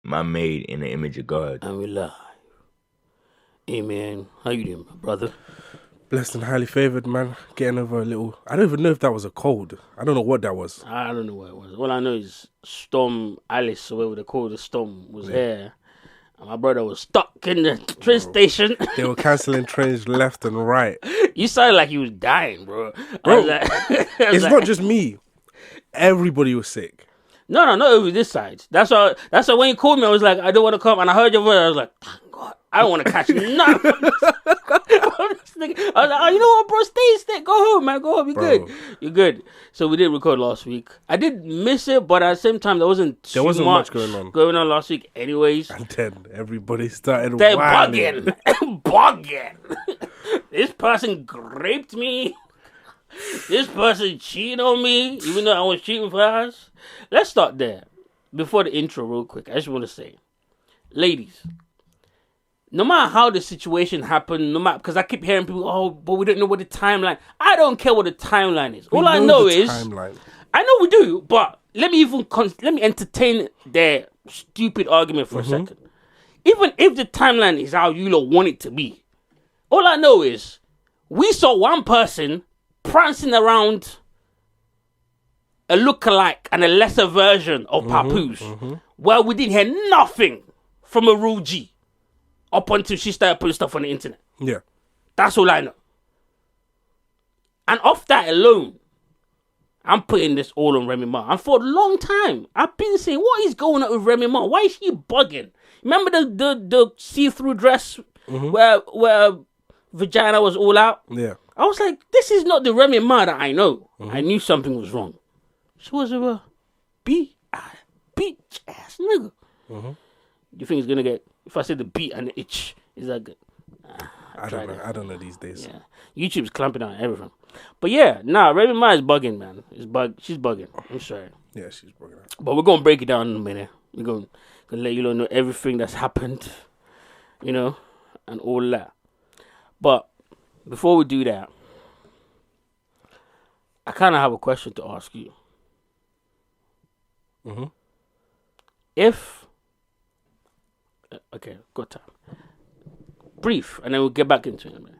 man made in the image of God. And we live. Amen. How you doing, my brother? Blessed and highly favoured, man. Getting over a little... I don't even know if that was a cold. I don't know what that was. I don't know what it was. All I know is Storm Alice, or whatever they call the storm, was here. And my brother was stuck in the train station. They were cancelling trains left and right. You sounded like you was dying, bro. It's not just me. Everybody was sick. No, it was this side. That's why when you called me, I was like, I don't want to come. And I heard your voice. I was like, thank God. I don't want to catch nothing. I was like, oh, you know what, bro? Stay. Go home, man. Go home. You're good. You're good. So we did record last week. I did miss it, but at the same time, there wasn't much going on last week anyways. And then everybody started They're wilding. bugging. This person raped me. This person cheated on me, even though I was cheating for us. Let's start there. Before the intro, real quick, I just want to say, ladies, no matter how the situation happened, because I keep hearing people, oh, but we don't know what the timeline. I don't care what the timeline is. All I know is, timeline. I know we do, but let me entertain their stupid argument for a second. Even if the timeline is how you lot want it to be, all I know is we saw one person prancing around a lookalike and a lesser version of Papoose, where we didn't hear nothing from a real G up until she started putting stuff on the internet. Yeah. That's all I know. And off that alone, I'm putting this all on Remy Ma. And for a long time, I've been saying, what is going on with Remy Ma? Why is she bugging? Remember the see-through dress where vagina was all out? Yeah. I was like, this is not the Remy Ma that I know. I knew something was wrong. She was a bitch ass nigga. You think it's gonna get? If I say the beat and the itch, is that good? I don't know. I don't know these days. Yeah, YouTube's clamping on everything. But yeah, Remy Ma is bugging, man. She's bugging. I'm sorry. Yeah, she's bugging out. But we're gonna break it down in a minute. We're gonna let you know everything that's happened, and all that. But before we do that, I kind of have a question to ask you. Okay, got time. Brief, and then we'll get back into it. Man.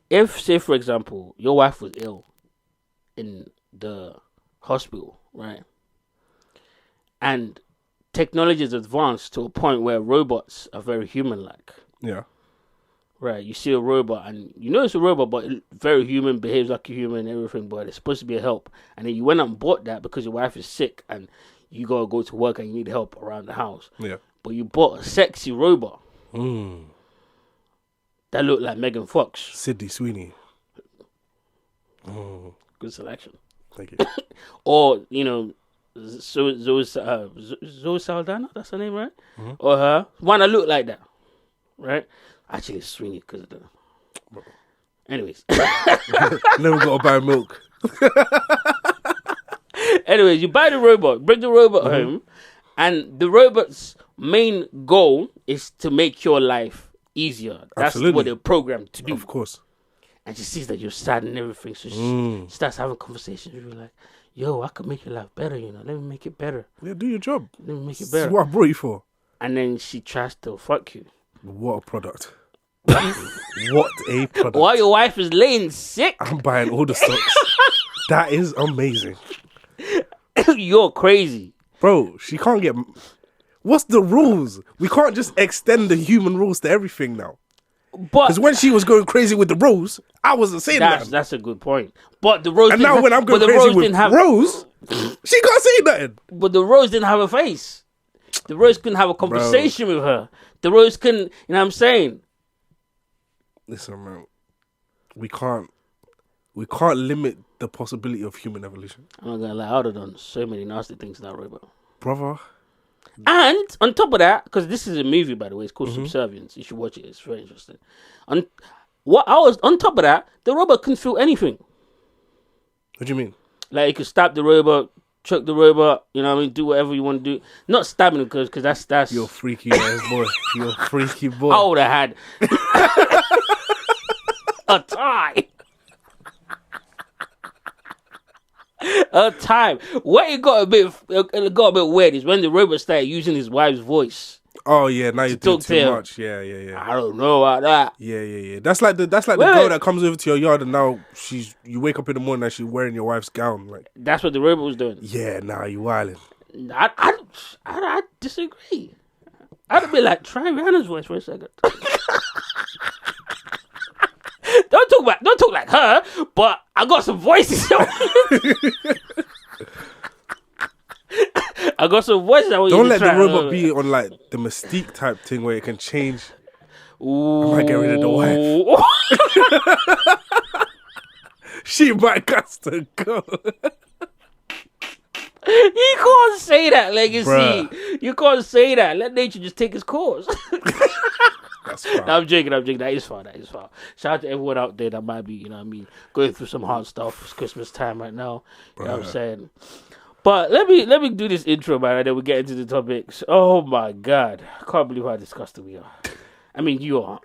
If, say, for example, your wife was ill in the hospital, right? And technology is advanced to a point where robots are very human-like. Yeah. Right, you see a robot, and you know it's a robot, but it's very human, behaves like a human and everything, but it's supposed to be a help. And then you went out and bought that because your wife is sick, and you got to go to work and you need help around the house. Yeah. But you bought a sexy robot that looked like Megan Fox. Sydney Sweeney. Good selection. Thank you. Or, Zoe Saldana, that's her name, right? Or her. One that looked like that, right? Actually, it's Sweeney because of the... Anyways. Never got to buy milk. Anyways, you buy the robot, bring the robot home, and the robot's main goal is to make your life easier. That's what they're programmed to do. Of course. And she sees that you're sad and everything, so she starts having conversations with you like, yo, I could make your life better, let me make it better. Yeah, do your job. Let me make it This better. is what I brought you for. And then she tries to fuck you. What a product. What a product. While your wife is laying sick. I'm buying all the stocks. That is amazing. You're crazy. Bro, she can't get... What's the rules? We can't just extend the human rules to everything now. Because when she was going crazy with the rose, I wasn't saying that. That's a good point. But the rose... And now when I'm going crazy with Rose, she can't say nothing. But the rose didn't have a face. The rose couldn't have a conversation with her. The rose couldn't... You know what I'm saying? Listen, man. We can't limit the possibility of human evolution. I'm not going to lie. I would have done so many nasty things to that robot. Brother. And on top of that, because this is a movie, by the way, it's called Subservience. You should watch it. It's very interesting. On top of that, the robot couldn't feel anything. What do you mean? Like, you could stab the robot, choke the robot, do whatever you want to do. Not stabbing him, because that's... You're freaky ass boy. You're a freaky boy. I would have had a time. A time. What it got a bit weird is when the robot started using his wife's voice. Oh yeah, now you're doing talk to too him. much. Yeah. I don't know about that. Yeah. That's like the girl that comes over to your yard and now you wake up in the morning and she's wearing your wife's gown. Like that's what the robot was doing. Yeah, nah, you wildin'. I disagree. I'd be like, try Rihanna's voice for a second. Don't talk like her, but I got some voices. I got some voices. Don't let the robot be on like the Mystique type thing where it can change. Ooh. I might get rid of the wife. She might got to go. You can't say that, Legacy. Bruh. You can't say that. Let nature just take its course. That's fine. No, I'm joking. That is fun. Shout out to everyone out there that might be, going through some hard stuff. It's Christmas time right now. You know what I'm saying? But let me do this intro, man, and then we get into the topics. Oh my God. I can't believe how disgusting we are. I mean, you are.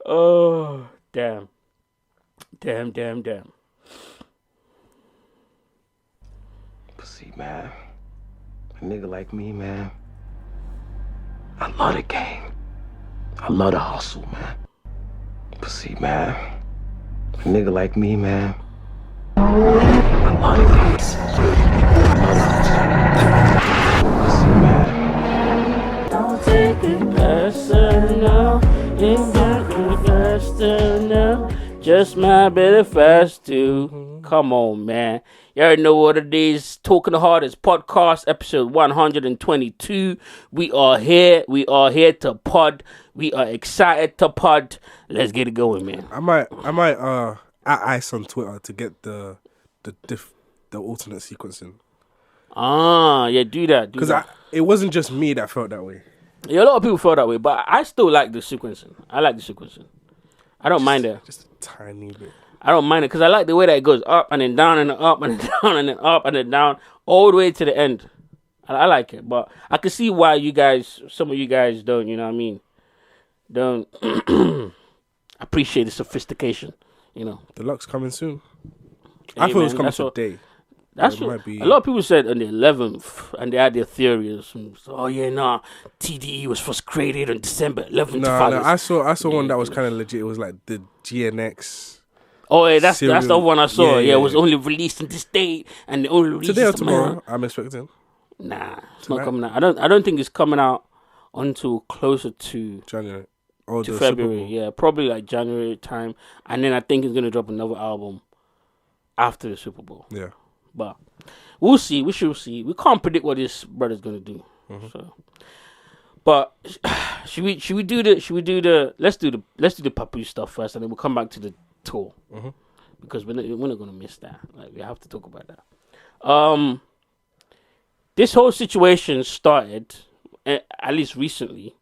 Oh, damn. Damn. Pussy, man. A nigga like me, man. I love the game. I love the hustle, man. Pussy, man. A nigga like me, man. I love the beats. Pussy, man. Don't take it personal. It's not personal. Just my better fast too. Come on, man. You already know what it is. Talking the Hardest podcast, episode 122. We are here. We are here to pod. We are excited to pod. Let's get it going, man. I might add ice on Twitter to get the alternate sequencing. Yeah, do that. Because it wasn't just me that felt that way. Yeah, a lot of people felt that way, but I still like the sequencing. I like the sequencing. I don't mind it. Just a tiny bit. I don't mind it because I like the way that it goes up and then down and then up and then down and then up and then down all the way to the end. I like it, but I can see why some of you guys don't, you know what I mean? Don't appreciate the sophistication, Deluxe coming soon. Hey, I thought it was man, coming today. That's what a lot of people said on the 11th, and they had their theories. TDE was first created on December 11th. No, I saw one that was kind of legit. It was like the GNX. Oh, yeah, that's the one I saw. Yeah, it was yeah. only released on this date, and the only release Today or tomorrow. tomorrow, I'm expecting. Nah, it's not coming out. I don't think it's coming out until closer to January. To February. Yeah, probably like January time, and then I think it's gonna drop another album after the Super Bowl. Yeah. But we'll see. We shall see. We can't predict what this brother's gonna do. Mm-hmm. So, but should we do the let's do the Papoose stuff first, and then we'll come back to the tour because we're not gonna miss that. Like we have to talk about that. This whole situation started at least recently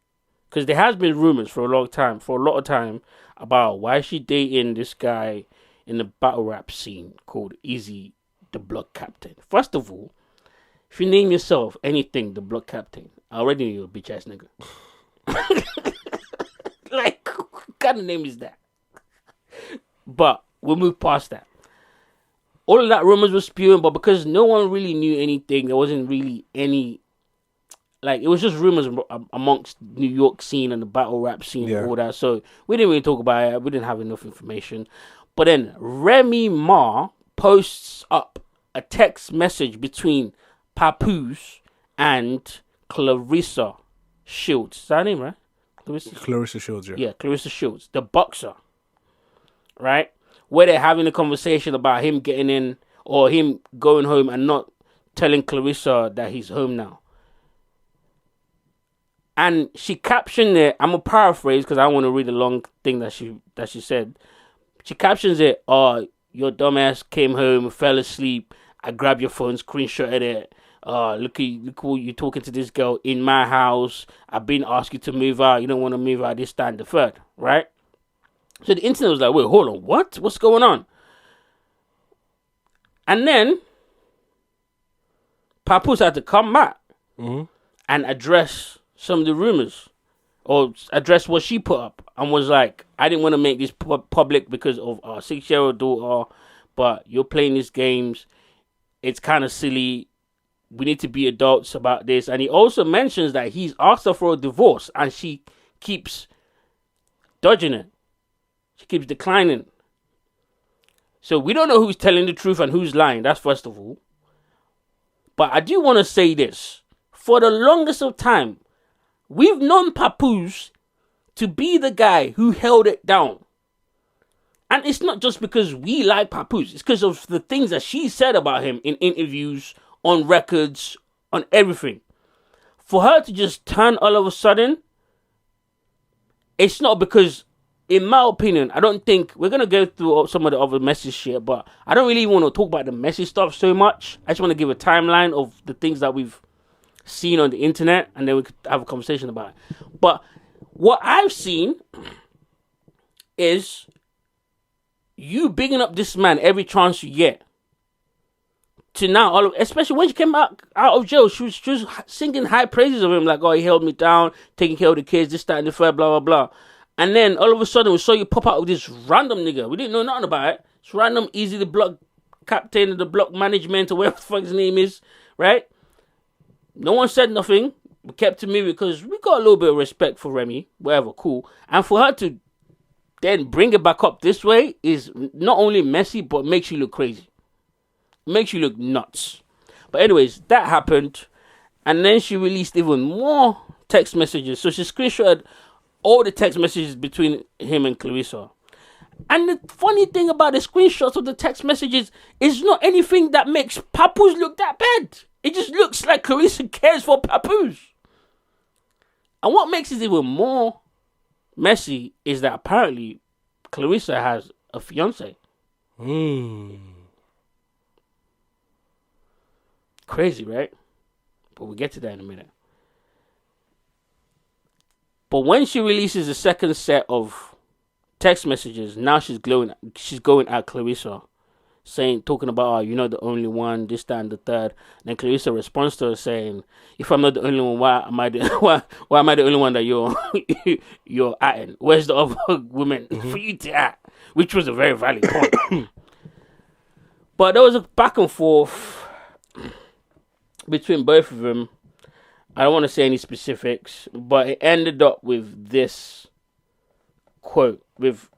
because there has been rumors for a lot of time about why is she dating this guy in the battle rap scene called Easy the Block Captain. First of all, if you name yourself anything the Block Captain, I already know you're a bitch ass nigga. Like, what kind of name is that? But we'll move past that. All of that rumors were spewing, but because no one really knew anything, there wasn't really any. Like, it was just rumors amongst New York scene and the battle rap scene and all that. So we didn't really talk about it. We didn't have enough information. But then Remy Ma posts up a text message between Papoose and Clarissa Shields. Is that her name, right? Clarissa Shields, yeah. Yeah, Clarissa Shields, the boxer. Right? Where they're having a conversation about him getting in or him going home and not telling Clarissa that he's home now. And she captioned it, I'm going to paraphrase because I don't want to read the long thing that she said. She captions it, your dumbass came home, fell asleep. I grabbed your phone, screenshotted it. Look what you're talking to this girl in my house. I've been asking you to move out. You don't want to move out this time, the third, right? So the internet was like, wait, hold on, what? What's going on? And then Papoose had to come back and address some of the rumors or address what she put up and was like, I didn't want to make this public because of our 6-year-old daughter, but you're playing these games. It's kind of silly. we need to be adults about this. And he also mentions that he's asked her for a divorce and she keeps dodging it. She keeps declining. So we don't know who's telling the truth and who's lying. That's first of all. But I do want to say this. For the longest of time, we've known Papoose to be the guy who held it down. And it's not just because we like Papoose. It's because of the things that she said about him in interviews, on records, on everything. For her to just turn all of a sudden, it's not because, in my opinion, I don't think, we're going to go through some of the other messy shit, but I don't really want to talk about the messy stuff so much. I just want to give a timeline of the things that we've seen on the internet, and then we could have a conversation about it. But what I've seen is you bigging up this man every chance you get. To now, especially when she came out of jail, she was singing high praises of him, like, oh, he held me down, taking care of the kids, this, that, and the third, blah, blah, blah. And then all of a sudden, we saw you pop out with this random nigga. We didn't know nothing about it. It's random, easy, the block captain of the block management, or whatever the fuck his name is, right? No one said nothing. We kept to me because we got a little bit of respect for Remy, whatever, cool. And for her to then bring it back up this way is not only messy, but makes you look crazy. Makes you look nuts. But anyways, that happened. And then she released even more text messages. So she screenshotted all the text messages between him and Clarissa. And the funny thing about the screenshots of the text messages is not anything that makes Papoose look that bad. It just looks like Clarissa cares for Papoose. And what makes it even more messy is that apparently Clarissa has a fiance. Crazy, right? But we'll get to that in a minute. But when she releases the second set of text messages, now she's going at Clarissa, talking about, oh, you're not the only one, this, that, and the third. And then Clarissa responds to her saying, if I'm not the only one, why am I the only one that you're atting? Where's the other women for you to at? Which was a very valid point. But there was a back and forth between both of them. I don't want to say any specifics, but it ended up with this quote with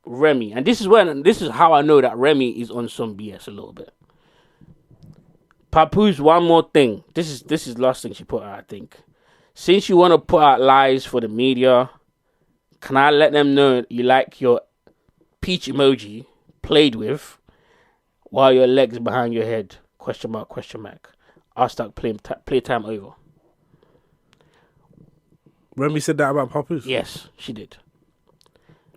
Remy. And this is how I know that Remy is on some BS a little bit. Papoose, one more thing. This is the last thing she put out, I think. Since you want to put out lies for the media, can I let them know you like your peach emoji played with while your legs behind your head? Question mark, question mark. I'll start playtime over. Remy said that about Papoose? Yes, she did.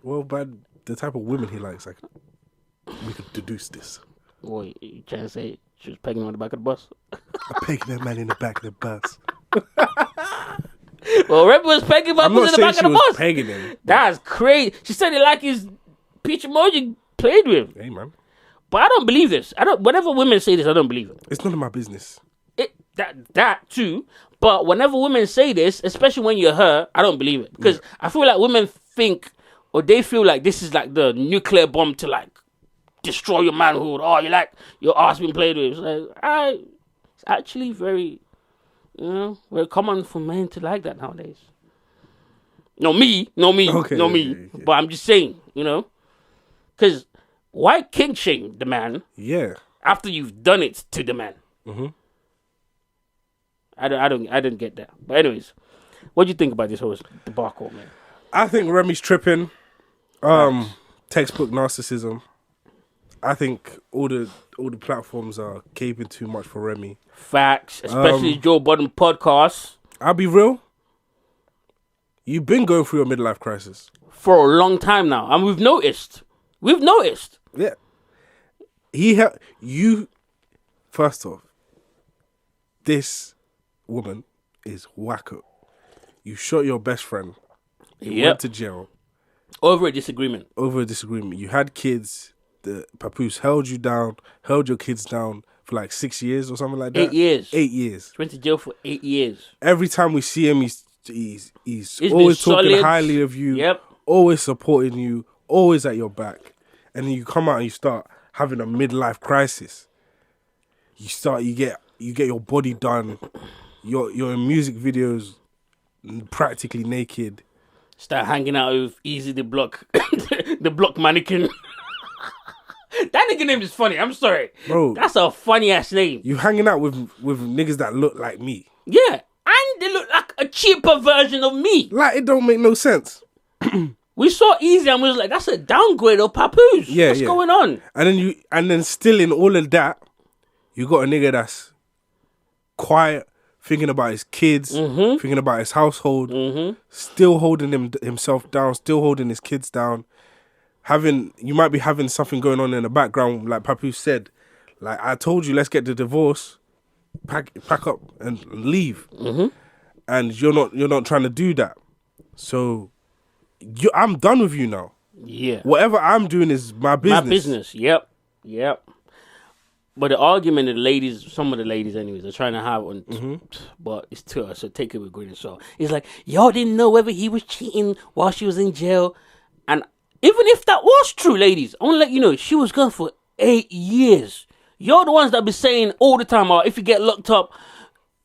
Well, by the type of women he likes, we could deduce this. What, you trying to say she was pegging him on the back of the bus? I pegged that man in the back of the bus. Well, Remy was pegging Papoose in the back of the bus. Pegging him. That's crazy. She said he like his peach emoji played with. Hey, man. But I don't believe this. Whenever women say this, I don't believe it. It's none of my business. That too. But whenever women say this, especially when you're her, I don't believe it. Because I feel like women think, or they feel like this is like the nuclear bomb to like destroy your manhood. Oh, you like your ass being played with. It's actually very, very common for men to like that nowadays. No me. Okay. But I'm just saying, because why kink shame the man? Yeah. After you've done it to the man. Mm-hmm. I didn't get that. But anyways, what do you think about this whole debacle, man? I think Remy's tripping. Textbook narcissism. I think all the platforms are caping too much for Remy. Facts, especially Joe Budden podcast. I'll be real. You've been going through a midlife crisis for a long time now, and we've noticed. Yeah. You. First off, this woman is wacko. You shot your best friend. You went to jail. Over a disagreement. You had kids. The Papoose held you down, held your kids down for like 6 years or something like that. 8 years. 8 years. He went to jail for 8 years. Every time we see him, he's always talking highly of you. Yep. Always supporting you. Always at your back. And then you come out and you start having a midlife crisis. You get you get your body done. You're in music videos, practically naked. Start hanging out with Easy the Block, the Block mannequin. That nigga name is funny. I'm sorry, bro. That's a funny ass name. You hanging out with niggas that look like me. Yeah, and they look like a cheaper version of me. Like, it don't make no sense. We saw Easy and we was like, that's a downgrade of Papoose. Yeah, What's going on? And then still in all of that, you got a nigga that's quiet, thinking about his kids, thinking about his household, still holding himself down, still holding his kids down. You might be having something going on in the background, like Papoose said. Like, I told you, let's get the divorce, pack up and leave. And you're not trying to do that. So I'm done with you now. Yeah. Whatever I'm doing is my business. My business. Yep. But the argument that some of the ladies anyways, are trying to have on, but it's Twitter, so take it with a grain of salt. It's like, y'all didn't know whether he was cheating while she was in jail. And even if that was true, ladies, I want to let you know, she was gone for 8 years. You're the ones that be saying all the time, if you get locked up,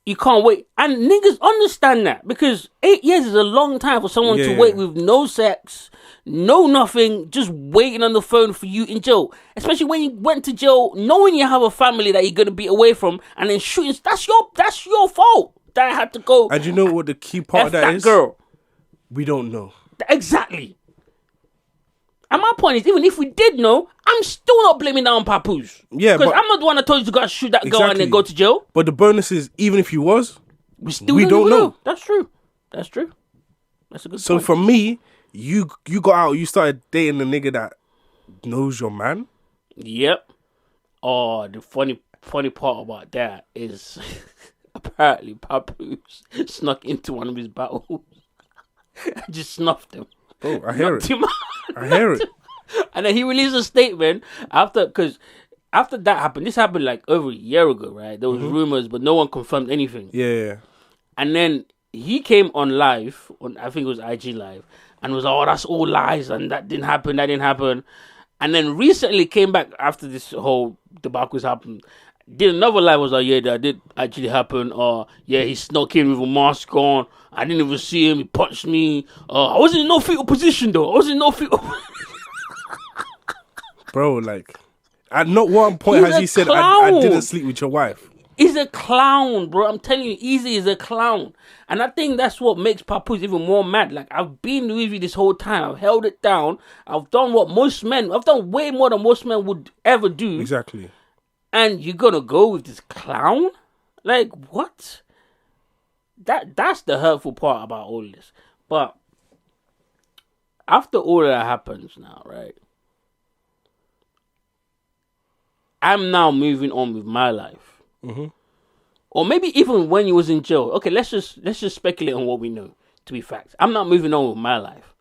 you can't wait. And niggas understand that, because 8 years is a long time for someone to wait with no sex, no nothing, just waiting on the phone for you in jail. Especially when you went to jail knowing you have a family that you're going to be away from, and then shooting. That's your fault that I had to go. And you know what the key part of that is? Girl. We don't know. Exactly. And my point is, even if we did know, I'm still not blaming that on Papoose. Yeah, because I'm not the one that told you to go shoot that girl and then go to jail. But the bonus is, even if you was, we don't know. That's true. That's a good point. So for me, you got out, you started dating a nigga that knows your man. Yep. Oh, the funny part about that is apparently Papoose snuck into one of his battles and just snuffed him. Oh, I hear it. I hear it. And then he released a statement after that happened. This happened like over a year ago, right? There was rumors, but no one confirmed anything. Yeah. And then he came on live, I think it was IG Live, and was like, oh, that's all lies, and that didn't happen. And then recently came back after this whole debacle happened, did another live, was like, yeah, that did actually happen. Yeah, he snuck in with a mask on. I didn't even see him. He punched me. I wasn't in no fetal position, though. Bro, like, at not one point has he said, I didn't sleep with your wife. He's a clown, bro. I'm telling you, Easy is a clown. And I think that's what makes Papoose even more mad. Like, I've been with you this whole time. I've held it down. I've done way more than most men would ever do. Exactly. And you're gonna go with this clown? Like, what? That's the hurtful part about all this. But after all that happens now, right? I'm now moving on with my life. Or maybe even when you was in jail. Okay, let's just speculate on what we know to be facts. I'm not moving on with my life.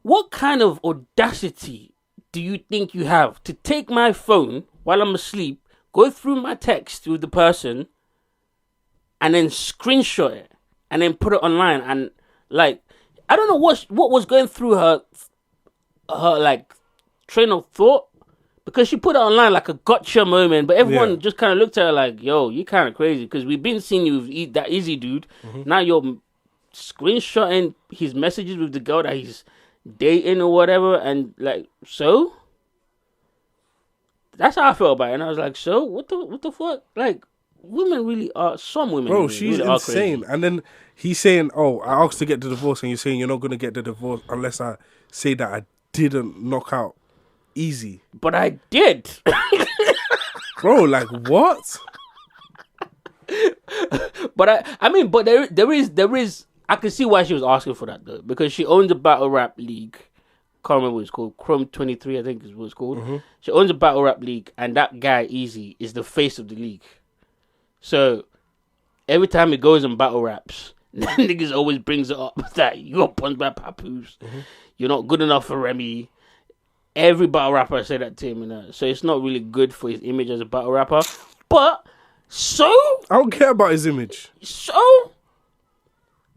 What kind of audacity do you think you have to take my phone while I'm asleep, go through my text with the person, and then screenshot it, and then put it online? And like, I don't know what was going through her like train of thought, because she put it online like a gotcha moment, but everyone just kind of looked at her like, yo, you kind of crazy, because we've been seeing you with that Easy dude. Now you're screenshotting his messages with the girl that he's dating or whatever, and like, so that's how I felt about it. And I was like, so what the fuck? Like, women really are, some women, bro, she's really insane. And then he's saying, oh, I asked to get the divorce, and you're saying you're not going to get the divorce unless I say that I didn't knock out Easy. But I did. Bro, like, what? But I mean, but there is I can see why she was asking for that, though, because she owns a battle rap league. Can't remember what it's called. Chrome 23, I think is what it's called. She owns a battle rap league, and that guy Easy is the face of the league. So every time he goes on battle raps, niggas always brings it up that you got punched by Papoose. You're not good enough for Remy. Every battle rapper said that to him, so it's not really good for his image as a battle rapper. But so I don't care about his image. So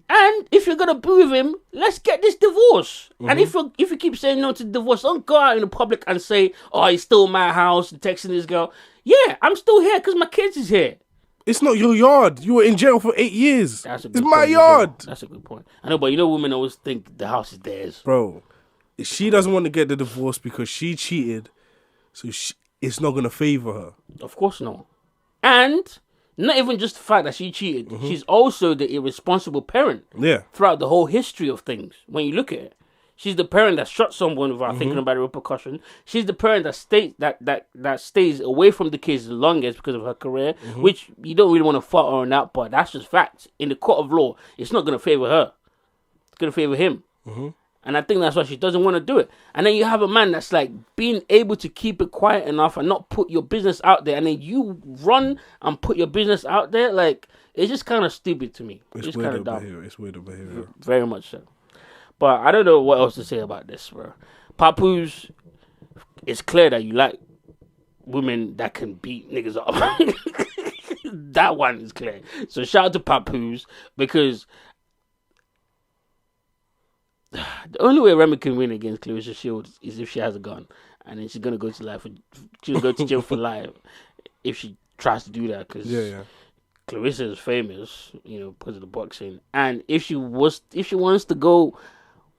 And if you're gonna be with him, let's get this divorce. Mm-hmm. And if you keep saying no to divorce, don't go out in the public and say, "Oh, he's still in my house," and texting this girl. Yeah, I'm still here because my kids is here. It's not your yard. You were in jail for 8 years. That's a good It's my point, yard. That's a good point. I know, but women always think the house is theirs. Bro, she doesn't want to get the divorce because she cheated, so it's not going to favor her. Of course not. And not even just the fact that she cheated. She's also the irresponsible parent. Yeah. Throughout the whole history of things, when you look at it. She's the parent that shot someone without thinking about the repercussion. She's the parent that stays away from the kids the longest because of her career, which you don't really want to fault her on that, but that's just facts. In the court of law, it's not going to favor her. It's going to favor him. And I think that's why she doesn't want to do it. And then you have a man that's like being able to keep it quiet enough and not put your business out there. And then you run and put your business out there. Like, it's just kind of stupid to me. It's kind of dumb. It's weird behavior. Very much so. But I don't know what else to say about this, bro. Papoose, it's clear that you like women that can beat niggas up. That one is clear. So shout out to Papoose, because the only way Remy can win against Clarissa Shields is if she has a gun, and then she's gonna go to jail for life if she tries to do that. Because Clarissa is famous, because of the boxing, and if she wants to go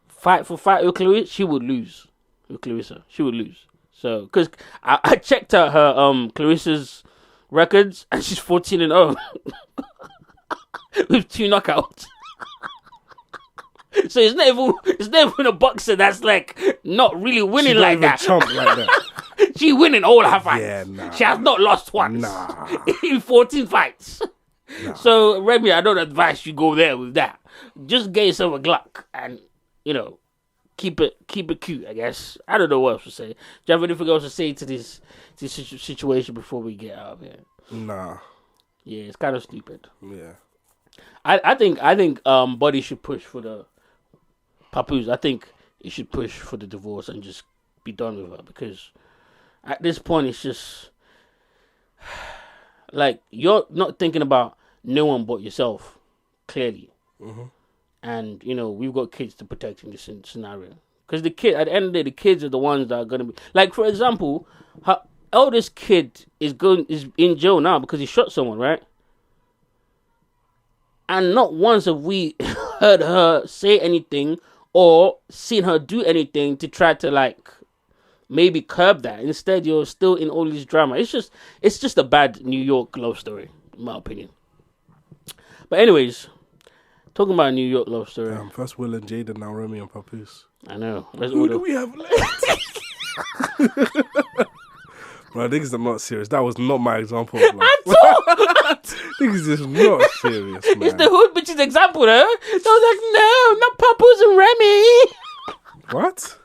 fight with Clarissa, she would lose. With Clarissa, she would lose. So, because I checked out her Clarissa's records, and she's 14-0 with 2 knockouts. So it's not even a boxer that's like not really winning like that. Chump like that. She winning all her fights. Yeah, nah. She has not lost once. Nah. In 14 fights. Nah. So Remy, I don't advise you go there with that. Just get yourself a Glock and keep it cute, I guess. I don't know what else to say. Do you have anything else to say to this situation before we get out of here? Nah. Yeah, it's kind of stupid. Yeah. I think Buddy should push for the Papoose. I think he should push for the divorce and just be done with her, because at this point it's just like you're not thinking about no one but yourself, clearly. And we've got kids to protect in this scenario, because at the end of the day, the kids are the ones that are going to be like, for example, her eldest kid is in jail now because he shot someone, right? And not once have we heard her say anything or seen her do anything to try to like maybe curb that. Instead, you're still in all this drama. It's just a bad New York love story, in my opinion. But anyways, talking about a New York love story. First Will and Jaden, now Remy and Papoose. I know. Who do we have left? Bro, niggas are not serious. That was not my example of life. Niggas is not serious, man. It's the hood bitch's example, though. I was like, no, not Papoose and Remy. What?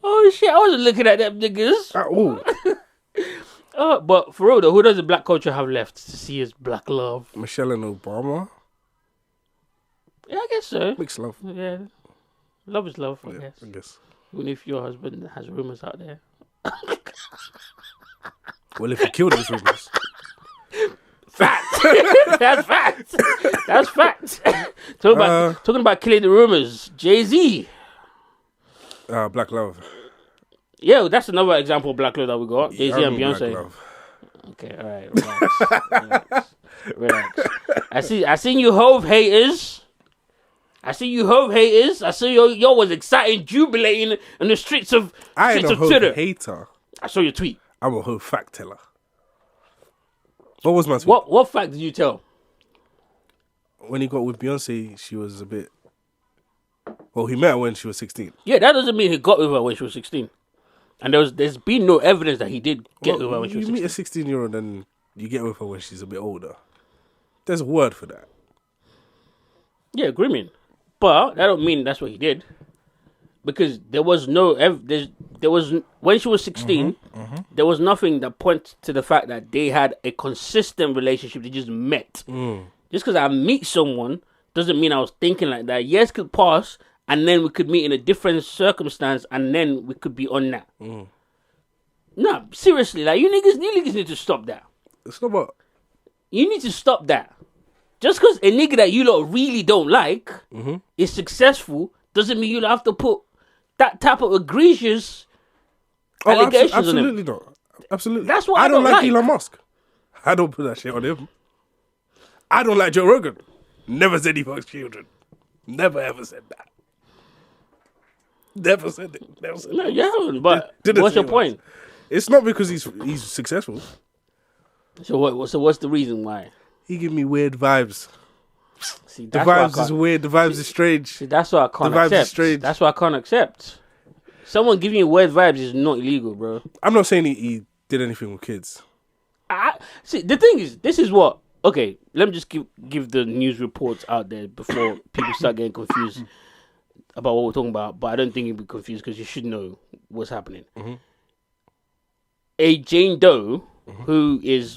Oh shit! I wasn't looking at them niggas. At all. But for real though, who does the black culture have left to see as black love? Michelle and Obama. Yeah, I guess so. Mixed love. Yeah, love is love. Yeah, I I guess. Even if your husband has rumors out there. Well, if you kill those rumors. Fact. That's fact. That's fact. Talking about killing the rumors. Jay-Z. Black love. Yeah, that's another example of black love that we got. Jay-Z and Black Beyonce. love. Okay, all right, relax. I seen you Hove haters. I see y'all was excited, jubilating in the streets of I ain't a Twitter. hater. I saw your tweet. I'm a whole fact teller. What was my tweet? What fact did you tell? When he got with Beyonce, she was a bit... Well, he met her when she was 16. Yeah, that doesn't mean he got with her when she was 16. And there's been no evidence that he did get with her when she was 16. You meet a 16-year-old and you get with her when she's a bit older. There's a word for that. Yeah, agreement. But that don't mean that's what he did. Because there was no... There was when she was 16, there was nothing that points to the fact that they had a consistent relationship. They just met. Just because I meet someone doesn't mean I was thinking like that. Years could pass, and then we could meet in a different circumstance, and then we could be on that. No, seriously, like you niggas need to stop that. It's not about... You need to stop that. Just because a nigga that you lot really don't like is successful doesn't mean you have to put that type of egregious allegations on him. Absolutely not. Absolutely. That's what I don't like like. Elon Musk. I don't put that shit on him. I don't like Joe Rogan. Never said he fucks children. Never ever said that. Never said it. Never said No, it. you haven't, but Didn't what's say your it point? It's not because he's successful. So what's the reason why? He give me weird vibes. See, The that's what I vibes can't- is weird. The vibes is strange. See, that's what I can't The vibes is accept. strange. That's what I can't accept. Someone giving you weird vibes is not illegal, bro. I'm not saying he did anything with kids. See, the thing is, this is what. Okay, let me just give the news reports out there before people start getting confused about what we're talking about. But I don't think you'll be confused because you should know what's happening. A Jane Doe,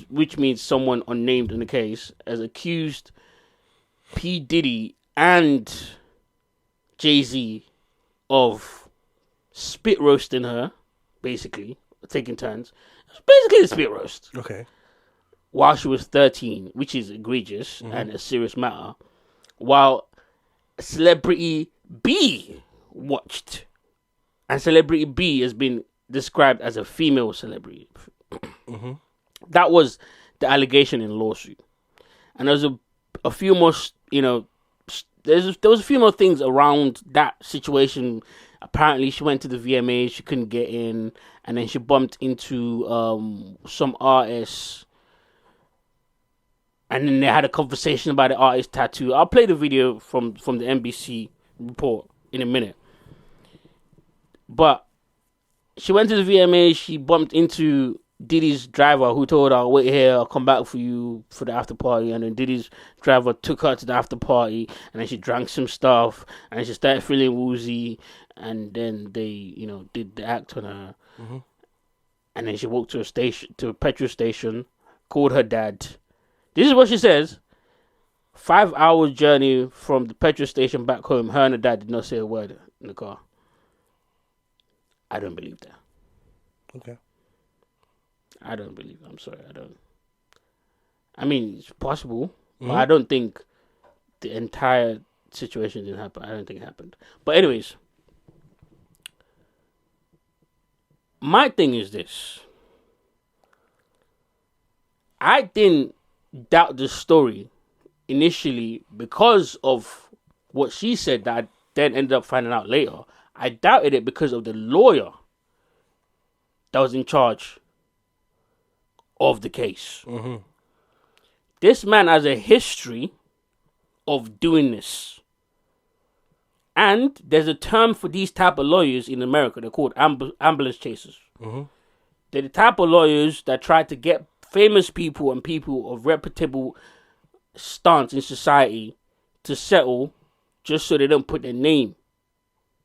which means someone unnamed in the case, has accused P. Diddy and Jay-Z of spit roasting her, basically, taking turns. It's basically a spit roast. Okay. While she was 13, which is egregious and a serious matter, while Celebrity B watched. And Celebrity B has been described as a female celebrity. That was the allegation in the lawsuit. And there's a few more, there was a few more things around that situation. Apparently, she went to the VMAs, she couldn't get in, and then she bumped into some artists. And then they had a conversation about the artist tattoo. I'll play the video from the NBC report in a minute. But she went to the VMA. She bumped into Diddy's driver, who told her, "Wait here, I'll come back for you for the after party." And then Diddy's driver took her to the after party, and then she drank some stuff, and she started feeling woozy. And then they, did the act on her. And then she walked to a petrol station, called her dad. This is what she says. 5-hour journey from the petrol station back home. Her and her dad did not say a word in the car. I don't believe that. Okay. I don't believe it. I'm sorry. I don't. I mean, it's possible. But I don't think the entire situation didn't happen. I don't think it happened. But anyways. My thing is this. I didn't doubt the story initially because of what she said that I then ended up finding out later. I doubted it because of the lawyer that was in charge of the case. This man has a history of doing this. And there's a term for these type of lawyers in America. They're called ambulance chasers. They're the type of lawyers that try to get famous people and people of reputable stance in society to settle just so they don't put their name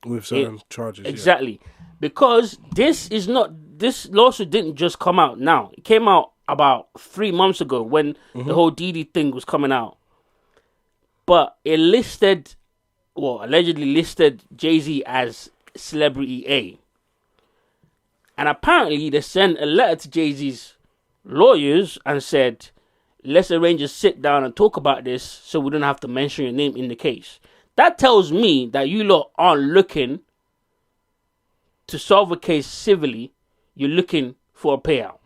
with certain charges. Exactly. Because this lawsuit didn't just come out now. It came out about 3 months ago when the whole Diddy thing was coming out. But it allegedly listed Jay-Z as Celebrity A. And apparently they sent a letter to Jay-Z's lawyers and said, let's arrange a sit down and talk about this so we don't have to mention your name in the case. That tells me that you lot aren't looking to solve a case civilly. You're looking for a payout.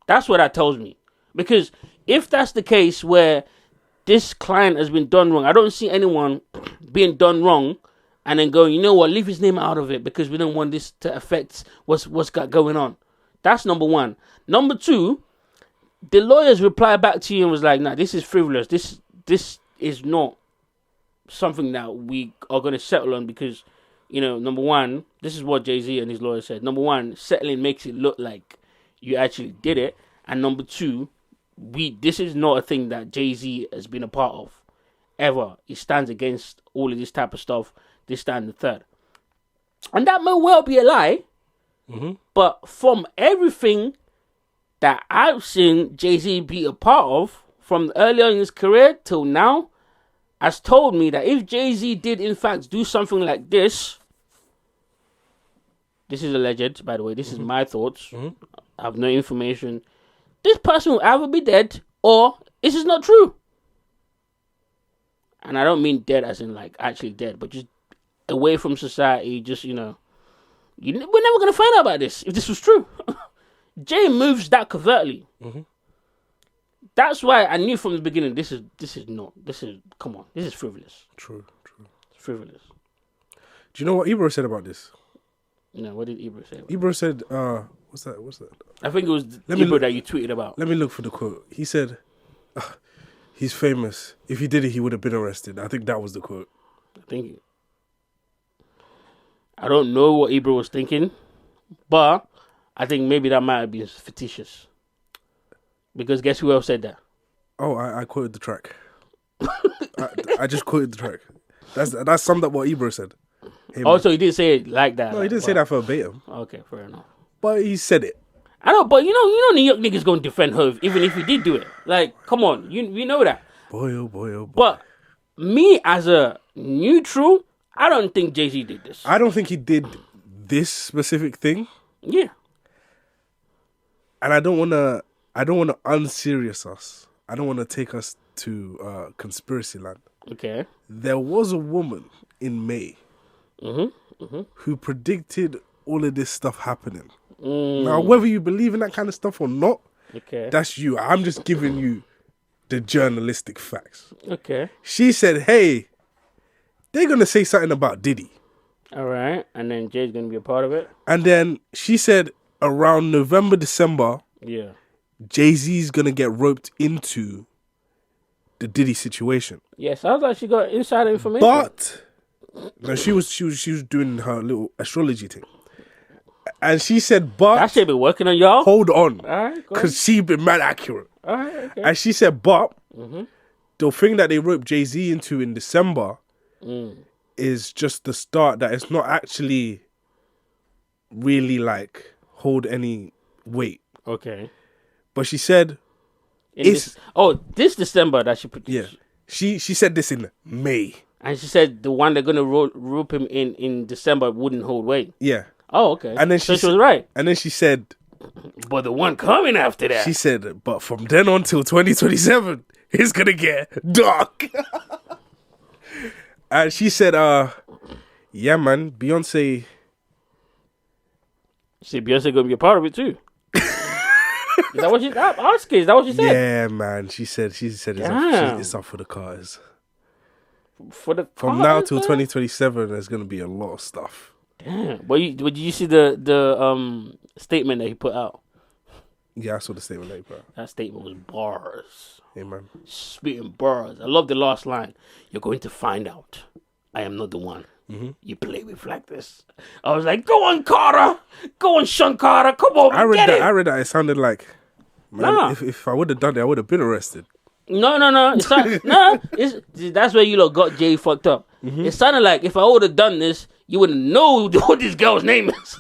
That's what that tells me. Because if that's the case where this client has been done wrong, I don't see anyone being done wrong and then going, you know what, leave his name out of it because we don't want this to affect what's got going on. That's number one. Number two, the lawyers replied back to you and was like, nah, this is frivolous. This is not something that we are going to settle on because, number one, this is what Jay-Z and his lawyer said. Number one, settling makes it look like you actually did it. And number two, this is not a thing that Jay-Z has been a part of ever. He stands against all of this type of stuff, this, that, and the third. And that may well be a lie. But from everything that I've seen Jay-Z be a part of, from earlier in his career till now, has told me that if Jay-Z did in fact do something like this is alleged, by the way, this is my thoughts, I have no information, this person will either be dead or this is not true. And I don't mean dead as in like actually dead, but just away from society, just, we're never going to find out about this, if this was true. Jay moves that covertly. Mm-hmm. That's why I knew from the beginning, come on, this is frivolous. True. It's frivolous. Do you know what Ebro said about this? No, what did Ebro say? Ebro said, what's that? I think it was Ebro that you tweeted about. Let me look for the quote. He said, he's famous. If he did it, he would have been arrested. I think that was the quote. I don't know what Ebro was thinking, but I think maybe that might have been fictitious. Because guess who else said that? Oh, I quoted the track. I just quoted the track. That's summed up what Ebro said. Hey, also, he didn't say it like that. No, he didn't say that verbatim. Okay, fair enough. But he said it. I know, but you know, New York niggas gonna defend Hove even if he did do it. Like, come on, we know that. Boy, oh boy, oh boy. But me as a neutral, I don't think Jay-Z did this. I don't think he did this specific thing. Yeah. And I don't wanna unserious us. I don't wanna take us to conspiracy land. Okay. There was a woman in May who predicted all of this stuff happening. Now, whether you believe in that kind of stuff or not, that's you. I'm just giving you the journalistic facts. Okay. She said, hey, they're going to say something about Diddy. All right. And then Jay's going to be a part of it. And then she said around November, December, Jay-Z's going to get roped into the Diddy situation. Yeah, sounds like she got insider information. But no, she was doing her little astrology thing. And she said, but... That shit been working on y'all? Hold on. All right, because she been mad accurate. All right, okay. And she said, but the thing that they roped Jay-Z into in December is just the start, that it's not actually really like hold any weight. Okay. But she said... this December that she produced. Yeah. She said this in May. And she said the one they're going to rope him in December wouldn't hold weight. Yeah. Oh, okay. And then she was right. And then she said... But the one coming after that. She said, but from then on till 2027, it's going to get dark. And she said, yeah, man, Beyonce... See, Beyonce going to be a part of it too. Is that what she... I'm asking, is that what she said? Yeah, man. She said it's up for the cars. From now till 2027, there's going to be a lot of stuff. Damn. But did you see the statement that he put out? Yeah, I saw the statement that he put out. That statement was bars. Hey, man. Spitting bars. I love the last line. You're going to find out. I am not the one you play with like this. I was like, go on, Carter. Go on, Sean Carter. Come on, I read that. It sounded like, man, Nah. if I would have done it, I would have been arrested. No. It's not, that's where you lot got Jay fucked up. It sounded like if I would have done this, you wouldn't know what this girl's name is.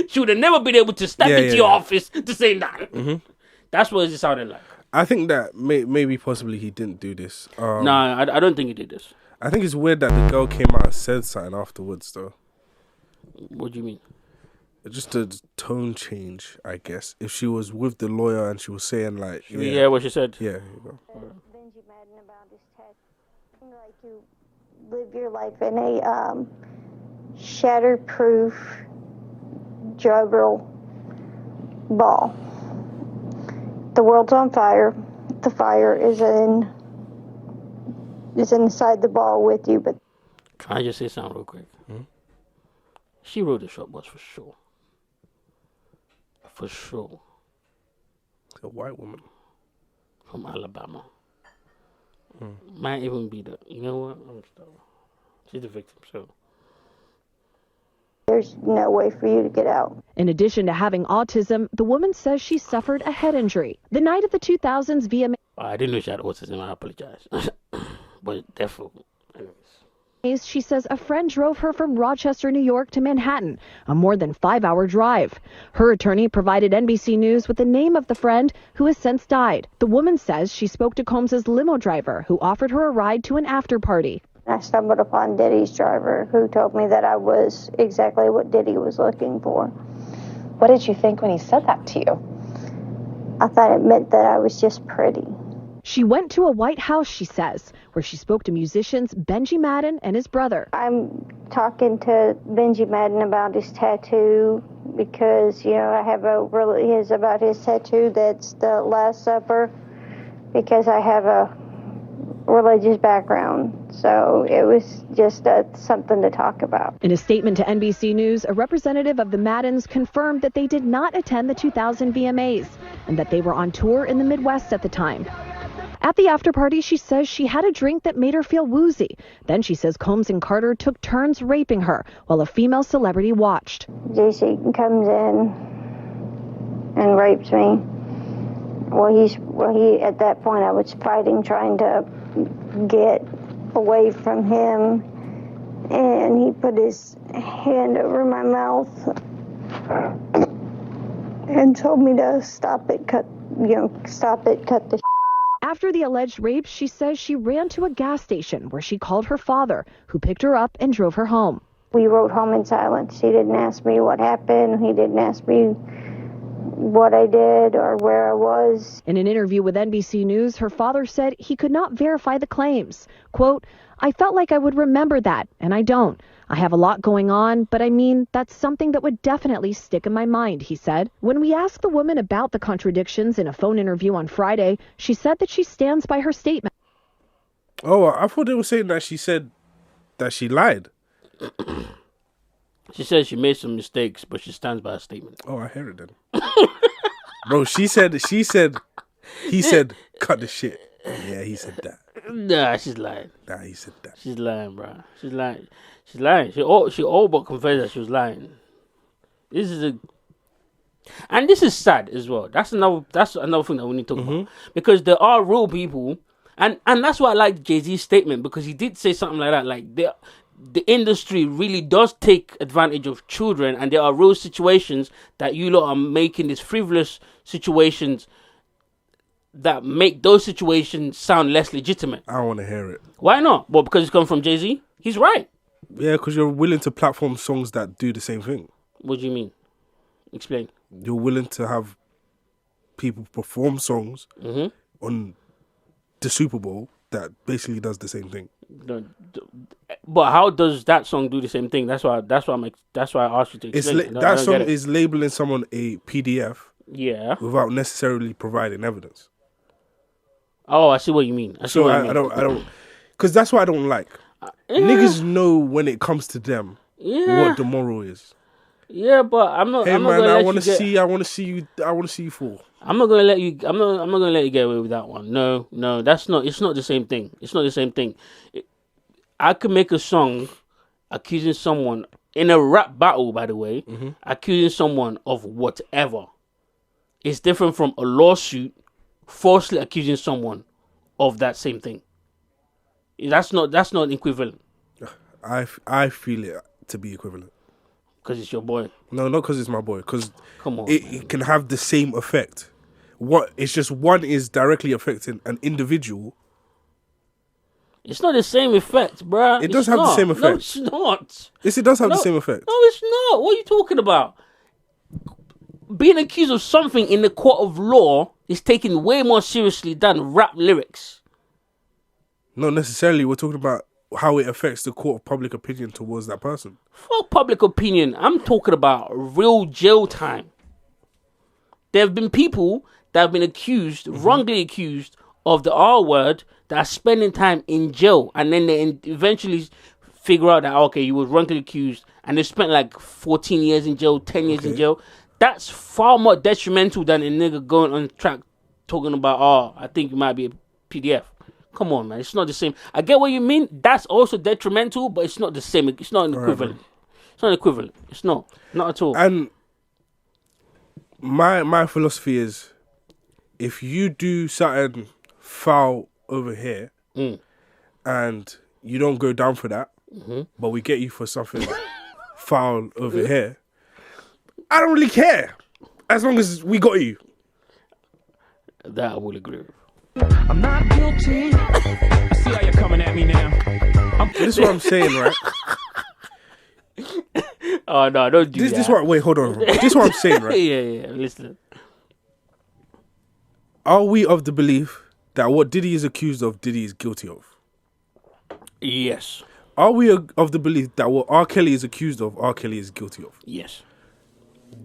She would have never been able to step into your office to say that. That's what it sounded like. I think that maybe possibly he didn't do this. Nah, I don't think he did this. I think it's weird that the girl came out and said something afterwards, though. What do you mean? Just a tone change, I guess. If she was with the lawyer and she was saying like... Yeah, what she said. Yeah, here you go. Benji Madden about his test. Like you live your life in a shatterproof juggle ball. The world's on fire. The fire is inside the ball with you, but... Can I just say something real quick? She wrote the short bus for sure. For sure. A white woman. From Alabama. Might even be the... You know what? I'm sorry. She's the victim, so... There's no way for you to get out. In addition to having autism, the woman says she suffered a head injury. The night of the 2000s VMAs, I didn't know she had autism. I apologize. But definitely. Anyways. she says a friend drove her from Rochester, New York to Manhattan, a more than 5-hour drive. Her attorney provided NBC News with the name of the friend who has since died. The woman says she spoke to Combs's limo driver, who offered her a ride to an after party. I stumbled upon Diddy's driver, who told me that I was exactly what Diddy was looking for. What did you think when he said that to you? I thought it meant that I was just pretty. She went to a White House, she says, where she spoke to musicians Benji Madden and his brother. I'm talking to Benji Madden about his tattoo because, I have about his tattoo that's the Last Supper because I have a religious background. So it was just something to talk about. In a statement to NBC News, a representative of the Maddens confirmed that they did not attend the 2000 VMAs and that they were on tour in the Midwest at the time. At the after party, she says she had a drink that made her feel woozy. Then she says Combs and Carter took turns raping her while a female celebrity watched. JC comes in and rapes me. He at that point I was fighting, trying to get away from him, and he put his hand over my mouth and told me to stop it, cut the. After the alleged rape, she says she ran to a gas station where she called her father, who picked her up and drove her home. We rode home in silence. He didn't ask me what happened. He didn't ask me what I did or where I was. In an interview with NBC News, her father said he could not verify the claims. Quote, "I felt like I would remember that, and I don't. I have a lot going on, but I mean, that's something that would definitely stick in my mind," he said. When we asked the woman about the contradictions in a phone interview on Friday, she said that she stands by her statement. Oh, I thought they were saying that she said that she lied. She said she made some mistakes, but she stands by her statement. Oh, I hear it then. Bro, he said, cut the shit. Yeah, he said that. Nah, she's lying. Nah, he said that. She's lying, bro. She's lying. She's lying. She all but confessed that she was lying. And this is sad as well. That's another thing that we need to talk about. Because there are real people, and that's why I like Jay-Z's statement, because he did say something like that, like the industry really does take advantage of children, and there are real situations that you lot are making these frivolous situations that make those situations sound less legitimate. I don't want to hear it. Why not? Well, because it's come from Jay-Z? He's right. Yeah, because you're willing to platform songs that do the same thing. What do you mean? Explain. You're willing to have people perform songs on the Super Bowl that basically does the same thing. But how does that song do the same thing? That's why I asked you to explain. That song is labeling someone a PDF. Yeah. Without necessarily providing evidence. Oh, I see what you mean. I don't, because that's what I don't like. Niggas know when it comes to them what the moral is. Yeah, but I'm not. Hey I'm man, not I want to see you fall. I'm not gonna let you. I'm not gonna let you get away with that one. No, that's not. It's not the same thing. It's not the same thing. I could make a song accusing someone in a rap battle, by the way, accusing someone of whatever. It's different from a lawsuit falsely accusing someone of that same thing. That's not equivalent. I feel it to be equivalent. Because it's your boy. No, not because it's my boy. Because come on, it can have the same effect. It's just one is directly affecting an individual. It's not the same effect, bruh. It does have the same effect. No, it's not. Yes, it does have the same effect. No, it's not. What are you talking about? Being accused of something in the court of law is taken way more seriously than rap lyrics. Not necessarily. We're talking about how it affects the court of public opinion towards that person. Fuck public opinion. I'm talking about real jail time. There have been people that have been accused, wrongly accused, of the R word that are spending time in jail, and then they eventually figure out that, okay, you were wrongly accused, and they spent like 14 years in jail, 10 years in jail. That's far more detrimental than a nigga going on track talking about, I think you might be a PDF. Come on, man. It's not the same. I get what you mean. That's also detrimental, but it's not the same. It's not an equivalent. It's not equivalent. It's not. Not at all. And my philosophy is, if you do something foul over here, and you don't go down for that, but we get you for something foul over here, I don't really care. As long as we got you. That I will agree with. I'm not guilty. I see how you're coming at me now. This is what I'm saying, right? Oh, no, don't do that. Wait, hold on. This is what I'm saying, right? Yeah, listen. Are we of the belief that what Diddy is accused of, Diddy is guilty of? Yes. Are we of the belief that what R. Kelly is accused of, R. Kelly is guilty of? Yes.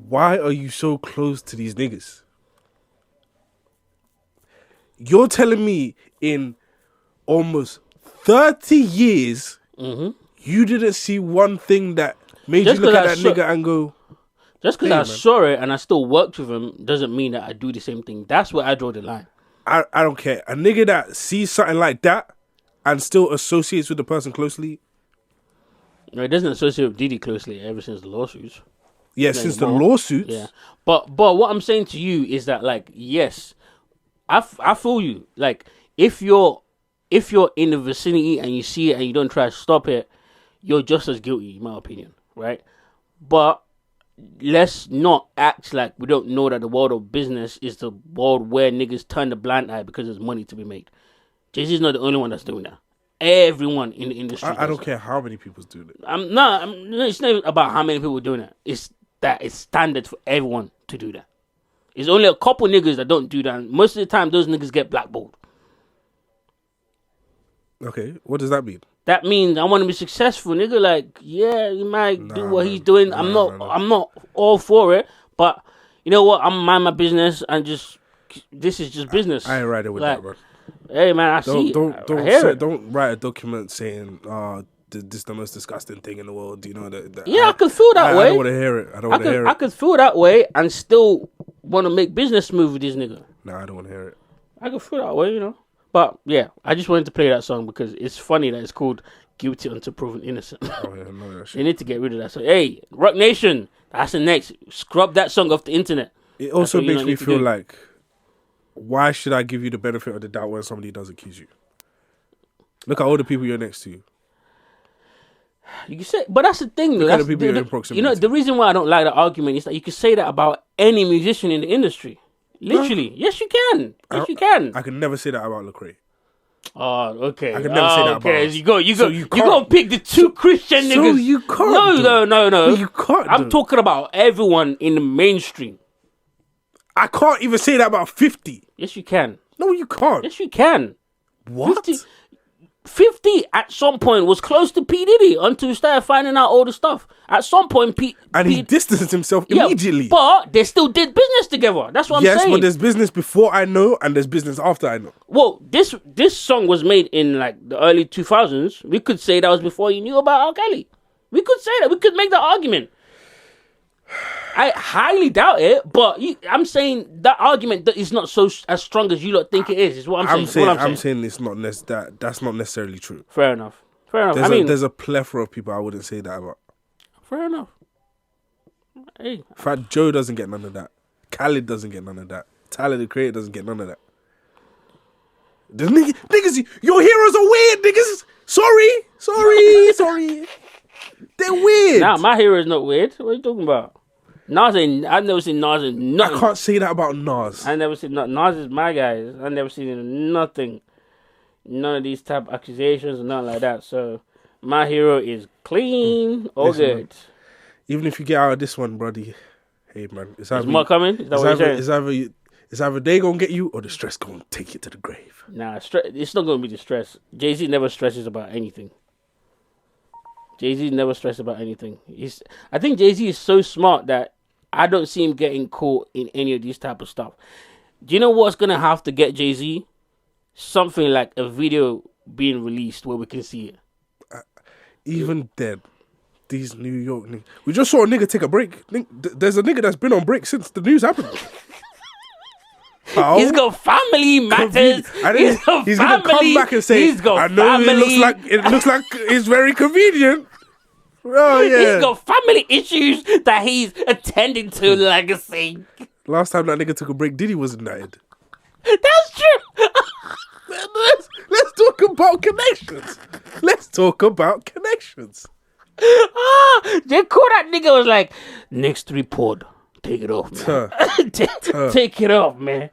Why are you so close to these niggas? You're telling me in almost 30 years, you didn't see one thing that made Just you look 'cause at I that saw- nigga and go, Just because Hey, I man. saw it and I still worked with him doesn't mean that I do the same thing. That's where I draw the line. I don't care. A nigga that sees something like that and still associates with the person closely. No, it doesn't associate with Diddy closely ever since the lawsuits. Yeah, since the anymore. lawsuits. Yeah, but what I'm saying to you is that, like, yes, I feel you. Like, if you're in the vicinity and you see it and you don't try to stop it, you're just as guilty, in my opinion, right? But let's not act like we don't know that the world of business is the world where niggas turn the blind eye because there's money to be made. Jay-Z's not the only one that's doing that. Everyone in the industry. I don't does care how many people's doing it. it's not about how many people are doing it. It's that it's standard for everyone to do that. It's only a couple niggas that don't do that. And most of the time, those niggas get blackballed. Okay, what does that mean? That means I want to be successful, nigga. Like, yeah, he might do what he's doing. I'm not all for it, but you know what? I'm mind my business and this is just business. I ain't riding with that, bro. Hey man, I see. Don't write a document saying, this is the most disgusting thing in the world. You know that? I could feel that way. I don't want to hear it. I could feel that way and still want to make business move with this nigga. Nah, I don't want to hear it. I could feel that way, you know. But yeah, I just wanted to play that song because it's funny that it's called "Guilty Until Proven Innocent." Oh yeah, no, that They shit. need to get rid of that song. Hey, Rock Nation, that's the next. Scrub that song off the internet. It also what you makes don't me need to feel do. like, why should I give you the benefit of the doubt when somebody does accuse you? Look at all the people you're next to. You can say, but that's the thing. Though. Look at That's the people you're in you proximity know, to. the reason why I don't like that argument is that you can say that about any musician in the industry. Literally, yes, you can. Yes, you can. I can never say that about Lecrae. Oh, okay. I could never say that about okay. us. You So go. you You can't. go pick the two Christian So niggas. you can't. No. You can't. I'm talking about everyone in the mainstream. I can't even say that about 50. Yes, you can. No, you can't. Yes, you can. What? 50 at some point was close to P. Diddy until he started finding out all the stuff. At some point, And he distanced himself immediately. But they still did business together. That's what I'm Yes, saying. but there's business before I know and there's business after I know. Well, this song was made in like the early 2000s. We could say that was before you knew about R. Kelly. We could say that. We could make that argument. I highly doubt it, but I'm saying that argument is not as strong as you lot think it is. Is what I'm saying. I'm saying it's not that's not necessarily true. Fair enough. There's a plethora of people I wouldn't say that about. Fair enough. Hey, Fat Joe doesn't get none of that. Khaled doesn't get none of that. Tyler the Creator doesn't get none of that. The niggas, your heroes are weird, niggas. Sorry. They're weird. nah, my hero is not weird. What are you talking about? I've never seen Nas in nothing. I can't say that about Nas. I never seen Nas is my guy. I never seen him in nothing. None of these type of accusations or nothing like that. So my hero is clean. All Listen, good. man. Even if you get out of this one, buddy, hey man, it's Is more coming? Is that what you're saying? it's either they gonna get you or the stress gonna take you to the grave. Nah, it's not going to be the stress. Jay-Z never stresses about anything. Jay-Z never stresses about anything. I think Jay-Z is so smart that I don't see him getting caught in any of these type of stuff. Do you know what's going to have to get Jay-Z? Something like a video being released where we can see it. Even then, these New York niggas. We just saw a nigga take a break. There's a nigga that's been on break since the news happened. How? He's got family matters. He's gonna come back and say, "I know it looks like it's very convenient." Oh yeah. He's got family issues that he's attending to, legacy. Last time that nigga took a break, Diddy was indicted. That's true. Let's talk about connections. They call that nigga was like, next report, take it off, man. Take it off, man.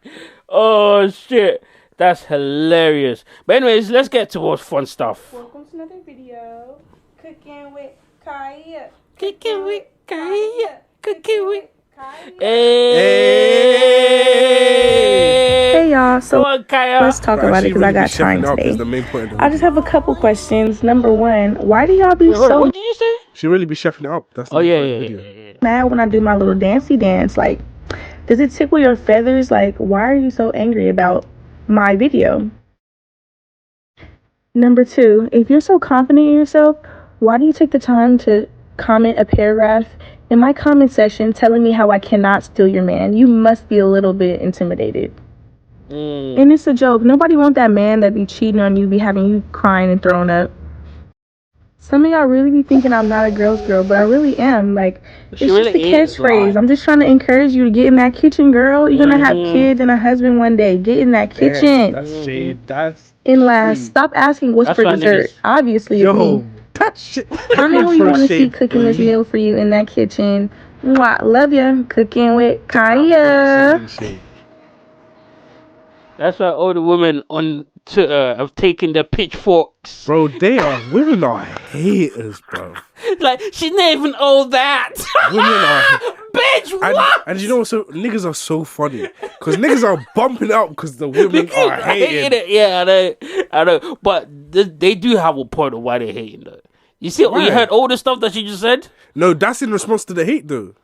Oh shit, that's hilarious. But anyways, let's get towards fun stuff. Welcome to another video. Cooking with Kya. Cooking with Kya. Cooking with Hey y'all. So Come on, Kaya. let's talk about it because I got time today. Is the main point of the I just have a couple questions. Number one, why do y'all be so What did you say? She really be chefing it up. That's the Oh main yeah, point yeah, of the yeah, video. yeah. mad when I do my little dancey dance? Like, does it tickle your feathers? Like, why are you so angry about my video? Number two, if you're so confident in yourself, why do you take the time to comment a paragraph in my comment section telling me how I cannot steal your man? You must be a little bit intimidated. And it's a joke. Nobody want that man that be cheating on you, be having you crying and throwing up. Some of y'all really be thinking I'm not a girl's girl, but I really am. Like, it's She really just a is, catchphrase. like- I'm just trying to encourage you to get in that kitchen, girl. You're gonna have kids and a husband one day. Get in that kitchen. That's shade. That's And last, stop asking what's That's for why dessert. niggas- Obviously, it's me. that shit. Tell me who you want to see cooking this meal for you in that kitchen. Mwah, love ya. Cooking with Kya. That's why all the women on Twitter have taken their pitchforks. Bro, women are haters, bro. Like, she's not even all that. Women are. Bitch, And, what? and you know what? So niggas are so funny because niggas are bumping out because the women are I hate hating. it. Yeah, I know. But they do have a point of why they're hating, though. You see, you Right. heard all the stuff that she just said? No, that's in response to the hate, though.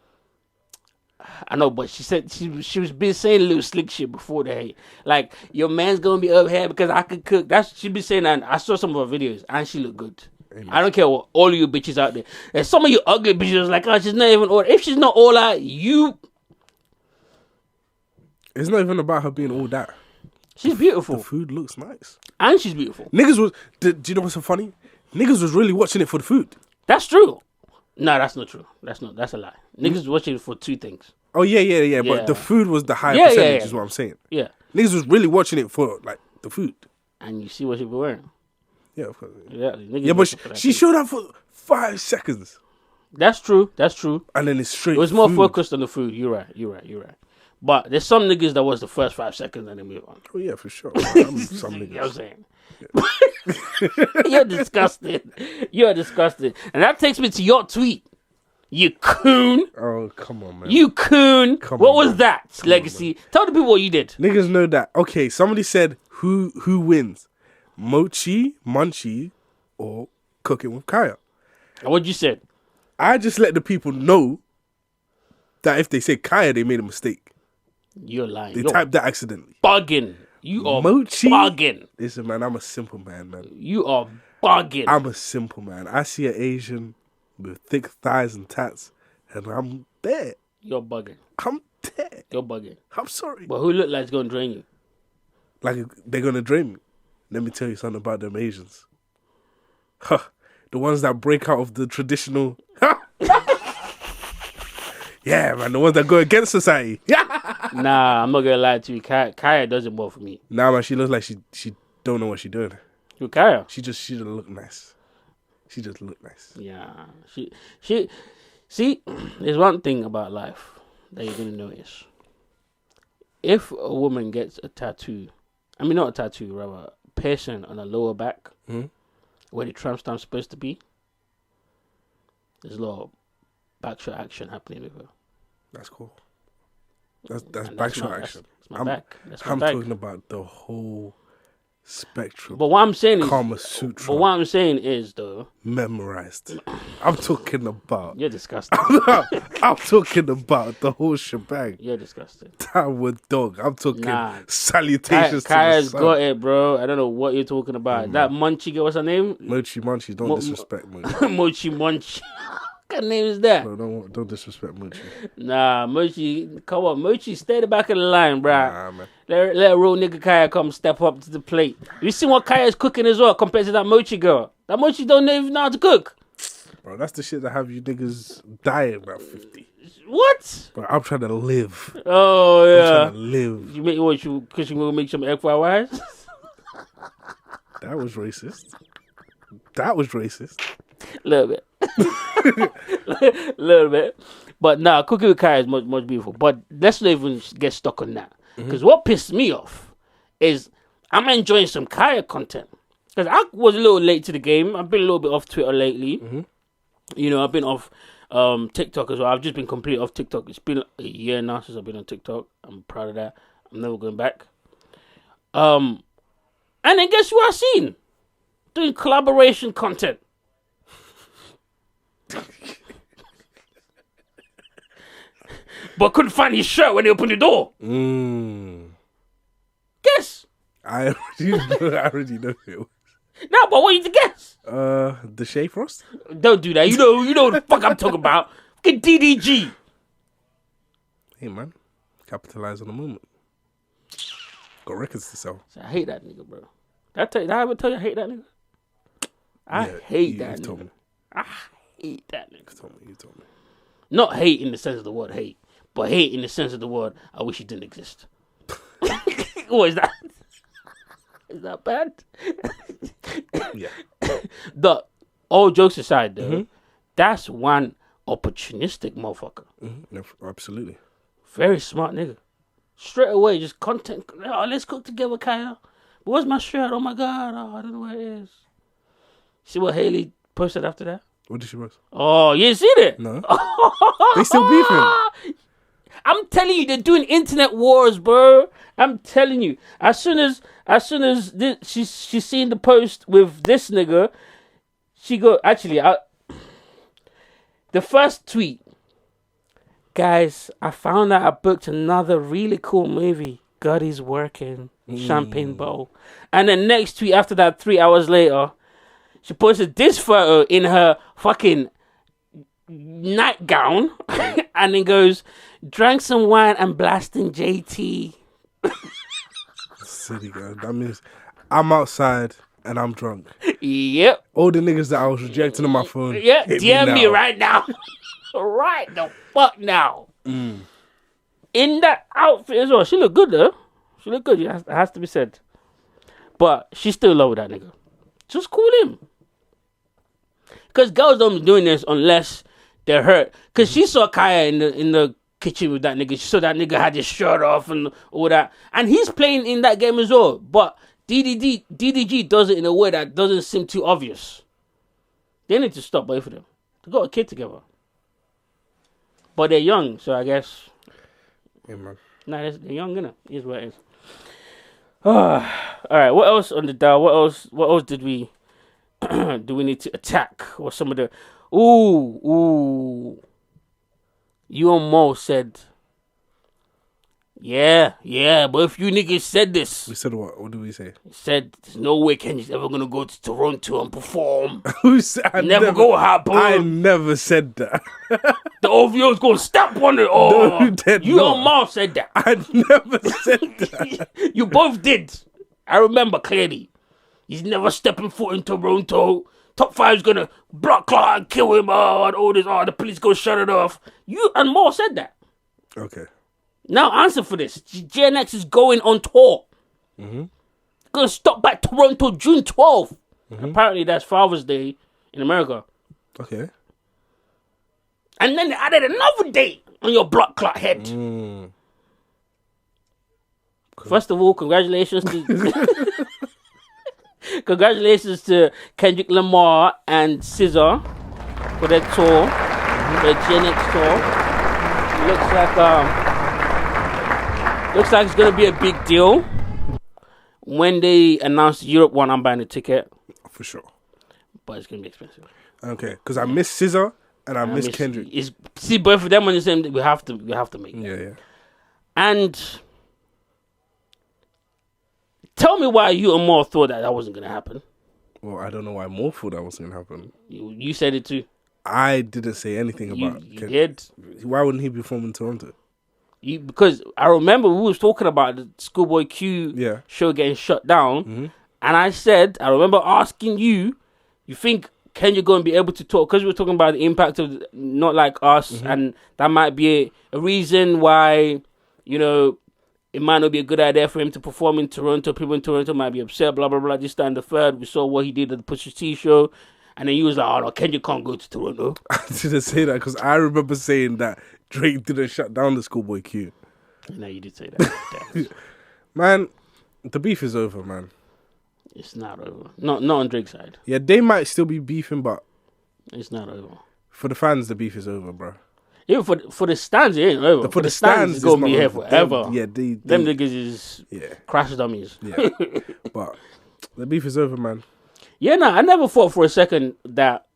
I know, but she said she was been saying a little slick shit before the hate. Like, your man's gonna be up here because I could cook. That's she be saying that. I saw some of her videos and she looked good. Amen. I don't care what all of you bitches out there. And some of you ugly bitches like, oh, she's not even all. If she's not all that, It's not even about her being all that. she's beautiful The food looks nice. and she's beautiful. Niggas was. Do you know what's so funny? Niggas was really watching it for the food. That's true. No, that's not true. That's a lie. Niggas watching it for two things. Oh yeah. But Yeah. the food was the high Yeah, percentage, yeah. is what I'm saying. Yeah, Niggas was really watching it for like the food. and you see what she be wearing. Yeah, of course. Yeah, niggas Yeah, but looking for that she shit. showed up for 5 seconds, That's true. That's true. and then it's straight. It was more food. focused on the food. You're right. But there's some niggas that was the first 5 seconds and they move on. Oh yeah, for sure. I'm some You know what I'm niggas. saying? You're disgusted. You're disgusted. And that takes me to your tweet. You coon. Oh come on, man. You coon. Come What on, was man. that, Legacy? Tell the people what you did. Niggas know that. Okay, somebody said who wins, Mochi, Munchie, or Cooking with Kya. And what you said? I just let the people know that if they say Kya, they made a mistake. You're lying. They You're typed that accidentally. bugging. You are Mochi. bugging. Listen, man, I'm a simple man. You are bugging. I'm a simple man. I see an Asian with thick thighs and tats, and I'm there. You're bugging. I'm there. You're bugging. I'm sorry. But who look like it's gonna drain you? Like they're gonna drain me. Let me tell you something about them Asians. Huh. The ones that break out of the traditional. Yeah, man, the ones that go against society. Yeah. Nah, I'm not gonna lie to you. Kaya doesn't work for me. Nah, man, she looks like she don't know what she's doing. You Kaya? She just look nice. She just look nice. Yeah. She. See, there's one thing about life that you're gonna notice. If a woman gets a tattoo, I mean not a tattoo, rather a piercing on her lower back, where the tramp stamp's supposed to be, there's a lot of backshot action happening with her. That's cool. That's And backshot action. That's my back. That's my I'm back. talking about the whole spectrum. But what I'm saying is, Kama Sutra. but what I'm saying is though, Memorized. I'm talking about. you're disgusting. I'm talking about the whole shebang. You're disgusting. Downward dog. I'm talking Nah. salutations Kaya's to the got sun. it, bro. I don't know what you're talking about. That Munchie girl, what's her name? Mochi Munchie, don't Mo- disrespect Mochi. Mochi Munchie. What kind of name is that? No, don't disrespect Mochi. Nah, Mochi, come on. Mochi, stay at the back of the line, bruh. Nah, man. Let a real nigga Kaya come step up to the plate. You see what Kaya's cooking as well compared to that Mochi girl. That Mochi don't even know how to cook. Bro, that's the shit that have you niggas dying about 50. What? Bro, I'm trying to live. Oh, I'm yeah. trying to live. You make what you cause you gonna make some egg fried rice? That was racist. That was racist. Little bit. Little bit. But nah, cooking with Kaya is much, much beautiful. But let's not even get stuck on that. Because what pissed me off is I'm enjoying some Kaya content. Because I was a little late to the game. I've been a little bit off Twitter lately. You know, I've been off TikTok as well. I've just been completely off TikTok. It's been a year now since I've been on TikTok. I'm proud of that. I'm never going back. And then guess who I seen? Doing collaboration content. But couldn't find his shirt when he opened the door. Guess. I already know it was. No, but what you to guess? The Shea Frost? Don't do that. You know what the fuck I'm talking about. Fucking DDG. Hey, man. Capitalize on the moment. Got records to sell. I hate that nigga, bro. Did I ever tell you I hate that nigga? I hate that nigga. Told me. I hate that nigga. You told me. Not hate in the sense of the word hate, but hate in the sense of the word I wish he didn't exist. What is that? Is that bad? Yeah. All jokes aside, though, that's one opportunistic motherfucker. No, absolutely. Very smart nigga. Straight away, just content. Oh, let's cook together, Kaya. Where's my shirt? Oh my God. Oh, I don't know where it is. See what Haley posted after that? What did she post? Oh, you ain't seen it? No. They still beefing. I'm telling you, they're doing internet wars, bro. I'm telling you. As soon as she's seen the post with this nigga, she go, actually, the first tweet, guys, I found out I booked another really cool movie. God is working. Champagne bowl. And then next tweet after that, 3 hours later, she posted this photo in her fucking nightgown and then goes, drank some wine and blasting JT. Silly girl. That means I'm outside and I'm drunk. Yep. All the niggas that I was rejecting on my phone. Yeah, hit DM me now. right now. Right the fuck now. In that outfit as well. She look good though. She look good. It has to be said. But she's still low with that nigga. Just call him. Because girls don't be doing this unless they're hurt. Because she saw Kaya in the kitchen with that nigga. She saw that nigga had his shirt off and all that. And he's playing in that game as well. But DDG does it in a way that doesn't seem too obvious. They need to stop both of them. They got a kid together. But they're young, so I guess. Yeah, man. Nah, they're young, innit? Here's what it is. Alright, what else on the dial? What else did we do we need to attack? Or some of the You and Mo said, yeah, but if you niggas said this. We said what? What did we say? Said there's no way Kenya's ever gonna go to Toronto and perform. Who said? Never go happen. I never said that. The OVO's gonna stamp on it. Oh, No, you did you not. and Mo said that. I never said that. You both did. I remember clearly. He's never stepping foot in Toronto. Top 5's gonna block Clark and kill him. Oh, and all this. Oh, the police go shut it off. You and Mo said that. Okay. Now answer for this. JNX is going on tour. Gonna stop by Toronto June 12th. Apparently that's Father's Day in America. Okay. And then they added another date on your block clock head. Cool. First of all, congratulations to congratulations to Kendrick Lamar and SZA for their tour, their JNX tour. Looks like it's gonna be a big deal. When they announce the Europe one, I'm buying a ticket. For sure. But it's gonna be expensive. Okay, because I miss SZA and I miss Kendrick. See both of them on the same day. We have to make it. Yeah. And tell me why you and Mo thought that wasn't gonna happen. Well, I don't know why more thought that was going to happen. You said it too. I didn't say anything about you Kendrick. did. Why wouldn't he perform in Toronto? Because I remember we was talking about the Schoolboy Q show getting shut down, and I remember asking you think Kendrick going to be able to talk? Because we were talking about the impact of Not Like Us, and that might be a reason why, it might not be a good idea for him to perform in Toronto. People in Toronto might be upset, blah, blah, blah. This, that, and the third. We saw what he did at the Pusha T show. And then he was like, oh, no, Kendrick can't go to Toronto. I didn't say that because I remember saying that Drake didn't shut down the Schoolboy Q. No, you did say that. Man, the beef is over, man. It's not over. Not on Drake's side. Yeah, they might still be beefing, but it's not over. For the fans, the beef is over, bro. Even for the stands, it ain't over. For the stands, it's gonna be here forever. Them niggas is crash dummies. Yeah, but the beef is over, man. Yeah, I never thought for a second that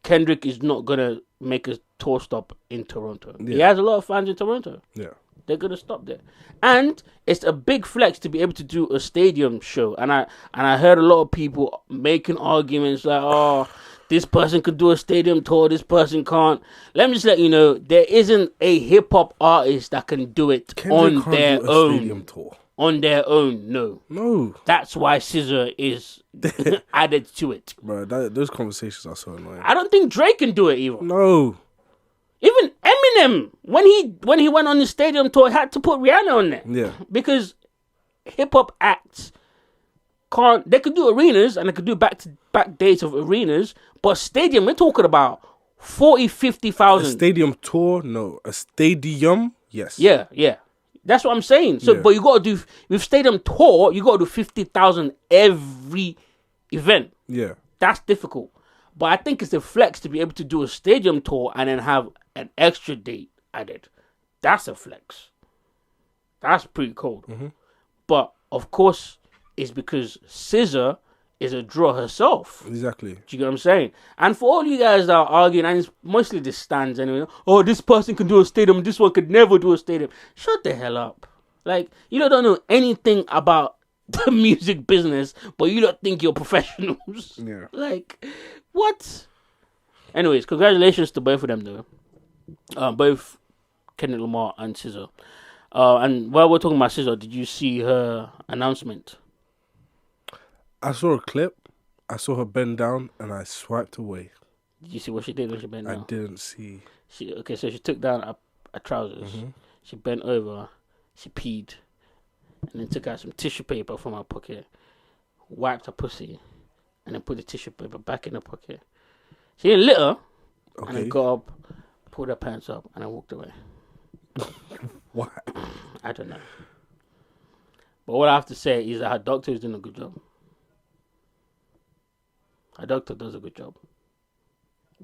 Kendrick is not gonna make a tour stop in Toronto. Yeah. He has a lot of fans in Toronto. Yeah, they're gonna stop there, and it's a big flex to be able to do a stadium show. And I heard a lot of people making arguments like, "Oh, this person could do a stadium tour, this person can't." Let me just let you know, there isn't a hip hop artist that can do it Kendrick on their do a own. Stadium tour. On their own, no. That's why SZA is added to it. Bro, those conversations are so annoying. I don't think Drake can do it either. No. Even Eminem, when he went on the stadium tour, had to put Rihanna on there. Yeah. Because hip hop acts can't. They could do arenas and they could do back dates of arenas, but stadium, we're talking about 40, 50,000. A stadium tour? No. A stadium? Yes. Yeah. That's what I'm saying. So, but you got to do with stadium tour. You got to do 50,000 every event. Yeah. That's difficult. But I think it's a flex to be able to do a stadium tour and then have an extra date added. That's a flex. That's pretty cold. Mm-hmm. But of course, it's because SZA is a draw herself. Exactly. Do you get what I'm saying? And for all you guys that are arguing, and it's mostly the stands anyway, oh, this person can do a stadium, this one could never do a stadium. Shut the hell up. Like, you don't know anything about the music business, but you don't think you're professionals. Yeah. Like, what? Anyways, congratulations to both of them, though. Both Kendrick Lamar and SZA. And while we're talking about SZA, did you see her announcement? I saw a clip. I saw her bend down, and I swiped away. Did you see what she did when she bent down? I didn't see. So she took down her trousers. Mm-hmm. She bent over. She peed, and then took out some tissue paper from her pocket, wiped her pussy, and then put the tissue paper back in her pocket. She didn't litter, and then got up, pulled her pants up, and then walked away. What? I don't know. But what I have to say is that her doctor is doing a good job. Her doctor does a good job.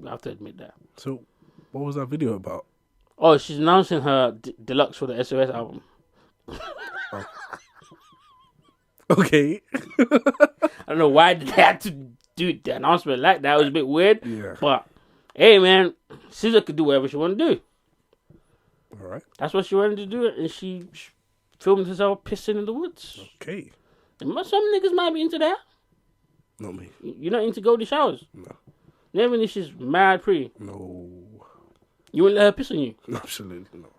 I have to admit that. So, what was that video about? Oh, she's announcing her deluxe for the SOS album. Oh. Okay. I don't know why they had to do the announcement like that. It was a bit weird. Yeah. But, hey, man, SZA could do whatever she want to do. All right. That's what she wanted to do, and she filmed herself pissing in the woods. Okay. And some niggas might be into that. Not me. You're not into golden showers? No. Never if she's mad pretty. No. You wouldn't let her piss on you? Absolutely not.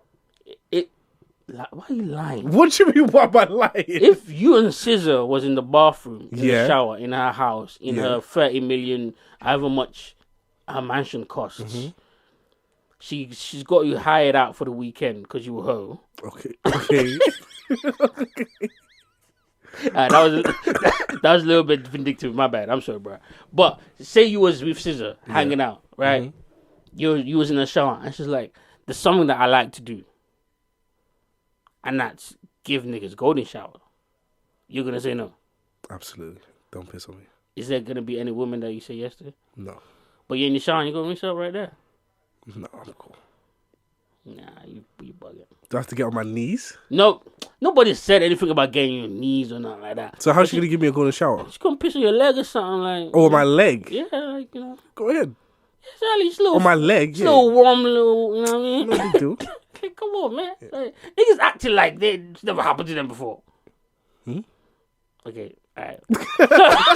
Why are you lying? What do you mean, why am I lying? If you and SZA was in the bathroom, in the shower, in her house, in her 30 million, however much her mansion costs, mm-hmm. she's got you hired out for the weekend because you were hoe. Okay. That was a little bit vindictive. My bad. I'm sorry, bro. But say you was with SZA hanging out, right? Mm-hmm. You was in the shower, and she's like, "There's something that I like to do, and that's give niggas golden shower." You're gonna say no? Absolutely. Don't piss on me. Is there gonna be any woman that you say yes to? No. But you're in the shower and you're gonna rinse up right there. No, I'm cool. Nah, you bugging. Do I have to get on my knees? No, nobody said anything about getting your knees or nothing like that. So how's she gonna give me a golden shower? She's gonna piss on your leg or something like. Oh, my leg? Yeah, like, you know. Go ahead. It's little. On my leg, yeah. Little warm, little. You know what I mean? No big deal. Come on, man. Yeah. Like, niggas acting like it's never happened to them before. Okay, alright.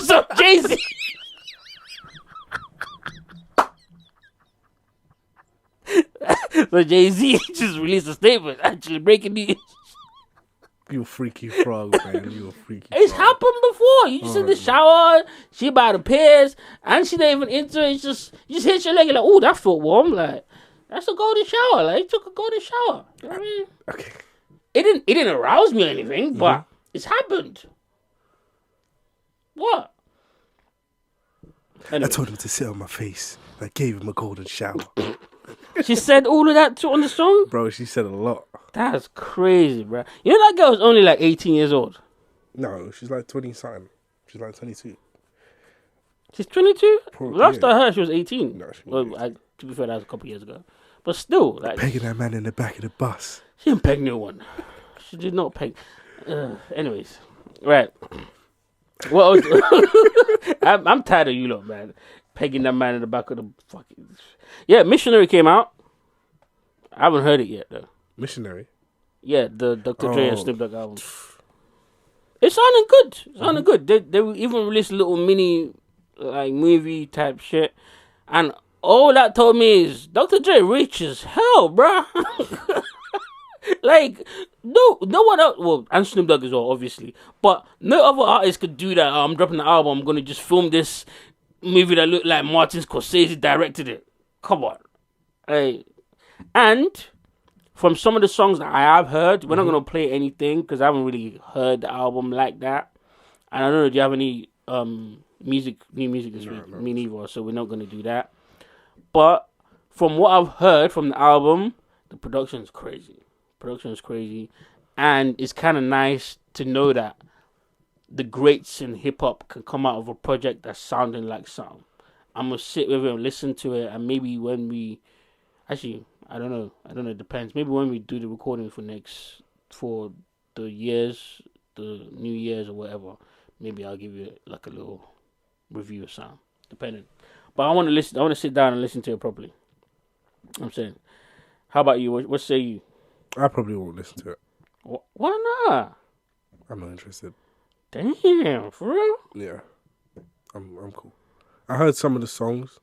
so Jay-Z. So Jay-Z just released a statement, actually breaking news. You a freaky frog, man. You a freaky It's frog. happened before. You just in the shower, she about to piss, and she not even into it. You just hit your leg, you're like, oh, that felt warm. Like, that's a golden shower. Like, you took a golden shower. You know what I mean? Okay. It didn't arouse me or anything, but it's happened. What? Anyway. I told him to sit on my face. I gave him a golden shower. She said all of that on the song? Bro, she said a lot. That's crazy, bro. You know that girl was only like 18 years old? No, she's like 20-something. She's like 22. She's 22? Probably, Last I heard, she was 18. No, she was To be fair, that was a couple years ago. But still, like Pegging that man in the back of the bus. she didn't peg no one. She did not peg. Anyways, right. What else? I'm tired of you lot, man. Pegging that man in the back of the fucking. Yeah, Missionary came out. I haven't heard it yet though. Missionary. Yeah, the Dr. Dre and Snoop Dogg album. It's sounding good. It's sounding good. They even released a little mini like movie type shit, and all that told me is Dr. Dre rich as hell, bruh. Like no one else. Well, and Snoop Dogg as well, obviously, but no other artist could do that. I'm dropping the album. I'm gonna just film this movie that looked like Martin Scorsese directed it. Come on, hey. And from some of the songs that I have heard, we're not gonna play anything because I haven't really heard the album like that. And I don't know, do you have any new music this week? Me neither. So we're not gonna do that. But from what I've heard from the album, the production's crazy. And it's kind of nice to know that the greats in hip hop can come out of a project that's sounding like something. I'm gonna sit with it and listen to it, and maybe when we actually. I don't know. It depends. Maybe when we do the recording for the New Year's or whatever, maybe I'll give you like a little review of sound, depending. But I want to listen. I want to sit down and listen to it properly. I'm saying. How about you? What say you? I probably won't listen to it. Why not? I'm not interested. Damn, for real? Yeah, I'm cool. I heard some of the songs.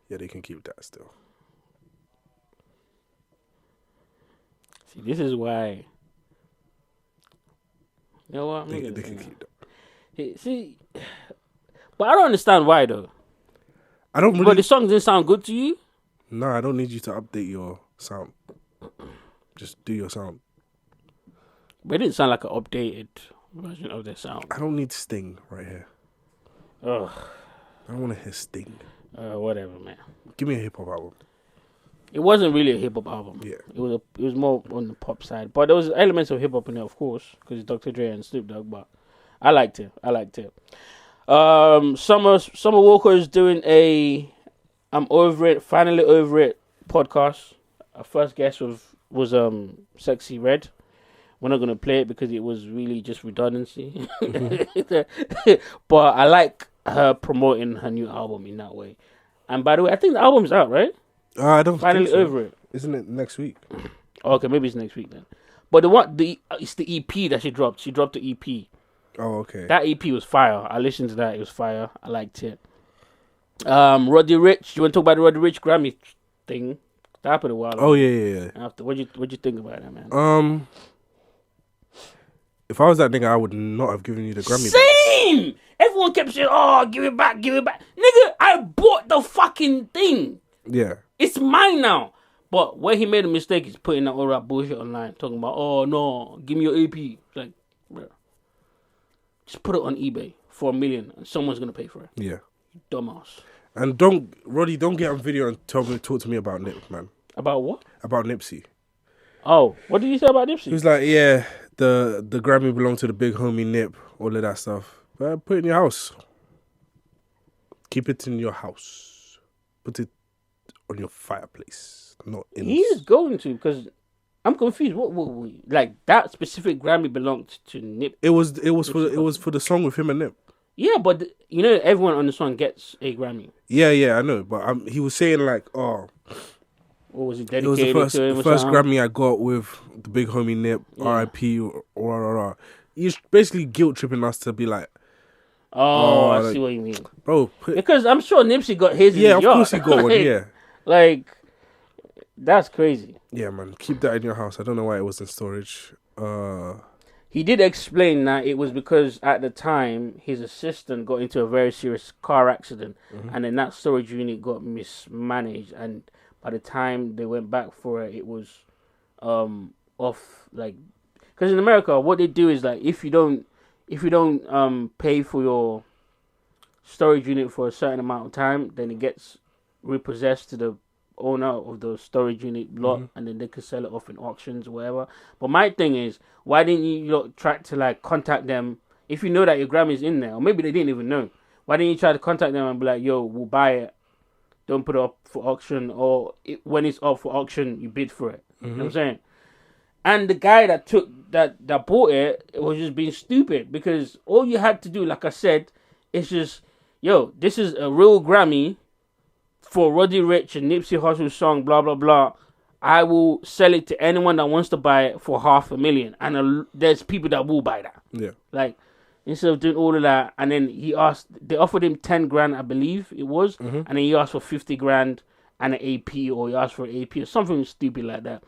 Yeah, they can keep that still. See, this is why. You know what? They can keep that. See, but I don't understand why though. I don't really. But the song didn't sound good to you? No, I don't need you to update your sound. Just do your sound. But it didn't sound like an updated version of their sound. I don't need Sting right here. Ugh. I don't want to hear Sting. Whatever, man. Give me a hip hop album. It wasn't really a hip hop album. Yeah. It was more on the pop side, but there was elements of hip hop in there, of course, because it's Dr. Dre and Snoop Dogg. But I liked it. Summer Walker is doing a I'm over it, finally over it podcast. Our first guest was Sexy Red. We're not gonna play it because it was really just redundancy. But I like her promoting her new album in that way. And by the way, I think the album's out, right? I don't Finally think so. over it. Isn't it next week? Okay, maybe it's next week then. But it's the EP that she dropped. She dropped the EP. Oh, okay. That EP was fire. I listened to that. It was fire. I liked it. Roddy Ricch. You want to talk about the Roddy Ricch Grammy thing? That happened a while ago. Oh yeah. After what'd you think about that, man? If I was that nigga, I would not have given you the Grammy. Same. Everyone kept saying, "Oh, give it back." Nigga, I bought the fucking thing. Yeah. It's mine now. But where he made a mistake is putting that all that bullshit online, talking about, oh no, give me your AP. Like, bro, just put it on eBay for $1 million, and someone's gonna pay for it. Yeah. You dumbass. And Roddy, don't get on video and talk to me about Nip, man. About what? About Nipsey. Oh, what did you say about Nipsey? He was like, yeah, the Grammy belonged to the big homie Nip, all of that stuff. But put it in your house. Keep it in your house. Put it on your fireplace, not in. He is going to, because I'm confused. What like that specific Grammy belonged to Nip? It was for the song with him and Nip. Yeah, but you know everyone on the song gets a Grammy. Yeah, I know. But he was saying like, oh, what was it it was dedicated to him? the first Grammy I got with the big homie Nip, R.I.P. or He's basically guilt tripping us to be like, oh, I like, see what you mean, bro. Because I'm sure Nipsey got his. Yeah, in of his course he yard. got one. Yeah. Like, that's crazy. Yeah, man. Keep that in your house. I don't know why it was in storage. He did explain that it was because at the time his assistant got into a very serious car accident, and then that storage unit got mismanaged, and by the time they went back for it, it was off. Like, because in America, what they do is like if you don't pay for your storage unit for a certain amount of time, then it gets repossessed to the owner of the storage unit lot, and then they can sell it off in auctions or whatever. But my thing is, why didn't you try to like contact them if you know that your Grammy's in there, or maybe they didn't even know? Why didn't you try to contact them and be like, yo, we'll buy it, don't put it up for auction, or when it's up for auction, you bid for it. You know what I'm saying? And the guy that bought it was just being stupid, because all you had to do, like I said, is just, yo, this is a real Grammy for Roddy Ricch and Nipsey Hussle's song, blah, blah, blah. I will sell it to anyone that wants to buy it for $500,000. And there's people that will buy that. Yeah. Like, instead of doing all of that, and then they offered him 10 grand, I believe it was, and then he asked for 50 grand and an AP, or he asked for an AP or something stupid like that.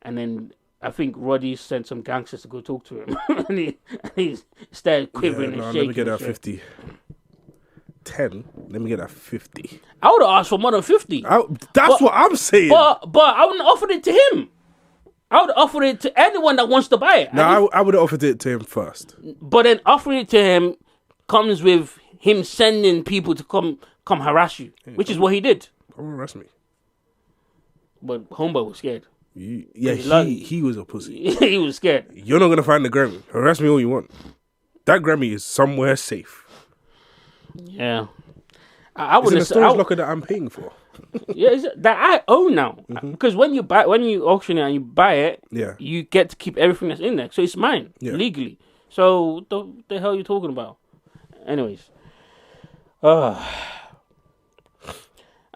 And then I think Roddy sent some gangsters to go talk to him. and he started quivering and shaking. Let me get that 50. 10. Let me get that 50. I would have asked for more than 50. That's what I'm saying. But I wouldn't have offered it to him. I would have offered it to anyone that wants to buy it. No, I would have offered it to him first. But then offering it to him comes with him sending people to come harass you, which is what he did. Come harass me. But homeboy was scared. He was a pussy. He was scared. You're not going to find the Grammy. Harass me all you want. That Grammy is somewhere safe. Yeah. I It's in a storage locker that I'm paying for. Yeah, that I own now. Because when you auction it and you buy it, you get to keep everything that's in there. So it's mine, legally. So what the hell are you talking about? Anyways. And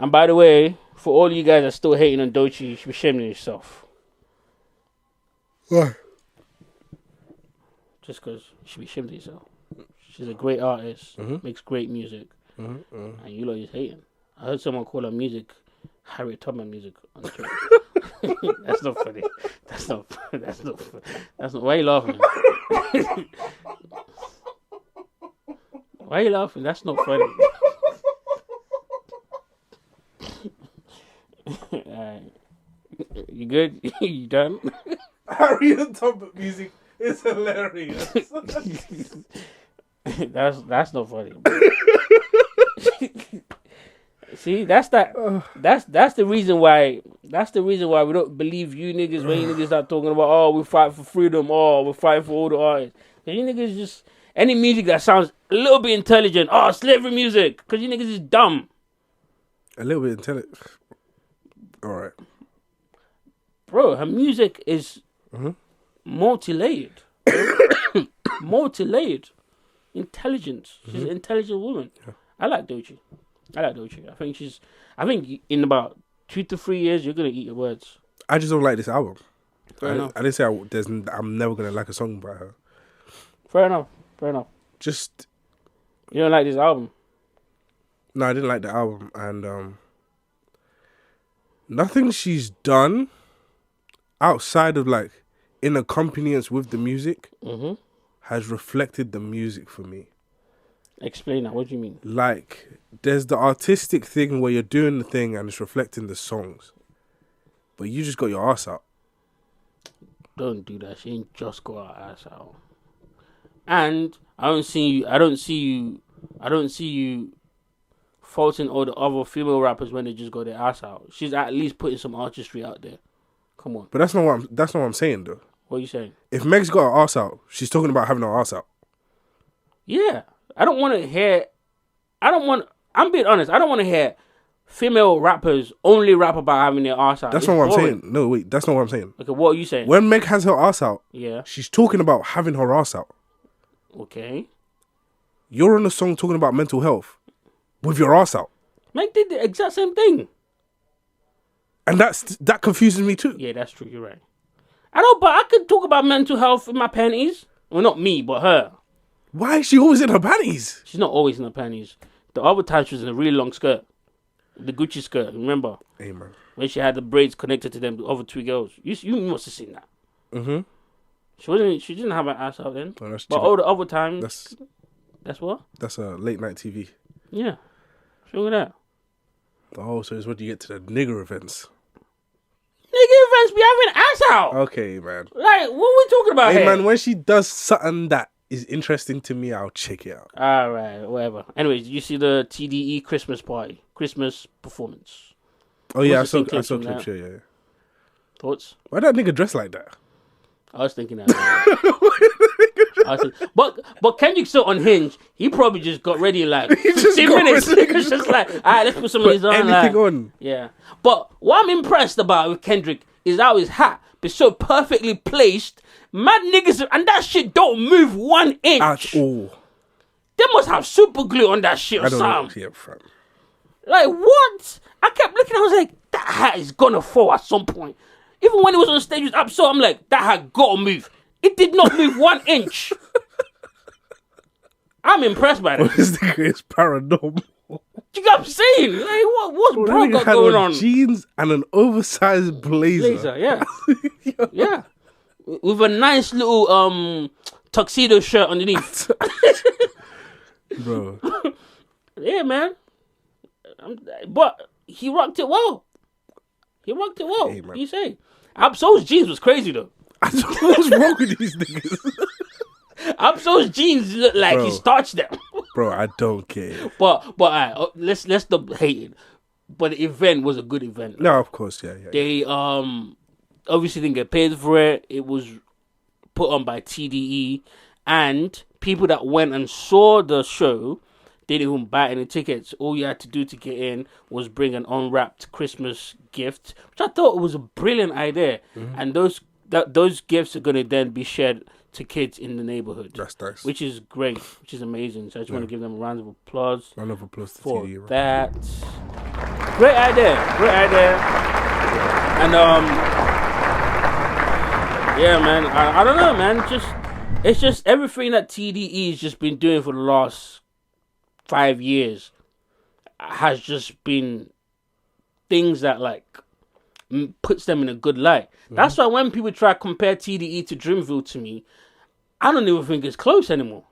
by the way, for all you guys that are still hating on Doechii, you should be ashamed of yourself. Why? Just because you should be ashamed of yourself. She's a great artist, makes great music, and you lot is hating. I heard someone call her music Harriet Tubman music on the track. That's not funny. That's not. Why are you laughing? Why are you laughing? That's not funny. Alright. You good? You done? Harriet Tubman music is hilarious. That's not funny. See, that's the reason why. That's the reason why we don't believe you niggas when you niggas start talking about, oh, we fight for freedom, oh, we fight for all the artists. Cause you niggas just any music that sounds a little bit intelligent, oh, slavery music. Cause you niggas is dumb. A little bit intelligent. All right, bro. Her music is multi-layered, multi-layered. Intelligence. She's an intelligent woman. Yeah. I like Doechii. I think in about 2 to 3 years you're gonna eat your words. I just don't like this album. Fair enough. I didn't say I'm never gonna like a song by her. Fair enough. Just you don't like this album? No, I didn't like the album, and nothing she's done outside of like in accompaniment with the music has reflected the music for me. Explain that. What do you mean? Like, there's the artistic thing where you're doing the thing and it's reflecting the songs, but you just got your ass out. Don't do that. She ain't just got her ass out. And I don't see you faulting all the other female rappers when they just got their ass out. She's at least putting some artistry out there. Come on. But that's not what I'm saying though. What are you saying? If Meg's got her ass out, she's talking about having her ass out. Yeah. I'm being honest. I don't want to hear female rappers only rap about having their ass out. That's not what I'm saying. No, wait. That's not what I'm saying. Okay, what are you saying? When Meg has her ass out, yeah, she's talking about having her ass out. Okay. You're on a song talking about mental health with your ass out. Meg did the exact same thing. And that confuses me too. Yeah, that's true. You're right. I know, but I could talk about mental health in my panties. Well, not me, but her. Why is she always in her panties? She's not always in her panties. The other time she was in a really long skirt. The Gucci skirt, remember? Hey, man. When she had the braids connected to them, the other 2 girls. You must have seen that. Mm-hmm. She didn't have an ass out then. Oh, but all the other times... That's what? That's a late night TV. Yeah. Look at that. Oh, so it's when you get to the nigger events. Nigger events be having ass out. Okay, man. Like, what we talking about here? Hey, man, when she does something that is interesting to me, I'll check it out. All right, whatever. Anyways, did you see the TDE Christmas performance? Oh, yeah, I saw clips, yeah. Thoughts? Why that nigga dress like that? I was thinking that. But Kendrick's so unhinged. He probably just got ready in like just 15 got minutes. ready. He was just like, all right, let's put some of these on. Anything like, on. Yeah. But what I'm impressed about with Kendrick is how his hat is so perfectly placed. Mad niggas, and that shit don't move 1 inch. At all. They must have super glue on that shit or I don't know. something. Yeah, fam. Like, what? I kept looking, I was like, that hat is gonna fall at some point. Even when it was on stage with Absol, I'm like, that hat gotta move. It did not move 1 inch. I'm impressed by that. This nigga is paranormal. You know what I'm saying? Like, what's That bro nigga got had going on on? jeans and an oversized blazer. Blazer, yeah. Yeah. With a nice little tuxedo shirt underneath. Bro. Yeah, man. But he rocked it well. He rocked it well. Hey, man. You say? Absol's jeans was crazy though. I don't know what's wrong with these niggas. Absol's jeans look like Bro. he starched them. Bro, I don't care. But let's stop hating. But the event was a good event. No, of course, yeah. They obviously didn't get paid for it. It was put on by TDE, and people that went and saw the show didn't even buy any tickets. All you had to do to get in was bring an unwrapped Christmas gift, which I thought was a brilliant idea. Mm-hmm. And those gifts are going to then be shared to kids in the neighborhood. That's nice. Which is great, which is amazing. So I just want to give them a round of applause. Round of applause to for TDE, right? that. Great idea. And yeah, man. I don't know, man. It's just everything that TDE has just been doing for the last 5 years has just been things that like puts them in a good light. That's why when people try to compare TDE to Dreamville to me, I don't even think it's close anymore.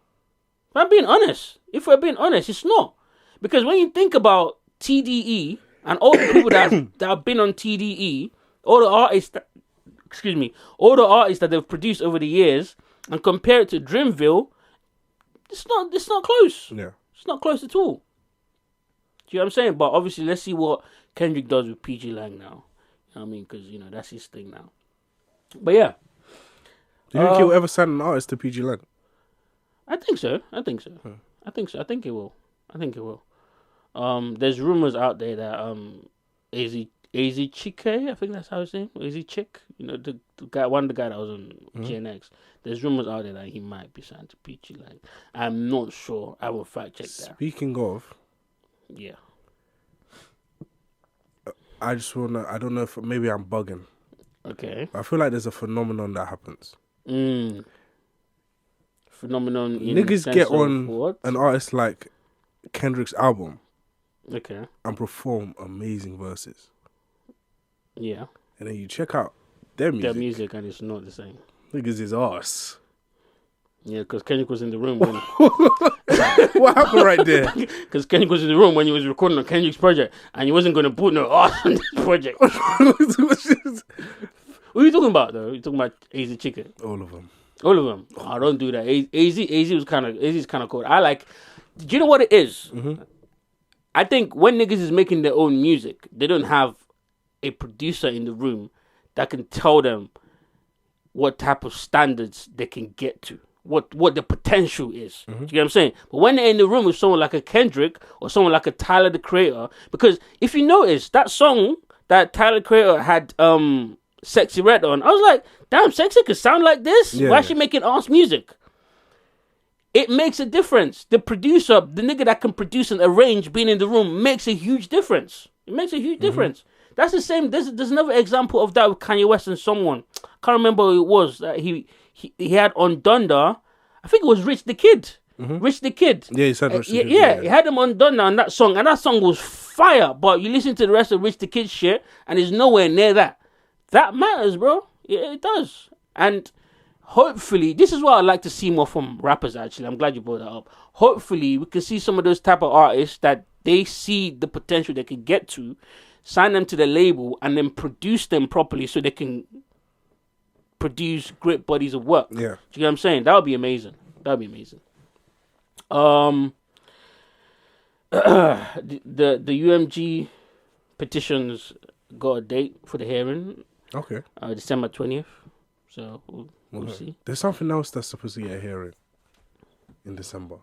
If we're being honest, it's not. Because when you think about TDE and all the people that have been on TDE, all the artists that they've produced over the years, and compare it to Dreamville, it's not close. Yeah. It's not close at all. Do you know what I'm saying? But obviously, let's see what Kendrick does with PG Lang now. You know what I mean? Because, that's his thing now. But yeah. Do you think he'll ever sign an artist to PG Lang? I think so. I think it will. There's rumors out there that AZ Chike, I think that's how his name, AZ Chick, the guy, one of the guy that was on GNX. There's rumors out there that he might be signed to PG Lang. I'm not sure. I will fact check that. Speaking of, Yeah. I don't know if maybe I'm bugging. Okay. I feel like there's a phenomenon that happens. Phenomenon in Niggas sense get of on what? an artist like Kendrick's album Okay. and perform amazing verses. Yeah. And then you check out their music. Their music, and it's not the same. Niggas is arse. Yeah, because Kendrick was in the room. What happened right there? Because Kendrick was in the room when he was recording on Kendrick's project, and he wasn't going to put no ass on this project. What are you talking about, though? You're talking about AZ Chicken? All of them. All of them. I don't do that. AZ is kind of cool. I like. Do you know what it is? Mm-hmm. I think when niggas is making their own music, they don't have a producer in the room that can tell them what type of standards they can get to, what the potential is. Mm-hmm. Do you get what I'm saying? But when they're in the room with someone like a Kendrick or someone like a Tyler the Creator, because if you notice that song that Tyler the Creator had Sexy Red on, I was like, damn, Sexy could sound like this? Yeah, Why is she making ass music? It makes a difference. The producer, the nigga that can produce and arrange being in the room makes a huge difference. It makes a huge difference. That's the same. There's another example of that with Kanye West and someone. I can't remember who it was that he had on Donda. I think it was Rich the Kid. Rich the Kid. Yeah, he said Rich the Kid. Yeah, he had him on Donda on that song. And that song was fire. But you listen to the rest of Rich the Kid shit and it's nowhere near that. That matters, bro. It does. And hopefully, this is what I'd like to see more from rappers, actually. I'm glad you brought that up. Hopefully, we can see some of those type of artists that they see the potential they can get to, sign them to the label, and then produce them properly so they can produce great bodies of work. Yeah. Do you get what I'm saying? That would be amazing. The UMG petitions got a date for the hearing. Okay. December 20th. So we'll see. There's something else that's supposed to get a hearing. in December.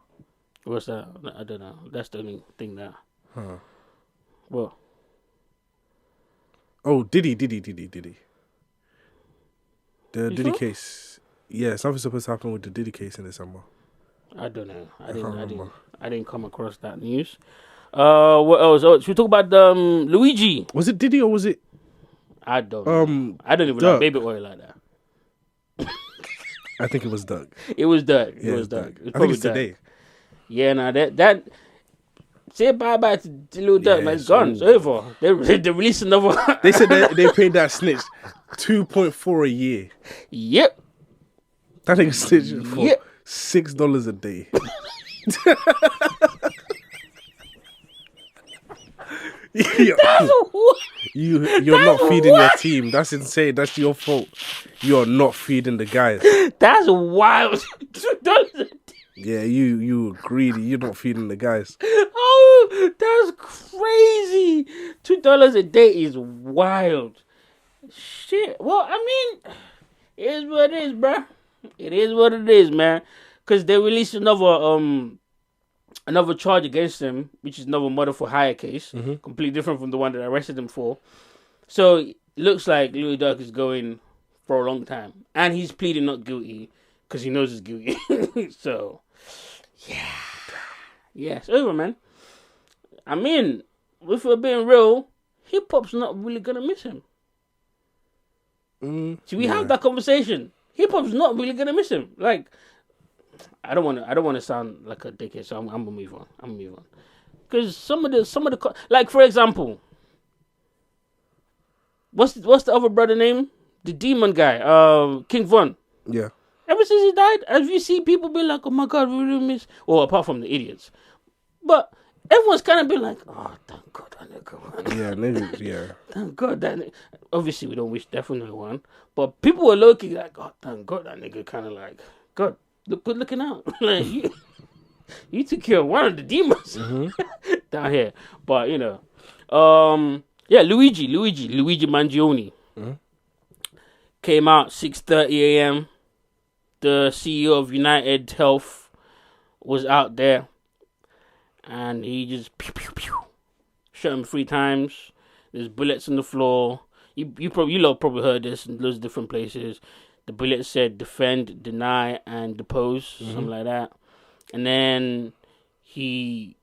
What's that? I don't know. That's the only thing that. Huh. Well, Oh, Diddy. The You Diddy sure? case. Yeah, something's supposed to happen with the Diddy case in December. I don't know. I can't remember. didn't come across that news. What else? Oh, should we talk about Luigi? Was it Diddy or was it? I don't know. I don't even Dirk. like baby oil like that. I think it was Doug. It was Dirk. Yeah, It was Dirk. I think it's Dirk. today. Yeah, nah, that say bye to little Dirk, Yeah, man. It's gone. It's over. They released another. They said they paid that snitch 2.4 a year. Yep. That nigga snitched for Yep. $6 a day. You're not feeding your team. That's insane. That's your fault. You're not feeding the guys. That's wild. $2. Yeah, you greedy. You're not feeding the guys. Oh, that's crazy. $2 a day is wild. Shit. Well, I mean, it is what it is, bruh. It is what it is, man. Because they released another charge against him, which is another murder for hire case, completely different from the one that I arrested him for. So it looks like Louis Dirk is going for a long time, and he's pleading not guilty because he knows he's guilty. So, yeah, it's over, man. I mean, if we're being real, hip hop's not really gonna miss him. Should we have that conversation? Hip hop's not really gonna miss him. Like, I don't want to sound like a dickhead, so I'm gonna move on. Because some of the like, for example, what's the other brother name? The demon guy, King Von. Yeah. Ever since he died, have you seen people be like, "Oh my God, we really miss"? Well, apart from the idiots, but everyone's kind of been like, "Oh, thank God that nigga won." Yeah, niggas, yeah. Thank God that nigga. Obviously, we don't wish death on no one, but people were looking like, "Oh, thank God that nigga," kind of like, "God, look good looking out." Like, you took care of one of the demons down here. But you know, yeah, Luigi Mangione came out 6:30 a.m. The CEO of United Health was out there, and he just pew pew pew shot him 3 times. There's bullets on the floor. You lot probably heard this in loads of different places. The bullet said defend, deny, and depose, something like that. And then he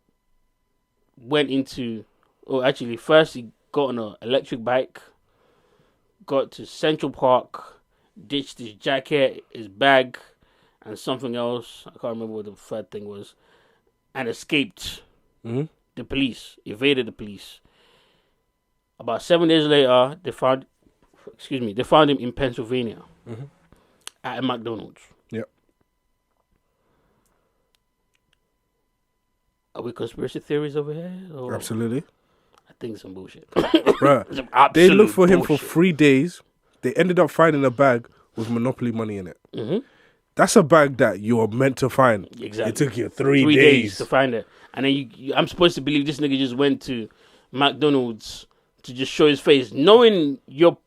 went into, actually first he got on an electric bike, got to Central Park, ditched his jacket, his bag, and something else. I can't remember what the third thing was, and escaped the police, evaded the police. About 7 days later, they found him in Pennsylvania at a McDonald's. Yep. Are we conspiracy theories over here? Or? Absolutely. I think some bullshit. Bruh, Some they absolute looked for him for bullshit. 3 days. They ended up finding a bag with Monopoly money in it. That's a bag that you're meant to find. Exactly. It took you 3 3 days. to find it. And then I'm supposed to believe this nigga just went to McDonald's to just show his face, knowing you're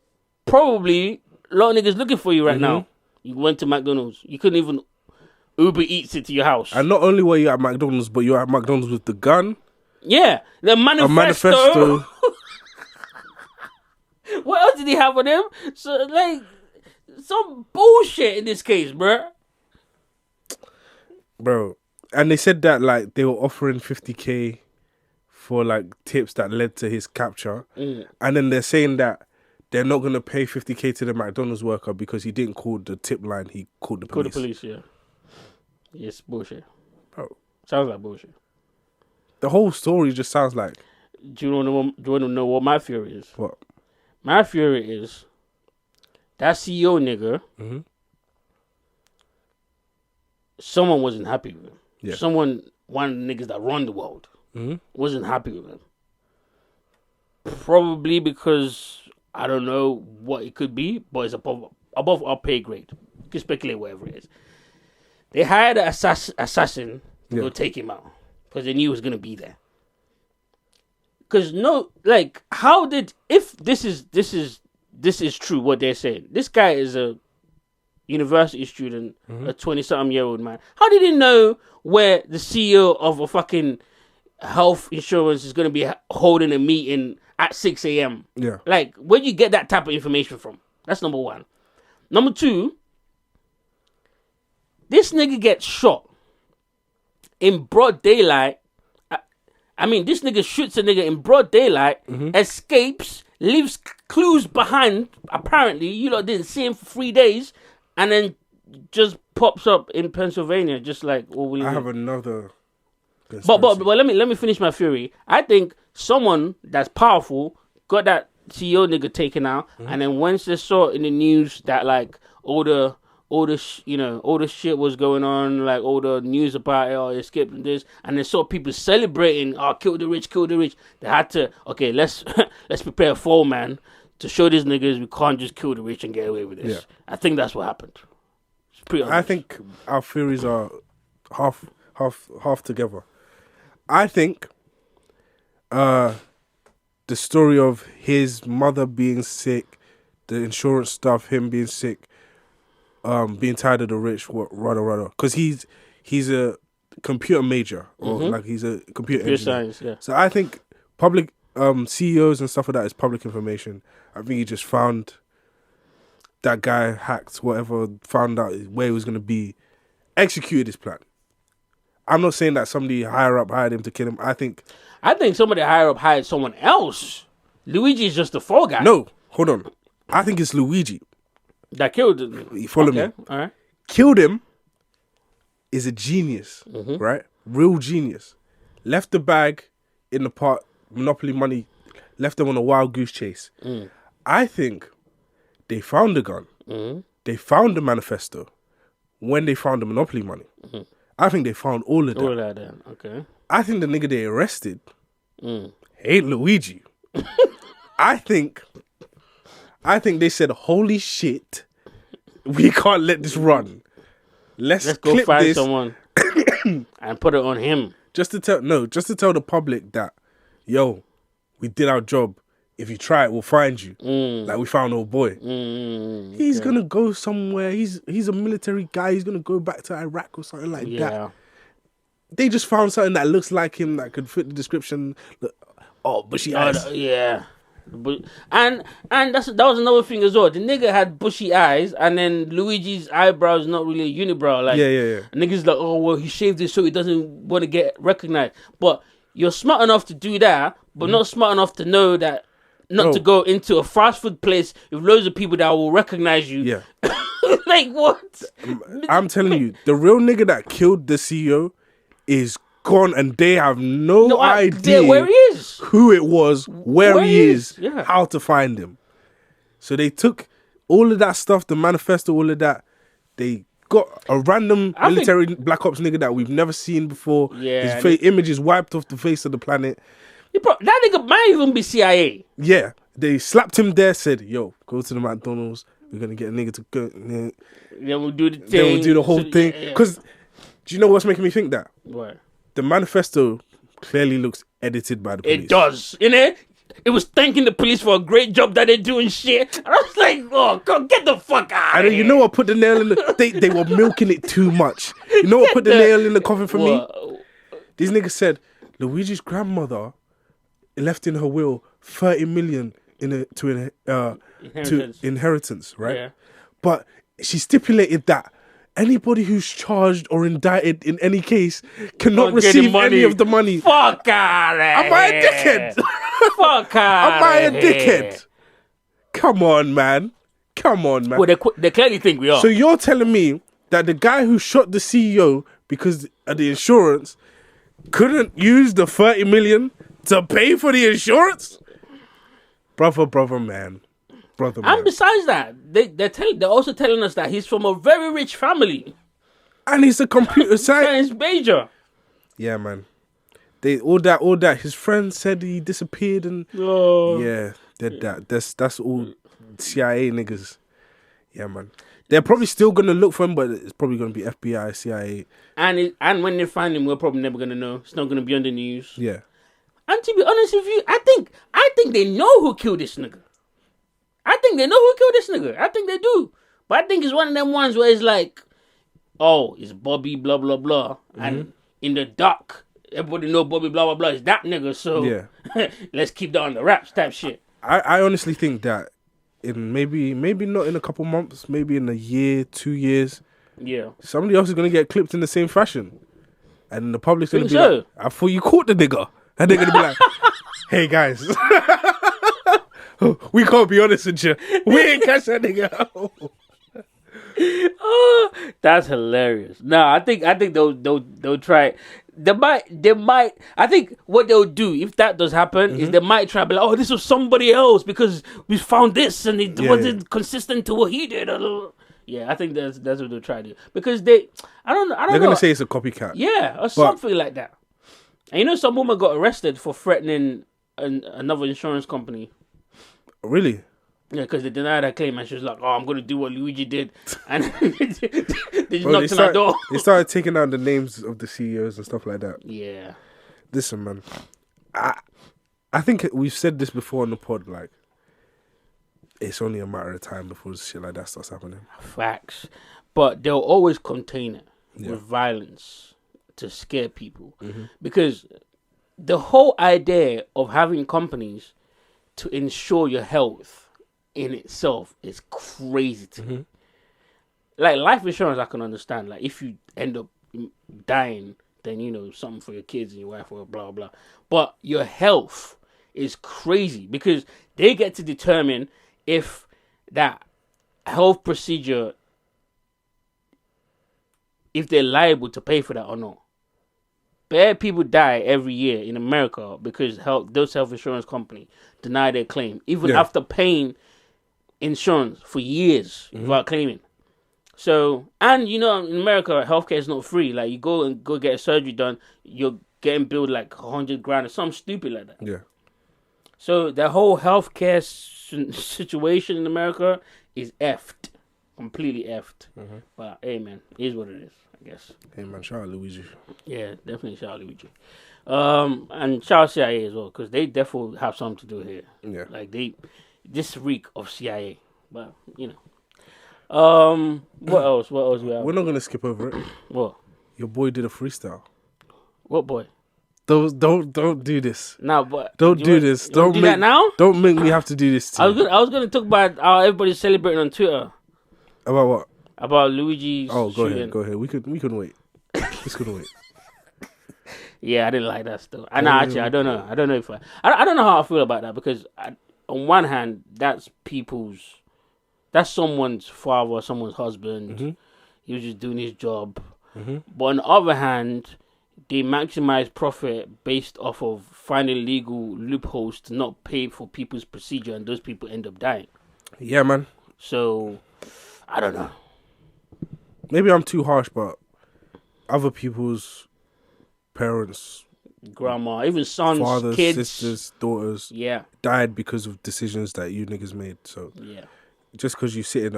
probably a lot of niggas looking for you right now. You went to McDonald's. You couldn't even Uber Eats it to your house. And not only were you at McDonald's, but you're at McDonald's with the gun. Yeah, the manifesto. A manifesto. What else did he have on him? So, like, some bullshit in this case, bruh. Bro. And they said that, like, they were offering 50K for, like, tips that led to his capture. And then they're saying that they're not going to pay 50K to the McDonald's worker because he didn't call the tip line. He called the police. Call the police, yeah. Yes, bullshit. Bro. Sounds like bullshit. The whole story just sounds like... Do you want to know what my theory is? What? My theory is that CEO nigga, someone wasn't happy with him. Yeah. One of the niggas that run the world, wasn't happy with him. Probably because, I don't know what it could be, but it's above our pay grade. You can speculate whatever it is. They hired an assassin to go take him out because they knew he was going to be there. Because if this is true, what they're saying, this guy is a university student, a 20-something-year-old man. How did he know where the CEO of a fucking health insurance is going to be holding a meeting at 6 a.m.? Yeah. Like, where do you get that type of information from? That's number one. Number two, this nigga gets shot in broad daylight. I mean, this nigga shoots a nigga in broad daylight, escapes, leaves clues behind. Apparently, you lot didn't see him for 3 days, and then just pops up in Pennsylvania, just like all we. I have another. But let me finish my theory. I think someone that's powerful got that CEO nigga taken out, and then once they saw in the news that like all the shit was going on, like all the news about it, or escaped and this, and they saw people celebrating, kill the rich. They had to, okay, let's prepare a fall, man, to show these niggas we can't just kill the rich and get away with this. Yeah. I think that's what happened. It's pretty obvious. I think our theories are half together. I think the story of his mother being sick, the insurance stuff, him being sick, being tired of the rich, rather, because he's a computer major, or like he's a computer engineer. Science, yeah. So I think public CEOs and stuff like that is public information. I think he just found that guy, hacked whatever, found out where he was going to be, executed his plan. I'm not saying that somebody higher up hired him to kill him. I think somebody higher up hired someone else. Luigi is just the fall guy. No, hold on. I think it's Luigi that killed him. You follow me? All right. Killed him is a genius, right? Real genius. Left the bag in the pot, Monopoly money, left them on a wild goose chase. I think they found the gun. They found the manifesto when they found the Monopoly money. I think they found all of that. All of that, okay. I think the nigga they arrested ain't Luigi. I think they said, holy shit, we can't let this run. Let's go clip find this someone and put it on him. Just to tell the public that, yo, we did our job. If you try it, we'll find you. Like we found old boy. He's gonna go somewhere. He's a military guy. He's gonna go back to Iraq or something like that. They just found something that looks like him that could fit the description. Bushy eyes. Yeah. And that was another thing as well. The nigga had bushy eyes, and then Luigi's eyebrows not really a unibrow. Like, yeah. Niggas like, oh well, he shaved it so he doesn't want to get recognized. But you're smart enough to do that, but not smart enough to know that not to go into a fast food place with loads of people that will recognize you. Yeah. Like what? I'm telling you, the real nigga that killed the CEO is gone, and they have no idea where he is, who it was, where he is, yeah. how to find him. So they took all of that stuff, the manifesto, all of that. They got a random military black ops nigga that we've never seen before. Yeah, his image is wiped off the face of the planet. That nigga might even be CIA. Yeah, they slapped him there, said, yo, go to the McDonald's. We're going to get a nigga to go. Then we'll do the thing. Then we'll do the whole thing. Because do you know what's making me think that? What? The manifesto clearly looks edited by the police. It does. It was thanking the police for a great job that they're doing shit. And I was like, oh, God, get the fuck out of here. You know what put the nail in the... They were milking it too much. You know what put the nail in the coffin for me? These niggas said, Luigi's grandmother left in her will 30 million to inheritance, right? Yeah. But she stipulated that anybody who's charged or indicted in any case cannot receive any of the money. Fuck out of here. Am I a dickhead? Fuck out Am I a dickhead? Come on, man. Well, they clearly think we are. So you're telling me that the guy who shot the CEO because of the insurance couldn't use the 30 million to pay for the insurance? Brother, man. And besides that, they're also telling us that he's from a very rich family. And he's a computer science major. Yeah, man. All that. His friends said he disappeared and yeah, that's all CIA niggas. Yeah, man. They're probably still gonna look for him, but it's probably gonna be FBI, CIA. And when they find him, we're probably never gonna know. It's not gonna be on the news. Yeah. And to be honest with you, I think they know who killed this nigga. I think they do. But But I think it's one of them ones where it's like, oh, it's Bobby, blah, blah, blah. And in the dark, everybody know Bobby, blah, blah, blah. It's that nigga. So let's keep that on the wraps type shit. I honestly think that in maybe not in a couple months, maybe in a year, 2 years, somebody else is going to get clipped in the same fashion. And the public's going to be like, I thought you caught the nigga. And they're going to be like, hey guys, we can't be honest with you. We ain't catch that nigga. Oh, that's hilarious. No, I think they'll try it. They might. I think what they'll do if that does happen is they might try to be like, oh, this was somebody else because we found this and it wasn't consistent to what he did. Yeah, I think that's what they'll try to do because I don't know. They're gonna say it's a copycat. Yeah, or something like that. And you know, some woman got arrested for threatening another insurance company. Really? Yeah, because they denied her claim and she was like, oh, I'm going to do what Luigi did. And they just knocked on her door. They started taking out the names of the CEOs and stuff like that. Yeah. Listen, man. I think we've said this before on the pod, like, it's only a matter of time before shit like that starts happening. Facts. But they'll always contain it with violence to scare people. Because the whole idea of having companies to ensure your health in itself is crazy to me. Like life insurance, I can understand. Like if you end up dying, then you know something for your kids and your wife or blah blah. But your health is crazy because they get to determine if that health procedure, if they're liable to pay for that or not. Bad people die every year in America because those health insurance companies deny their claim, even after paying insurance for years without claiming. So, and you know, in America, healthcare is not free. Like you go get a surgery done, you're getting billed like $100,000 or something stupid like that. Yeah. So the whole healthcare situation in America is effed, completely effed. But hey, man, it is what it is, I guess. Hey, man, shout out Luigi. Yeah, definitely shout out Luigi. And shout out CIA as well, because they definitely have something to do here. Yeah. Like this reek of CIA. But, you know. What else? What else we have? We're not going to skip over it. What? Your boy did a freestyle. What boy? Don't do this. Nah, but don't do this. Don't do that now? Don't make me have to do this to you. I was gonna talk about how everybody's celebrating on Twitter. About what? About Luigi's shooting. Go ahead. We can wait. This could wait. Yeah, I didn't like that stuff. I don't know. I don't know if I don't know how I feel about that because on one hand, that's someone's father, someone's husband. He was just doing his job. But on the other hand, they maximize profit based off of finding legal loopholes to not pay for people's procedure, and those people end up dying. Yeah, man. So, I don't know. Maybe I'm too harsh, but other people's parents, grandma, even sons, fathers, kids, sisters, daughters, died because of decisions that you niggas made. So, just because you sit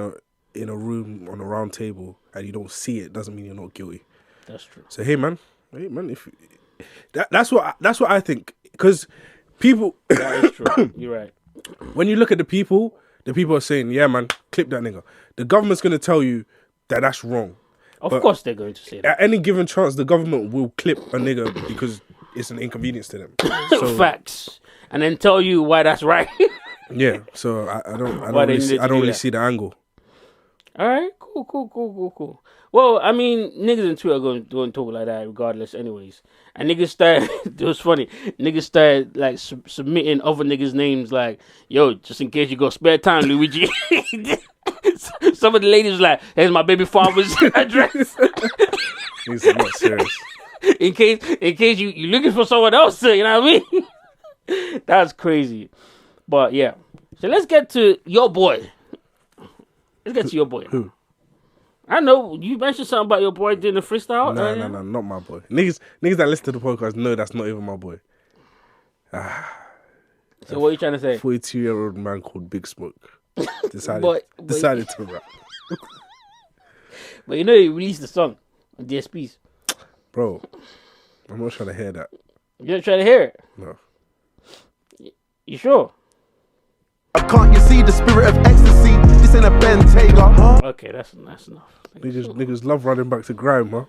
in a room on a round table and you don't see it doesn't mean you're not guilty. That's true. So hey man, if that's what I think, because people. That is true. You're right. When you look at the people are saying, yeah man, clip that nigga. The government's gonna tell you that that's wrong. Of course they're going to say that. At any given chance, the government will clip a nigga because it's an inconvenience to them. So, facts, and then tell you why that's right. Yeah, so I don't really see the angle. All right, cool. Well, I mean, niggas in Twitter are going to talk like that regardless anyways. And niggas started, it was funny, niggas started like submitting other niggas' names like, yo, just in case you got spare time, Luigi. Some of the ladies was like, here's my baby father's address. These are not serious. In case you looking for someone else, you know what I mean? That's crazy. But yeah. So let's get to your boy. Who? I know you mentioned something about your boy doing the freestyle. No, not my boy. Niggas that listen to the podcast know that's not even my boy. So what are you trying to say? 42-year-old man called Big Smoke decided to rap. But you know he released the song on DSPs. Bro, I'm not trying to hear that. You're not trying to hear it? No. You sure? Can't you see the spirit of ecstasy? This in a Bentayga. Okay, that's enough. Niggas love running back to grime, huh?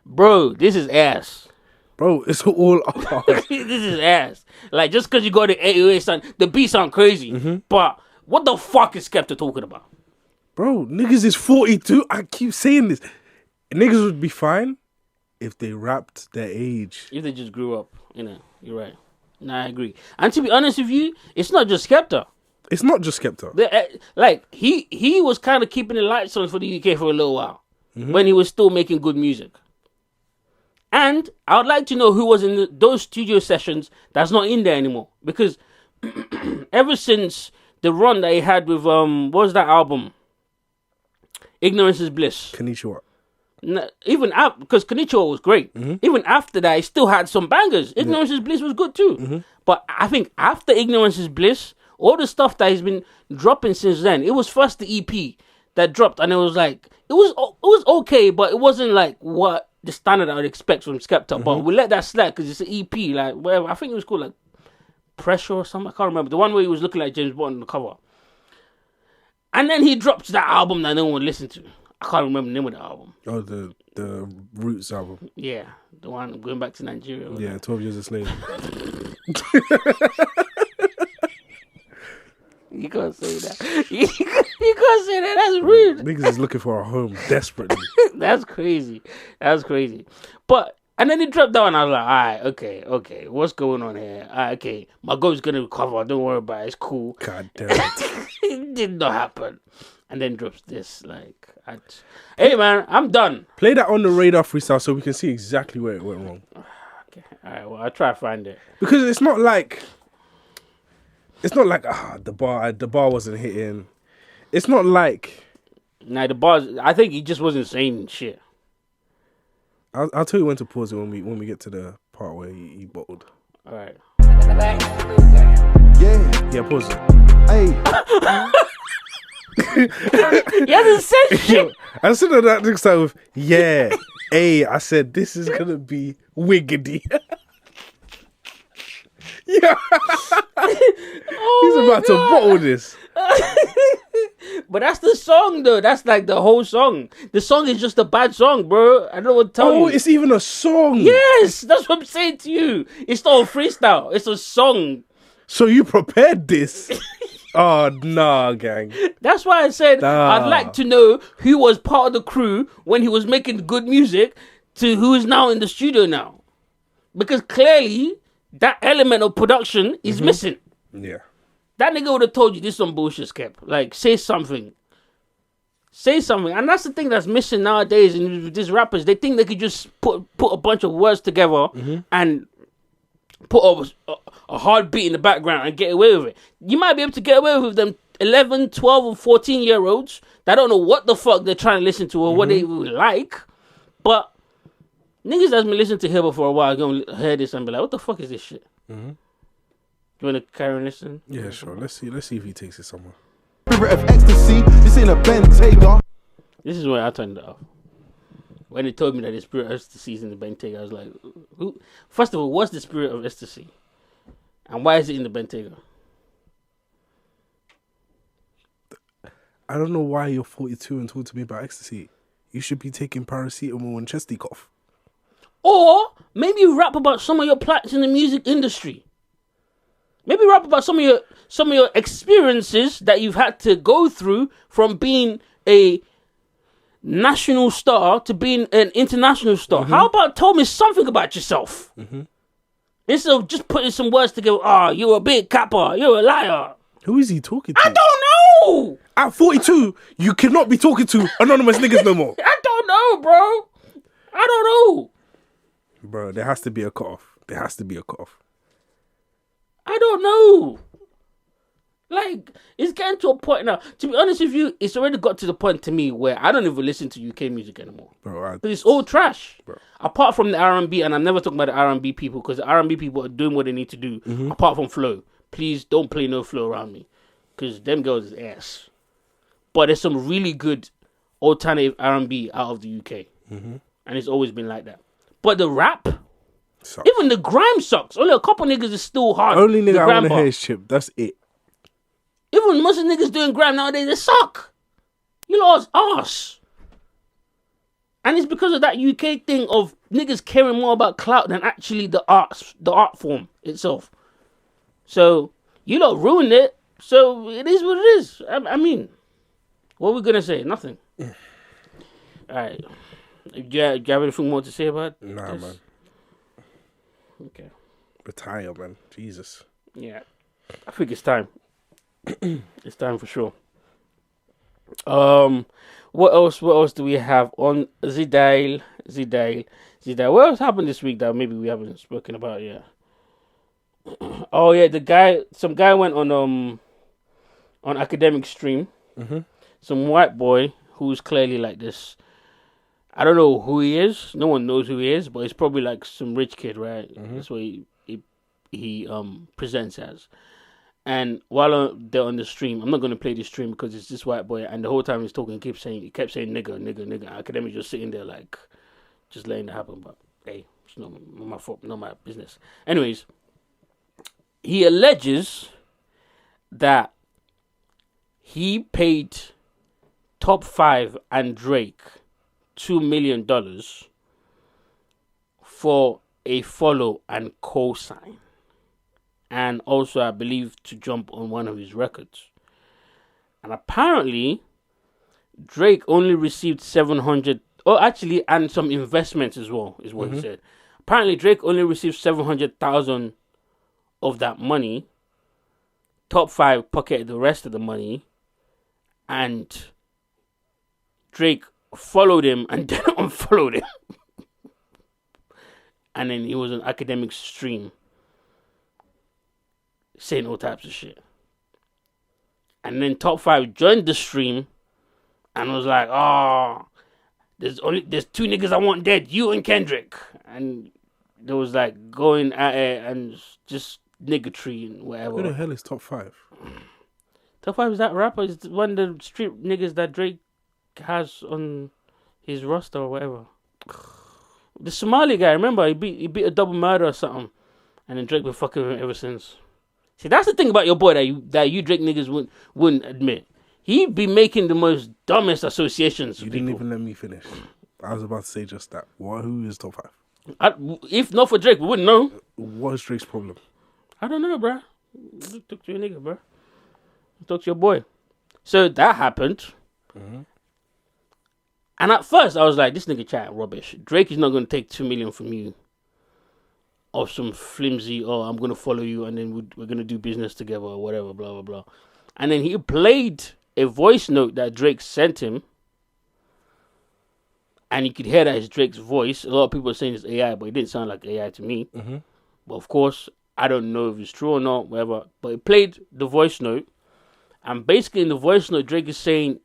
Bro, this is ass. Bro, it's all This is ass. Like, just because you go to 808 sound, the beats sound crazy. But what the fuck is Skepta talking about? Bro, niggas is 42. I keep saying this. Niggas would be fine if they rapped their age. If they just grew up, you're right. Nah, I agree. And to be honest with you, it's not just Skepta. It's not just Skepta. Like, he was kind of keeping the lights on for the UK for a little while. When he was still making good music. And I would like to know who was in those studio sessions that's not in there anymore. Because ever since the run that he had with, what was that album? Ignorance is Bliss. Konnichiwa. Even because Konnichiwa was great. Even after that, he still had some bangers. Ignorance is Bliss was good too. But I think after Ignorance is Bliss, all the stuff that he's been dropping since then, it was first the EP that dropped, and it was like, it was okay, but it wasn't like what the standard I would expect from Skepta. But we let that slide because it's an EP, like whatever. I think it was called like Pressure or something. I can't remember. The one where he was looking like James Bond on the cover. And then he dropped that album that no one listened to. I can't remember the name of the album. Oh, the Roots album. Yeah, the one going back to Nigeria. Yeah, 12 Years a Slave. You can't say that. You can't say that. That's rude. Niggas is looking for a home desperately. That's crazy. But, and then he dropped that one. I was like, all right, okay. What's going on here? All right, okay. My goal's going to recover. Don't worry about it. It's cool. God damn it. It did not happen. And then drops this. Like, hey, man, I'm done. Play that on the radar freestyle so we can see exactly where it went wrong. Okay. All right, well, I'll try to find it. Because it's not like the bar wasn't hitting. It's not like. Nah, the bars. I think he just wasn't saying shit. I'll tell you when to pause it when we get to the part where he bottled. All right. Yeah, pause it. Hey. He hasn't said shit. I said that next time with I said this is gonna be wiggity. Yeah. He's about to bottle this. But that's the song, though. That's like the whole song. The song is just a bad song, bro. I don't know what to tell you. Oh, it's even a song. Yes, that's what I'm saying to you. It's not a freestyle. It's a song. So you prepared this? Oh, nah, gang. That's why I said I'd like to know who was part of the crew when he was making good music to who is now in the studio now. Because clearly, that element of production is missing. Yeah. That nigga would have told you this is some bullshit, Skep. Like, say something. Say something. And that's the thing that's missing nowadays in these rappers. They think they could just put a bunch of words together and put a hard beat in the background and get away with it. You might be able to get away with them 11, 12, or 14-year-olds that don't know what the fuck they're trying to listen to or what they would like. But niggas that's been listening to hip hop for a while are going to hear this and be like, what the fuck is this shit? You want to carry on listening? Yeah, sure. Let's see if he takes it somewhere. Spirit of ecstasy, this ain't a Bentayga. This is where I turned it off. When they told me that the spirit of ecstasy is in the Bentayga, I was like, who? First of all, what's the spirit of ecstasy? And why is it in the Bentayga? I don't know why you're 42 and talking to me about ecstasy. You should be taking paracetamol and chesty cough. Or maybe rap about some of your plots in the music industry. Maybe rap about some of your experiences that you've had to go through from being a national star to being an international star. How about tell me something about yourself? Instead of just putting some words together, you're a big capper, you're a liar. Who is he talking to? I don't know. At 42, you cannot be talking to anonymous niggas no more. I don't know, bro. I don't know. Bro, there has to be a cutoff. I don't know. Like, it's getting to a point now. To be honest with you, it's already got to the point to me where I don't even listen to UK music anymore. Bro, because it's all trash. Bro. Apart from the R&B, and I'm never talking about the R&B people because the R&B people are doing what they need to do. Apart from flow. Please don't play no flow around me. Because them girls is ass. But there's some really good alternative R&B out of the UK. And it's always been like that. But the rap... sucks. Even the grime sucks. Only a couple niggas is still hard. Only nigga I want to hear is Chip. That's it. Even ruined. Most of the niggas doing grime nowadays, they suck. You lot's arse. And it's because of that UK thing of niggas caring more about clout than actually the art form itself. So, you lot ruined it. So, it is what it is. I mean, what are we going to say? Nothing. Alright. Do you have anything more to say about Nah, this? man. Okay. Retire, man. Jesus. Yeah. I think it's time. It's time for sure. What else do we have on Zidale? What else happened this week that maybe we haven't spoken about yet? Oh yeah, some guy went on academic stream. Some white boy who's clearly like this. I don't know who he is. No one knows who he is, but he's probably like some rich kid, right? That's what he presents as. And while they're on the stream, I'm not going to play the stream because it's this white boy, and the whole time he's talking, he kept saying nigga. Academic just sitting there like, just letting it happen. But hey, it's not my fault, not my business. Anyways, he alleges that he paid Top 5 and Drake $2 million for a follow and co-sign. And also, I believe, to jump on one of his records. And apparently, Drake only received 700... Oh, actually, and some investments as well, is what he said. Apparently, Drake only received 700,000 of that money. Top 5 pocketed the rest of the money. And Drake followed him and then unfollowed him. And then he was on academic stream saying all types of shit. And then Top 5 joined the stream and was like, oh, there's 2 niggas I want dead, you and Kendrick. And there was like going at it and just niggatry and whatever. Who the hell is Top 5? Top 5 is that rapper. It's one of the street niggas that Drake has on his roster or whatever. The Somali guy, remember, he beat a double murder or something. And then Drake been fucking with him ever since. See, that's the thing about your boy that you Drake niggas wouldn't admit. He'd be making the most dumbest associations. You didn't even let me finish. I was about to say just that. Who is Top 5? If not for Drake, we wouldn't know. What is Drake's problem? I don't know, bruh. Talk to your nigga, bruh. Talk to your boy. So that happened. And at first, I was like, this nigga chat rubbish. Drake is not going to take $2 million from you. Or some flimsy, I'm going to follow you and then we're going to do business together or whatever, blah, blah, blah. And then he played a voice note that Drake sent him. And you could hear that it's Drake's voice. A lot of people are saying it's AI, but it didn't sound like AI to me. But of course, I don't know if it's true or not, whatever. But he played the voice note. And basically in the voice note, Drake is saying,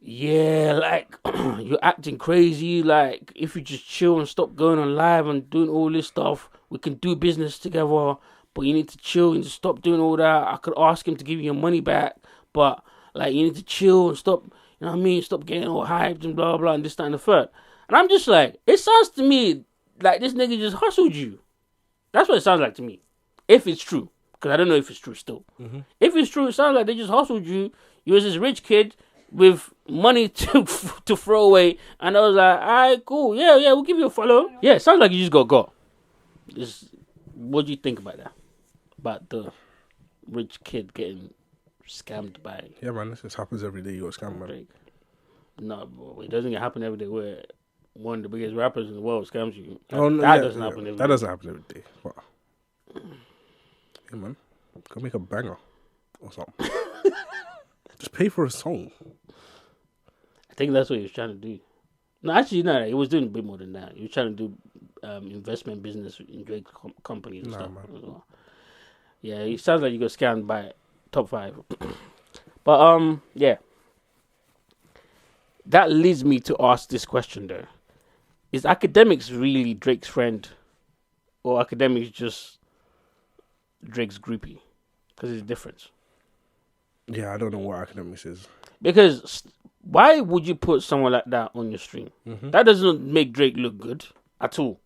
yeah, like, you're acting crazy. Like, if you just chill and stop going on live and doing all this stuff, we can do business together. But you need to chill and just stop doing all that. I could ask him to give you your money back. But, like, you need to chill and stop, you know what I mean? Stop getting all hyped and blah, blah, and this, that, and the third. And I'm just like, it sounds to me like this nigga just hustled you. That's what it sounds like to me. If it's true. Because I don't know if it's true still. If it's true, it sounds like they just hustled you. You was this rich kid with money to throw away, and I was like, alright, cool, yeah, we'll give you a follow. Yeah, it sounds like you just got. What do you think about that? About the rich kid getting scammed by... Yeah, man, this happens every day. You got scammed, man. Drake. No, bro, it doesn't happen every day where one of the biggest rappers in the world scams you. That doesn't happen every day. That doesn't happen every day. But, yeah, man, go make a banger or something. Just pay for a song. I think that's what he was trying to do. No, actually, no, he was doing a bit more than that. He was trying to do investment business in Drake companies and stuff. Man. As well. Yeah, it sounds like you got scammed by Top 5. But, yeah. That leads me to ask this question, though. Is Academics really Drake's friend? Or Academics just Drake's groupie? Because there's a difference. Yeah, I don't know what Academics is. Because why would you put someone like that on your stream? That doesn't make Drake look good at all.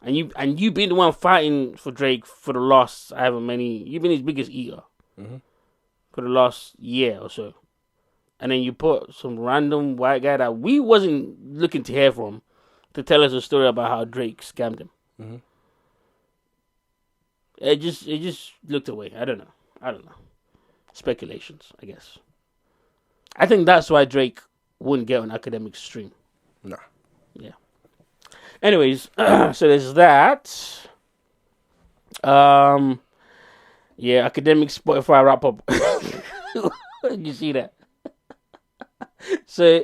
And you been the one fighting for Drake for the last however many. You've been his biggest eater. for the last year or so. And then you put some random white guy that we wasn't looking to hear from to tell us a story about how Drake scammed him. Mm-hmm. It just looked away. I don't know. Speculations, I guess. I think that's why Drake wouldn't get on Academic stream. Nah. Yeah. Anyways, so there's that. Yeah, Academic Spotify wrap up. You see that? So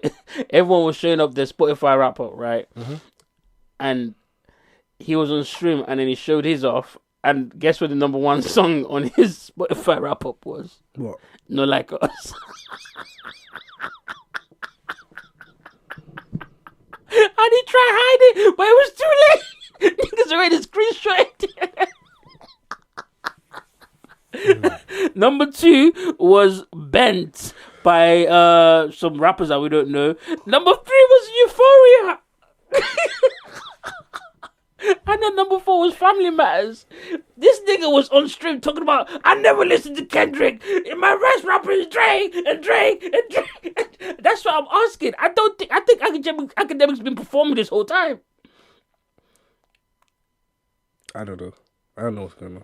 everyone was showing up their Spotify wrap up, right? Mm-hmm. And he was on stream, and then he showed his off. And guess what the number one song on his Spotify wrap up was? What? No Like Us. And he tried hiding, but it was too late. Niggas already screenshot. Number 2 was Bent by some rappers that we don't know. Number 3 was Euphoria. And then number 4 was Family Matters. This nigga was on stream talking about, I never listened to Kendrick. My best rapper is Drake and Drake and Drake. That's what I'm asking. I think Academic's been performing this whole time. I don't know. I don't know what's going on.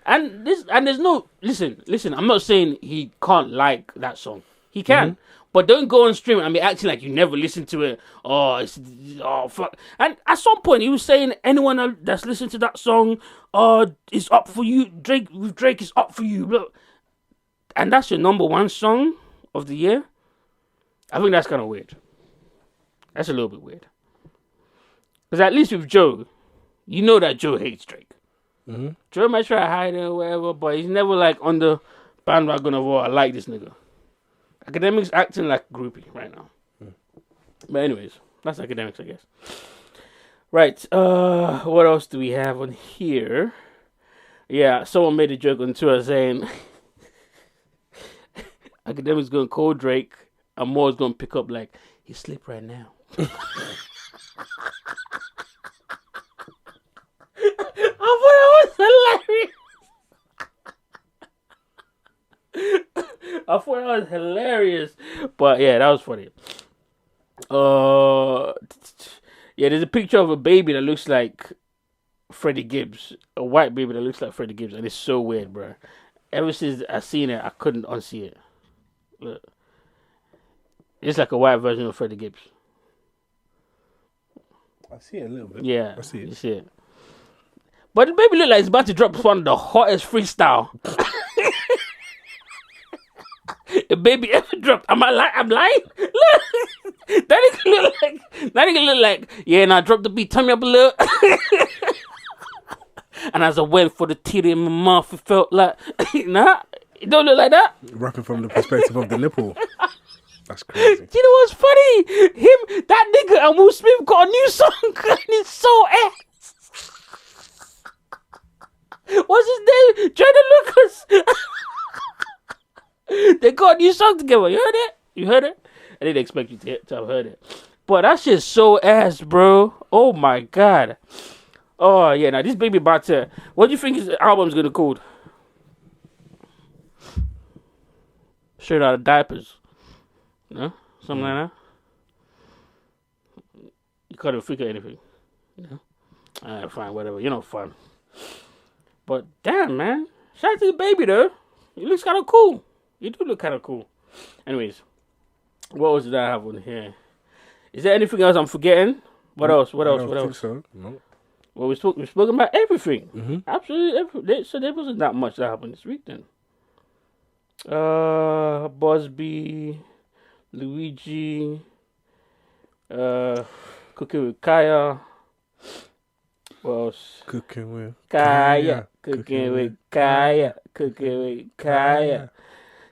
And there's no listen. I'm not saying he can't like that song. He can, but don't go on stream and be acting like you never listened to it. Oh fuck! And at some point he was saying anyone that's listened to that song, is up for you. Drake is up for you. Look, and that's your number 1 song of the year. I think that's kind of weird. That's a little bit weird. Because at least with Joe, you know that Joe hates Drake. Mm-hmm. Joe might try to hide it or whatever, but he's never like on the bandwagon of, I like this nigga. Academics acting like a groupie right now. But anyways, that's Academics, I guess. Right, what else do we have on here? Yeah, someone made a joke on Twitter saying Academics gonna call Drake and Moore's gonna pick up like, he sleep right now. I thought that was hilarious. But yeah, that was funny. Yeah, there's a picture of a baby that looks like Freddie Gibbs. A white baby that looks like Freddie Gibbs. And it's so weird, bro. Ever since I seen it, I couldn't unsee it. Look. It's like a white version of Freddie Gibbs. I see it a little bit. Yeah, I see it. You see it. But the baby look like it's about to drop one of the hottest freestyle. The baby ever dropped. I'm lying. Look, that nigga look like. Yeah, and I dropped the beat. Turn me up a little. And as I went for the titty in my mouth, it felt like, nah, it don't look like that. Rapping from the perspective of the nipple. That's crazy. You know what's funny? Him, that nigga, and Will Smith got a new song, and it's so ass. What's his name? Jordan Lucas. They got a new song together. You heard it? You heard it? I didn't expect you to have heard it. But that shit's so ass, bro. Oh my god. Oh yeah, now this baby about to. What do you think his album's gonna called? Straight Out of Diapers. No? Something like that? You couldn't figure anything. No? Alright, fine, whatever. You're not fun. But damn, man. Shout out to the baby though. He looks kind of cool. You do look kind of cool. Anyways, what else did I have on here? Is there anything else I'm forgetting? What else? I don't think so. No. Well, we spoke about everything. Mm-hmm. Absolutely everything. So there wasn't that much that happened this week then. Busby, Luigi, CookinwitKya. What else? Cooking with Kaya. CookinwitKya.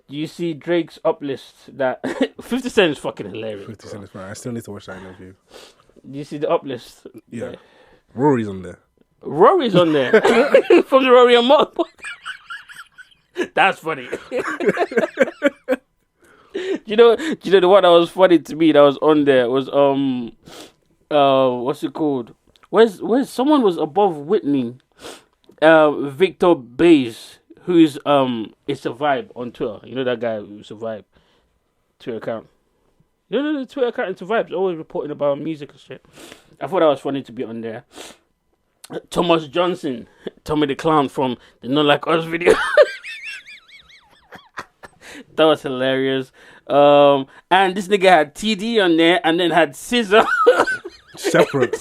Do you see Drake's uplist that 50 Cent is fucking hilarious? 50 Cent is fine. I still need to watch that interview. Do you see the uplist? Yeah. Rory's on there. Rory's on there. From the Rory and Mark. That's funny. you know the one that was funny to me that was on there was what's it called? Where's someone was above Whitney? Victor Bays, who's it's a vibe on Twitter. You know that guy who's a vibe Twitter account. You know the Twitter account into vibes always reporting about music and shit. I thought that was funny to be on there. Thomas Johnson, Tommy the Clown from the Not Like Us video. That was hilarious. And this nigga had TD on there and then had Scissor. Separate.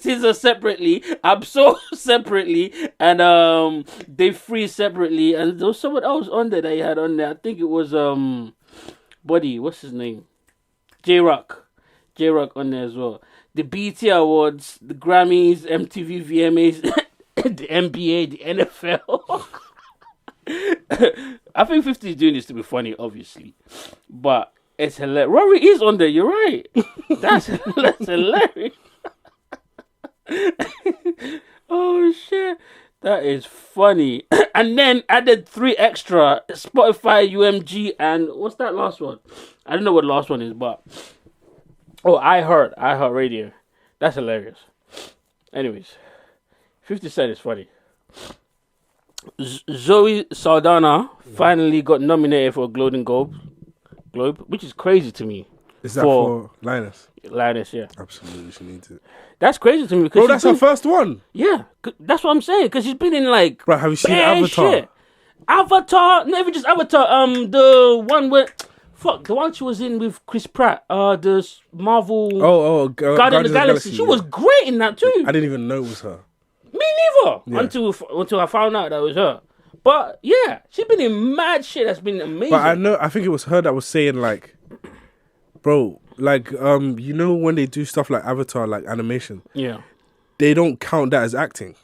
Scissor separately, Absol separately, and They Free separately. And there was someone else on there that he had on there. I think it was Buddy, what's his name? J-Rock on there as well. The BET Awards, the Grammys, MTV VMAs, the NBA, the NFL. I think 50 is doing this to be funny, obviously. But it's hilarious. Rory is on there, you're right. That's hilarious. Oh, shit. That is funny. And then added 3 extra, Spotify, UMG, and what's that last one? I don't know what the last one is, but... Oh, iHeart Radio. That's hilarious. Anyways, 50 Cent is funny. Zoe Saldana finally got nominated for a Golden Globe, which is crazy to me. Is that for Linus? Linus, yeah. Absolutely, she needs it. That's crazy to me. Bro, that's her first one. Yeah, that's what I'm saying. Because she's been in like... Bro, have you seen Avatar? Shit. Avatar, not even just Avatar. The one where... Fuck, the one she was in with Chris Pratt. The Marvel... Guardian of the Galaxy. She was great in that too. I didn't even know it was her. Me neither. Yeah. Until I found out that it was her. But yeah, she's been in mad shit that's been amazing. But I think it was her that was saying like... Bro, like, you know when they do stuff like Avatar, like animation? Yeah. They don't count that as acting.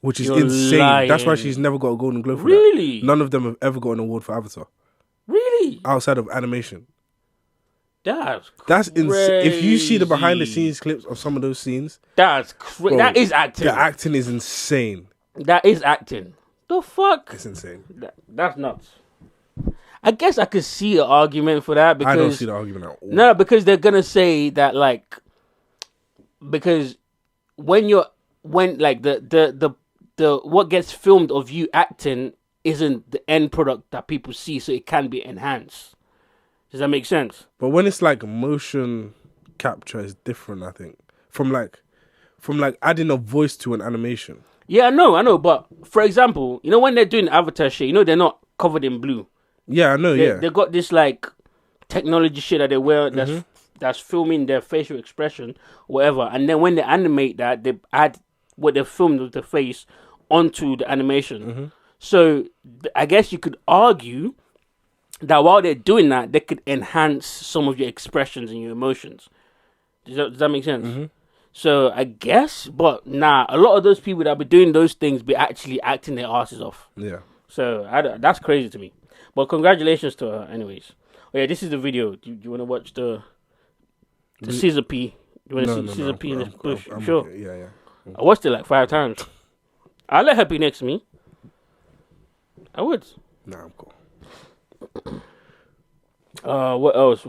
Which is insane. Lying. That's why she's never got a Golden Globe for really? that. None of them have ever got an award for Avatar. Really? Outside of animation. That's insane. If you see the behind the scenes clips of some of those scenes, that's crazy. That is acting. The acting is insane. That is acting. The fuck? It's insane. That's nuts. I guess I could see an argument for that because I don't see the argument at all. No, because they're gonna say that like because when the what gets filmed of you acting isn't the end product that people see, so it can be enhanced. Does that make sense? But when it's like motion capture is different, I think. From like adding a voice to an animation. Yeah, I know. But for example, you know when they're doing Avatar shit, you know they're not covered in blue. Yeah, I know. They got this like technology shit that they wear that's filming their facial expression, whatever. And then when they animate that, they add what they filmed with the face onto the animation. Mm-hmm. So I guess you could argue that while they're doing that, they could enhance some of your expressions and your emotions. Does that make sense? Mm-hmm. So I guess, but nah, a lot of those people that be doing those things be actually acting their asses off. Yeah. So that's crazy to me. But congratulations to her, anyways. Oh yeah, this is the video. Do you want to watch the Scissor P? You want to see Scissor P in this bush? I'm sure. Okay. Yeah. I watched it like 5 times. I'll let her be next to me. I would. Nah, I'm cool. What else?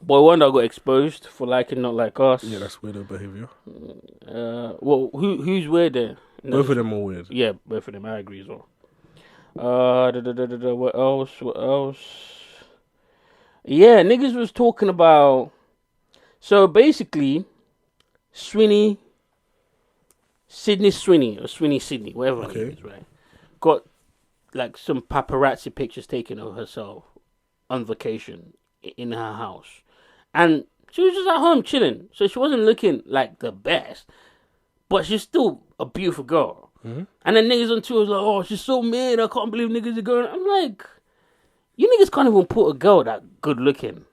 Boy Wonder got exposed for liking Not Like Us. Yeah, that's weirdo behavior. Well, who's weird there? No, both of them are weird. Yeah, both of them. I agree as well. What else? Yeah, niggas was talking about. So basically, Sydney, whatever her name is, right? Got like some paparazzi pictures taken of herself on vacation in her house, and she was just at home chilling, so she wasn't looking like the best, but she's still a beautiful girl. Mm-hmm. And then niggas on tour was like, "Oh, she's so mean. I can't believe niggas are going." I'm like, you niggas can't even put a girl that good looking.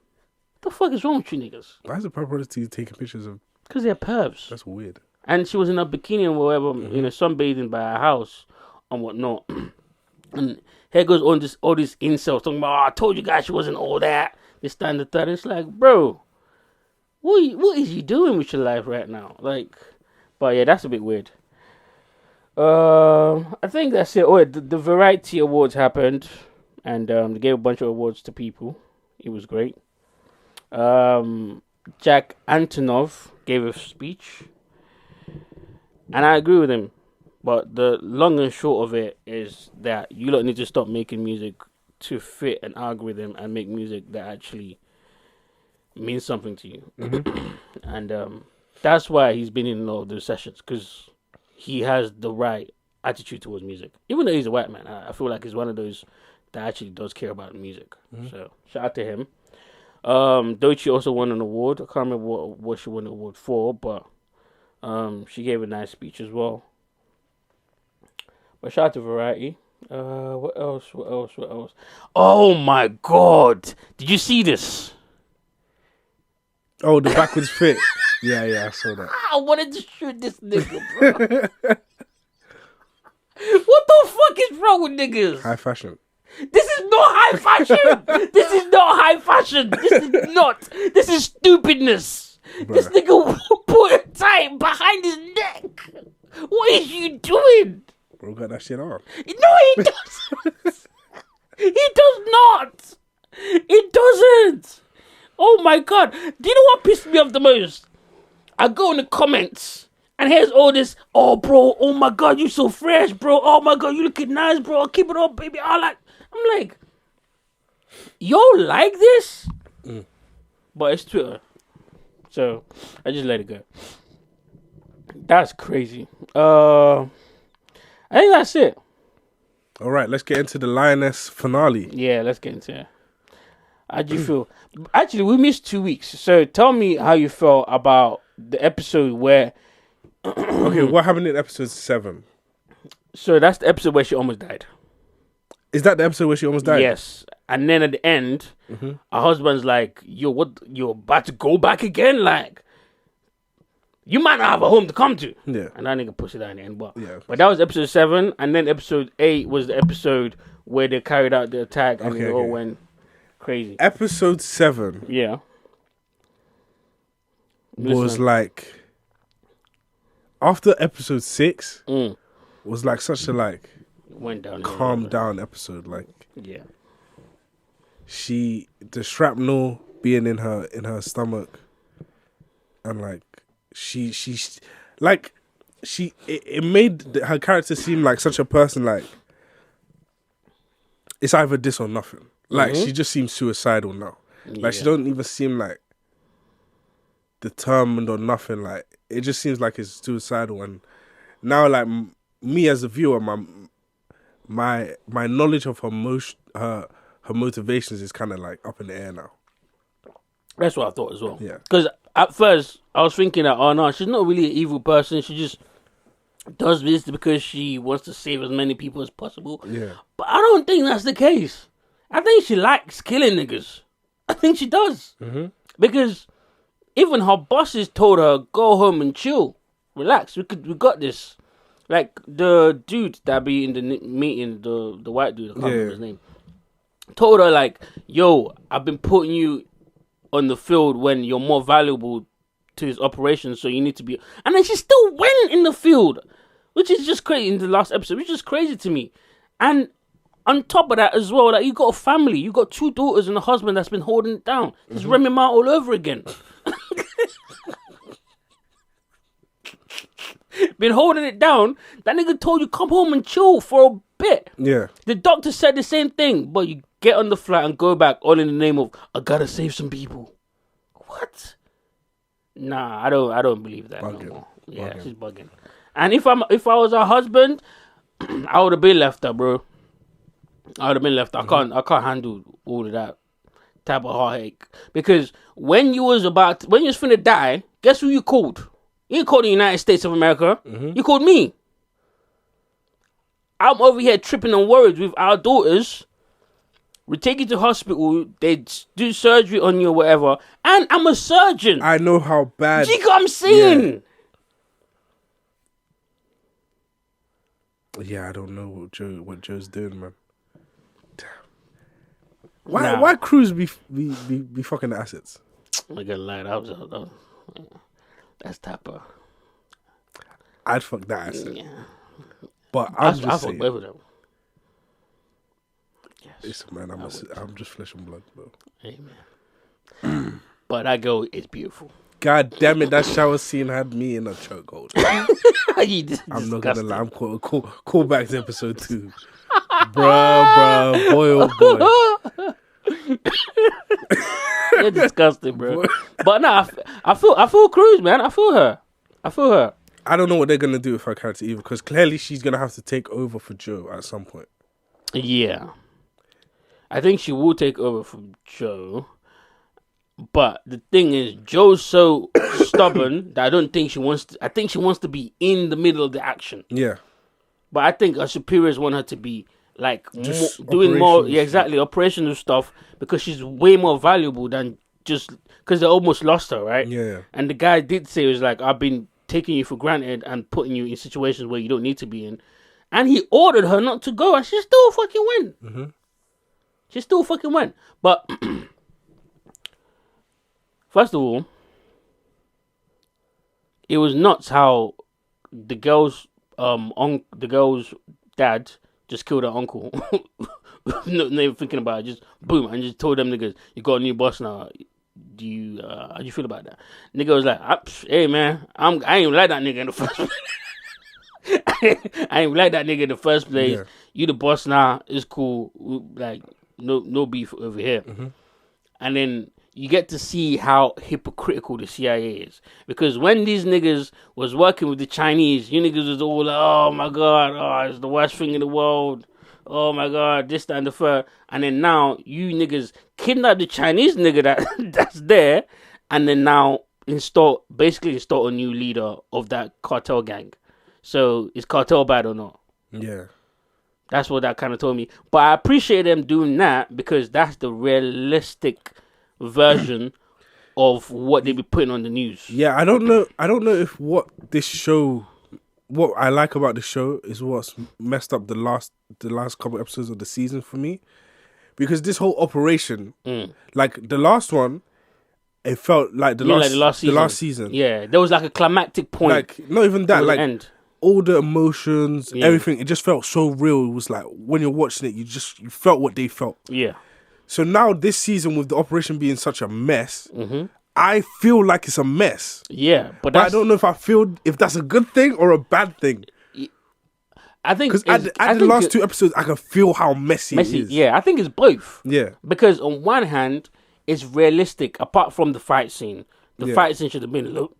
What the fuck is wrong with you niggas? Why is the paparazzi taking pictures of? Because they're pervs. That's weird. And she was in a bikini or whatever, sunbathing by her house and whatnot. And here goes all these incels talking about, I told you guys she wasn't all that. This time, the third. It's like, bro, what is you doing with your life right now? Like, but yeah, that's a bit weird. I think that's it. Oh, the Variety Awards happened, and they gave a bunch of awards to people. It was great. Jack Antonoff gave a speech, and I agree with him. But the long and short of it is that you lot need to stop making music to fit an algorithm and make music that actually means something to you. And that's why he's been in a lot of those sessions, because he has the right attitude towards music. Even though he's a white man, I feel like he's one of those that actually does care about music. So shout out to him. Doechii also won an award. I can't remember what she won the award for, but she gave a nice speech as well. But shout out to Variety. What else? Oh my god! Did you see this? Oh, the backwards fit. Yeah, I saw that. I wanted to shoot this nigga, bro. What the fuck is wrong with niggas? High fashion. This is not high fashion. This is not high fashion. This is not. This is stupidness. Bruh. This nigga put a tie behind his neck. What is you doing? Bro, got that shit on. No, he doesn't. He does not. It doesn't. Oh my god. Do you know what pissed me off the most? I go in the comments and here's all this. Oh, bro. Oh my god, you so fresh, bro. Oh my god, you looking nice, bro. Keep it up, baby. I'm like, yo, like this? But it's Twitter. So I just let it go. That's crazy. I think that's it. All right, let's get into the Lioness finale. Yeah, let's get into it. How do you feel? Actually, we missed 2 weeks. So tell me how you felt about the episode where... Okay, what happened in episode 7? So that's the episode where she almost died. Is that the episode where she almost died? Yes. And then at the end, her husband's like, yo, what? You're about to go back again? Like, you might not have a home to come to. Yeah. And that nigga pushed it down in the end. But, yeah. But that was episode 7. And then episode 8 was the episode where they carried out the attack and it all went crazy. Episode 7. Yeah. Was like... After episode 6, was like such a like... Went down. Calm down episode. Like... Yeah. The shrapnel being in her stomach. And like... It made her character seem like such a person, like it's either this or nothing. Like she just seems suicidal now. Like she don't even seem like determined or nothing. Like it just seems like it's suicidal. And now, like me as a viewer, my knowledge of her motivations is kind of like up in the air now. That's what I thought as well. Yeah. Because at first, I was thinking that, oh no, she's not really an evil person. She just does this because she wants to save as many people as possible. Yeah. But I don't think that's the case. I think she likes killing niggas. I think she does. Because even her bosses told her, go home and chill. Relax, we got this. Like, the dude that be in the meeting, the white dude, I can't remember his name, told her, like, yo, I've been putting you on the field when you're more valuable to his operation, so you need to be... And then she still went in the field, which is just crazy in the last episode, which is crazy to me. And on top of that as well, like, you got a family, you got 2 daughters and a husband that's been holding it down. It's Remy Ma all over again. Been holding it down. That nigga told you come home and chill for a bit. Yeah. The doctor said the same thing, but you get on the flight and go back all in the name of I gotta save some people. What? Nah, I don't believe that no more. Yeah, she's bugging. And if I was her husband, I would have been left her, bro. I would have been left. I can't handle all of that type of heartache. Because when you was finna die, guess who you called? You didn't call the United States of America. You called me. I'm over here tripping and worried with our daughters. We take you to hospital. They do surgery on you or whatever. And I'm a surgeon. I know how bad. Do you know what I'm saying? Yeah, I don't know what Joe's doing, man. Damn. Why Cruz be fucking the assets? I'm not gonna lie, that's Tapper. I'd fuck that asset. Yeah. But I'm I just fuck saying. both of them. Yes. Listen, man, I'm just flesh and blood, bro. Amen. But that girl is beautiful. God damn it, that shower scene had me in a chokehold. I'm not gonna lie, I'm call back to episode 2. Bruh, boy, oh boy. You're disgusting, bro. But no, I feel Cruz, man. I feel her. I don't know what they're gonna do with her character either, because clearly she's gonna have to take over for Joe at some point. Yeah, I think she will take over from Joe. But the thing is, Joe's so stubborn that I don't think she wants to. I think she wants to be in the middle of the action. Yeah. But I think her superiors want her to be like doing operational more. Yeah, exactly, operational stuff, because she's way more valuable than just because they almost lost her, right? Yeah. And the guy did say, it was like, I've been taking you for granted and putting you in situations where you don't need to be in. And he ordered her not to go, and she still fucking went. Mm-hmm. She still fucking went. But first of all, it was nuts how the girl's dad just killed her uncle. Not even thinking about it, just boom, and just told them niggas, you got a new boss now. How do you feel about that? Nigga was like, hey man, I ain't like that nigga in the first place. I ain't like that nigga in the first place. Yeah. You the boss now, it's cool. Like no beef over here. Mm-hmm. And then you get to see how hypocritical the CIA is. Because when these niggas was working with the Chinese, you niggas was all like, oh my God, it's the worst thing in the world. Oh my God, this, that, and the third. And then now you niggas kidnap the Chinese nigga that's there, and then now install a new leader of that cartel gang. So is cartel bad or not? Yeah. That's what that kind of told me. But I appreciate them doing that, because that's the realistic version of what they be putting on the news. Yeah, I don't know if what I like about the show is what's messed up the last couple episodes of the season for me. Because this whole operation, like the last one, it felt like the last season. Yeah, there was like a climactic point. Like, not even that, like end. All the emotions, everything, it just felt so real. It was like, when you're watching it, you felt what they felt. Yeah. So now this season, with the operation being such a mess, I feel like it's a mess. Yeah, but I don't know if that's a good thing or a bad thing. I think because at the last 2 episodes, I can feel how messy it is. Yeah, I think it's both. Yeah, because on one hand, it's realistic. Apart from the fight scene, the fight scene should have been a little.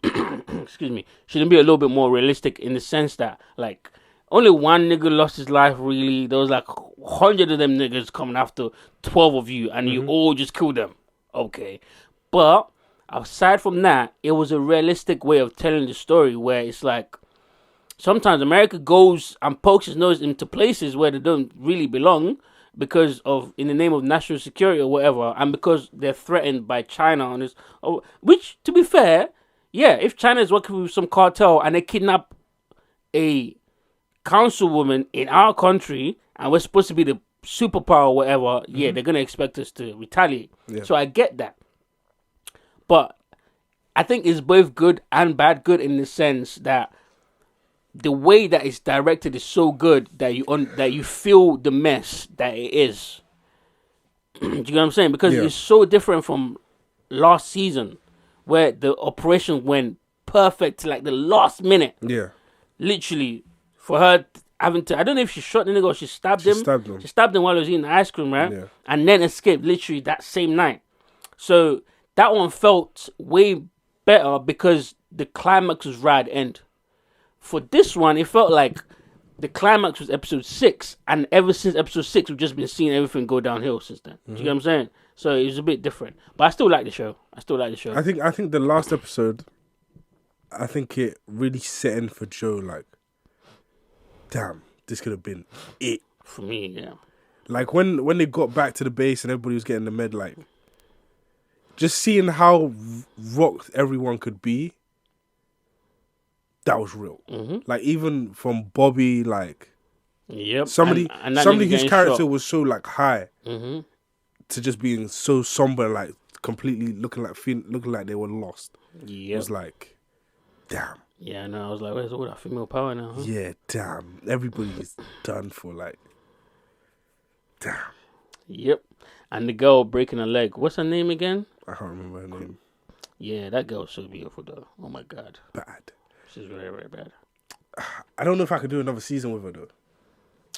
Excuse me, shouldn't be a little bit more realistic in the sense that like only one nigga lost his life. Really, there was like 100 of them niggas coming after 12 of you, and you all just killed them. Okay, but aside from that, it was a realistic way of telling the story where it's like sometimes America goes and pokes its nose into places where they don't really belong because of, in the name of national security or whatever, and because they're threatened by China on this. Which, to be fair, yeah, if China is working with some cartel and they kidnap a councilwoman in our country and we're supposed to be the superpower or whatever, yeah, they're gonna expect us to retaliate. Yeah. So I get that. But I think it's both good and bad. Good in the sense that the way that it's directed is so good that you feel the mess that it is. Do you know what I'm saying? Because it's so different from last season, where the operation went perfect to like the last minute. Yeah, literally for her having to. I don't know if she shot the nigga or she stabbed him. She stabbed him while he was eating the ice cream, right? Yeah. And then escaped literally that same night. So that one felt way better because the climax was right at the end. For this one, it felt like the climax was episode 6, and ever since episode 6, we've just been seeing everything go downhill since then. Do you get what I'm saying? So it was a bit different, but I still like the show. I think the last episode, I think it really set in for Joe. Like, damn, this could have been it for me. Yeah. Like when they got back to the base and everybody was getting the med, like just seeing how rocked everyone could be. That was real. Like even from Bobby, like somebody whose character was so like high to just being so somber, like completely looking like they were lost. It was like, damn. Yeah, no, I was like, where's all that female power now? Huh? Yeah, damn. Everybody's done for, like, damn. Yep. And the girl breaking her leg. What's her name again? I can't remember her name. Yeah, that girl was so beautiful though. Oh my god, Bad. she's very very bad. I don't know if I could do another season with her though.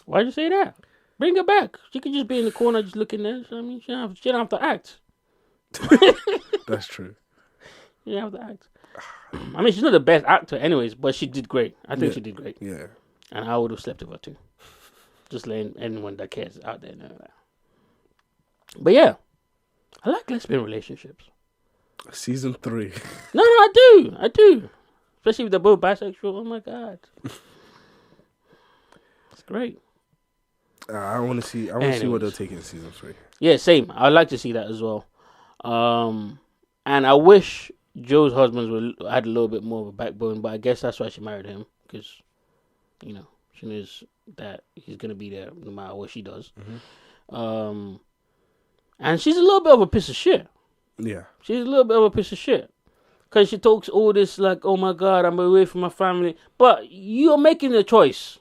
Why'd you say that? Bring her back. She could just be in the corner, just looking there. I mean, she don't have to act. That's true. She don't have to act. I mean, she's not the best actor, anyways, but she did great. I think she did great, Yeah. and I would have slept with her too. Just letting anyone that cares out there know that. But yeah, I like lesbian relationships. Season 3. No, I do. Especially if they're both bisexual. Oh my god, it's great. I want to see. I want to see what they'll take in season 3. Yeah, same. I'd like to see that as well. And I wish Joe's husband had a little bit more of a backbone, but I guess that's why she married him, because, you know, she knows that he's gonna be there no matter what she does. And she's a little bit of a piece of shit. Yeah. She's a little bit of a piece of shit. Because she talks all this like, oh my God, I'm away from my family. But you're making a choice.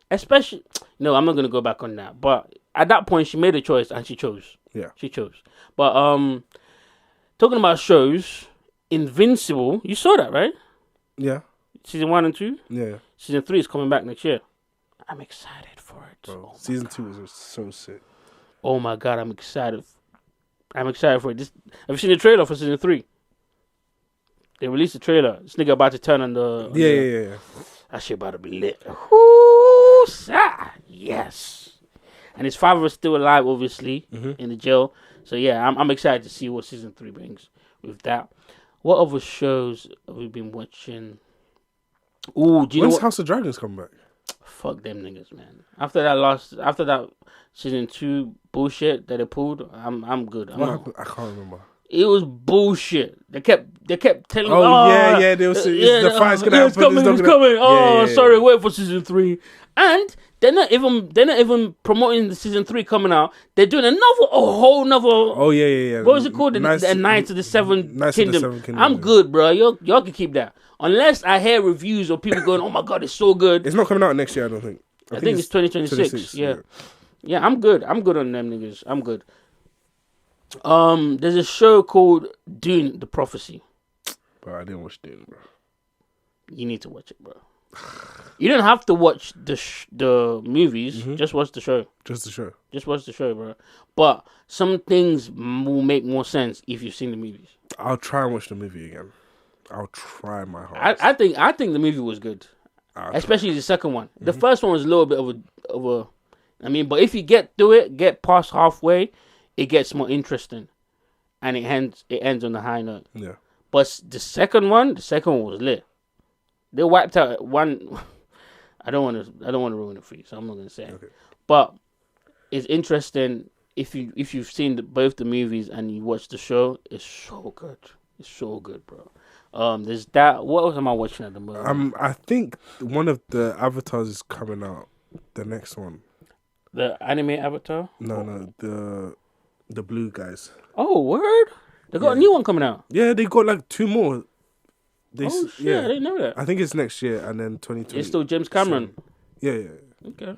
Especially, no, I'm not going to go back on that. But at that point, she made a choice and she chose. Yeah. She chose. But talking about shows, Invincible, you saw that, right? Yeah. Season 1 and 2? Yeah. Season 3 is coming back next year. I'm excited for it. Bro, season 2 was so sick. Oh my God, I'm excited. I'm excited for it. Have you seen the trailer for season 3? They released the trailer. This nigga about to turn on the... Yeah. That shit about to be lit. Ooh, yes. And his father is still alive, obviously, in the jail. So yeah, I'm excited to see what season 3 brings with that. What other shows have we been watching? Ooh, do you know When's what? House of Dragons come back? Fuck them niggas, man. After that season 2 bullshit that they pulled, I'm good. I can't remember. It was bullshit. They kept telling me, yeah. They was, the fight's gonna happen. It's coming. Oh, sorry, wait for season 3. And they're not even promoting the season 3 coming out. They're doing a whole nother. Oh yeah. What was it called? The Knights of the Seven Kingdom. I'm good, bro. Y'all can keep that. Unless I hear reviews of people going, oh my God, it's so good. It's not coming out next year, I don't think. I think it's 2026. Yeah, I'm good. I'm good on them niggas. I'm good. There's a show called Dune: The Prophecy. Bro, I didn't watch Dune, bro. You need to watch it, bro. You don't have to watch the movies. Just watch the show. Just the show. Just watch the show, bro. But some things will make more sense if you've seen the movies. I'll try and watch the movie again. I'll try my hardest. I think the movie was good, especially the second one. The first one was a little bit of a. I mean, but if you get past halfway, it gets more interesting, and it ends on a high note. Yeah. But the second one was lit. They wiped out one. I don't want to ruin it for you, so I'm not gonna say. Okay. But it's interesting if you've seen both the movies and you watch the show. It's so good. It's so good, bro. There's that. What else am I watching at the moment? I think one of the Avatars is coming out. The next one. The anime Avatar? No, the blue guys. Oh, word! They got a new one coming out. Yeah, they got like 2 more. Oh shit! I didn't know that. I think it's next year and then 2020. It's still James Cameron. Yeah. Okay.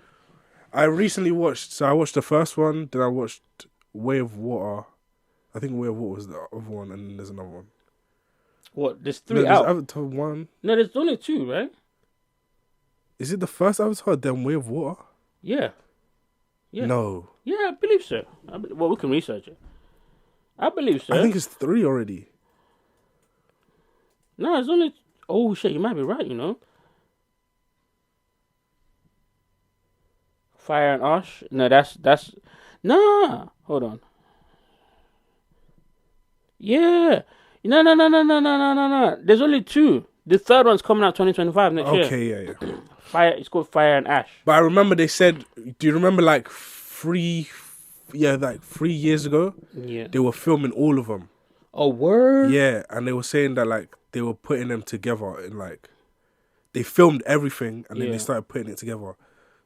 I recently watched the first one, then I watched Way of Water. I think Way of Water was the other one, and then there's another one. What? There's 3 out. There's Avatar 1. No, there's only 2, right? Is it the first Avatar, then Way of Water? Yeah. No. Yeah, I believe so. Well, we can research it. I believe so. I think it's 3 already. No, it's only... Oh, shit, you might be right, you know. Fire and Ash? No, that's... Nah, hold on. Yeah. No. There's only 2. The third one's coming out 2025 next year. Okay, yeah. Fire. It's called Fire and Ash. But I remember they said... Do you remember like 3 years ago? Yeah. They were filming all of them. Oh, word? Yeah, and they were saying that like they were putting them together in like... They filmed everything and then they started putting it together.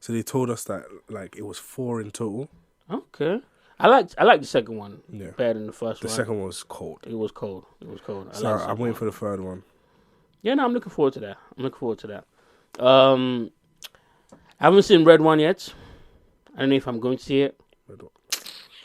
So they told us that like it was 4 in total. Okay. I like the second one better than the first one. The second one was cold. It was cold. So I'm waiting for the third one. Yeah, no, I'm looking forward to that. I haven't seen Red One yet. I don't know if I'm going to see it.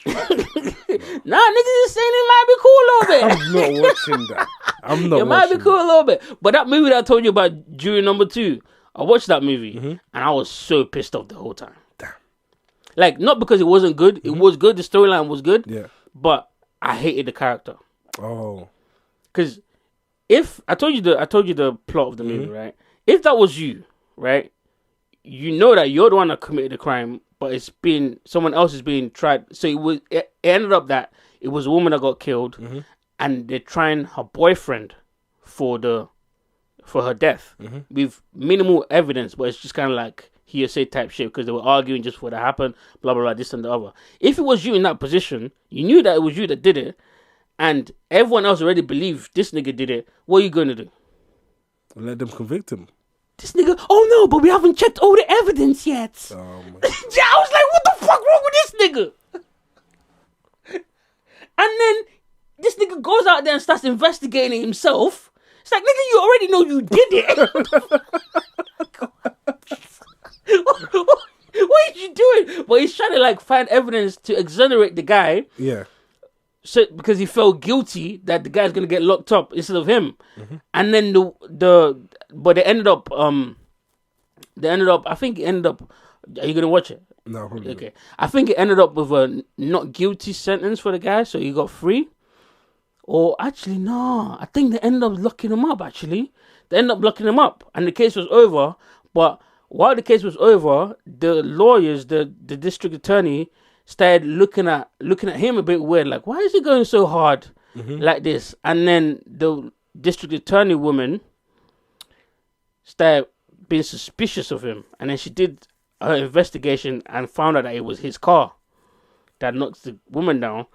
Nah, niggas is saying it might be cool a little bit. I'm not watching that. I'm not. It might be watching cool that. a little bit. But that movie that I told you about, Jury Number 2, I watched that movie and I was so pissed off the whole time. Damn. Like, not because it wasn't good. It was good. The storyline was good. Yeah. But I hated the character. Oh. Because if I told you the plot of the movie, right? If that was you, right? You know that you're the one that committed the crime, but it's been someone else is being tried. So it ended up that it was a woman that got killed, and they're trying her boyfriend for her death with minimal evidence, but it's just kind of like hearsay type shit because they were arguing just for that happened, blah blah blah, this and the other. If it was you in that position, you knew that it was you that did it, and everyone else already believed this nigga did it. What are you gonna do? Let them convict him. This nigga, oh no, but we haven't checked all the evidence yet. Oh my. Yeah, I was like, what the fuck wrong with this nigga? And then this nigga goes out there and starts investigating himself. It's like, nigga, you already know you did it. What are you doing? But he's trying to like find evidence to exonerate the guy. Yeah. So because he felt guilty that the guy's gonna get locked up instead of him, and then but they ended up I think it ended up. Are you gonna watch it? No, probably Okay. I think it ended up with a not guilty sentence for the guy, so he got free. Or actually, no, I think they ended up locking him up. Actually, they ended up locking him up, and the case was over. But while the case was over, the lawyers, the district attorney, started looking at him a bit weird, like, why is he going so hard like this? And then the district attorney woman started being suspicious of him, and then she did her investigation and found out that it was his car that knocked the woman down.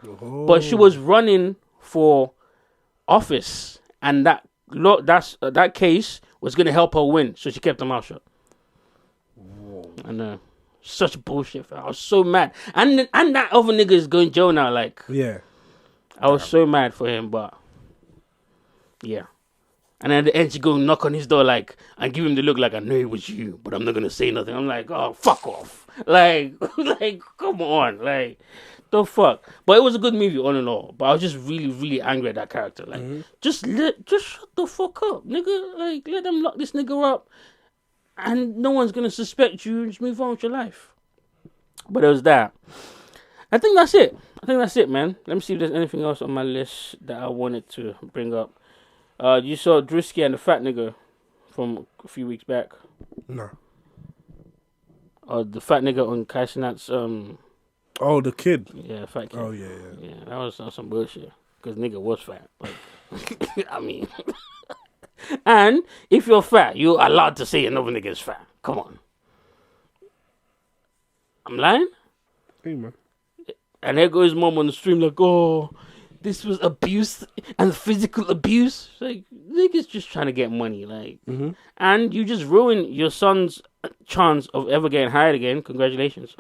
But she was running for office, and that case was going to help her win, so she kept her mouth shut. And such bullshit, fam. I was so mad. And that other nigga is going jail now, like. Yeah. I was so mad for him, but yeah. And then at the end, she go knock on his door, like, and give him the look like, I know it was you, but I'm not gonna say nothing. I'm like, oh, fuck off. Like, come on, like, the fuck. But it was a good movie, all in all. But I was just really, really angry at that character. Like, just shut the fuck up, nigga. Like, let them lock this nigga up, and no one's gonna suspect you. Just move on with your life. But it was that. I think that's it. Man. Let me see if there's anything else on my list that I wanted to bring up. You saw Drewski and the fat nigga from a few weeks back. No. The fat nigga on Kai Cenat's Oh, the kid. Yeah, fat kid. Oh yeah. Yeah, that was some bullshit. Because nigga was fat. Like, I mean. And if you're fat, you're allowed to say another nigga is fat. Come on. I'm lying? Hey, man. And there goes mom on the stream like, oh, this was abuse and physical abuse. Like, niggas just trying to get money, like. And you just ruin your son's chance of ever getting hired again. Congratulations.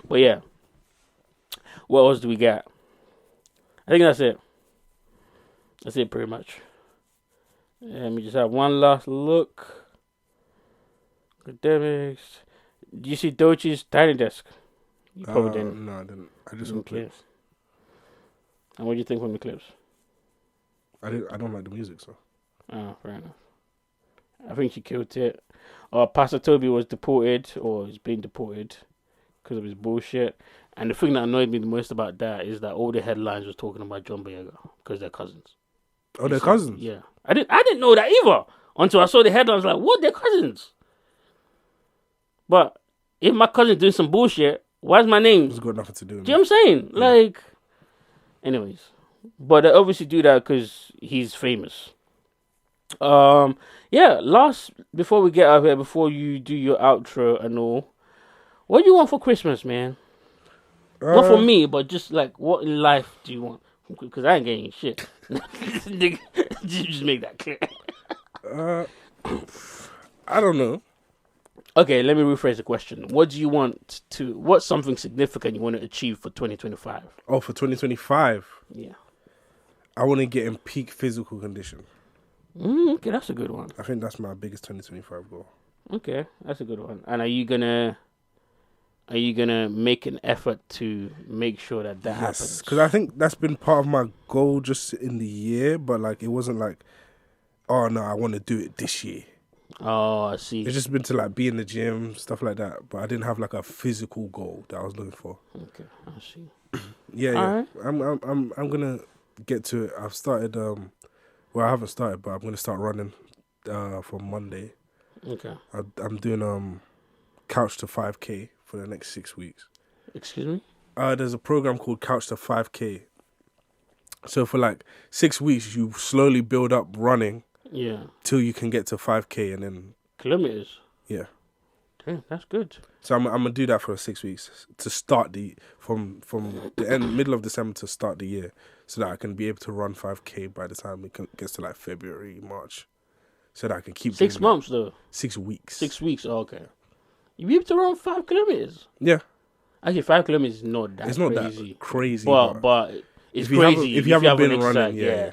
But yeah. What else do we got? I think that's it. That's it pretty much. Let me just have one last look. Academics. Do you see Dochi's Tiny Desk? You probably didn't. No, I didn't. I just saw clips. And what do you think from the clips? I don't like the music, so. Oh, fair enough. I think she killed it. Pastor Toby was deported, or is being deported, because of his bullshit. And the thing that annoyed me the most about that is that all the headlines was talking about John Boyega, because they're cousins. Oh, they're cousins? Yeah. I didn't know that either, until I saw the headlines, like, what, they're cousins? But if my cousin's doing some bullshit, why's my name? It's got nothing to do with Do you know what I'm saying? Yeah. Like, anyways. But they obviously do that because he's famous. Yeah, before we get out of here, before you do your outro and all, what do you want for Christmas, man? Not for me, but just like, what in life do you want? Because I ain't getting shit. Just make that clear. I don't know. Okay, let me rephrase the question. What's something significant you want to achieve for 2025? Oh, for 2025? Yeah. I want to get in peak physical condition. Okay, that's a good one. I think that's my biggest 2025 goal. Okay, that's a good one. And are you gonna are you gonna make an effort to make sure that happens? Because I think that's been part of my goal just in the year, but like it wasn't like, oh no, I want to do it this year. Oh, I see. It's just been to like be in the gym, stuff like that. But I didn't have like a physical goal that I was looking for. Okay, I see. Yeah. Alright. I'm gonna get to it. I've started. Well, I haven't started, but I'm gonna start running from Monday. Okay. I'm doing Couch to 5K for the next 6 weeks. Excuse me? There's a program called Couch to 5K. So for like 6 weeks, you slowly build up running. Yeah. Till you can get to 5K and then kilometers. Yeah. Damn, that's good. So I'm gonna do that for 6 weeks to start from the middle of December to start the year, so that I can be able to run 5K by the time it gets to like February, March, so that I can keep 6 months though. 6 weeks. 6 weeks. Oh, okay. You be able to run 5 kilometers. Yeah. Actually, 5 kilometers is not that. It's not crazy. that crazy. But it's crazy if you haven't been exercised, running. Yeah.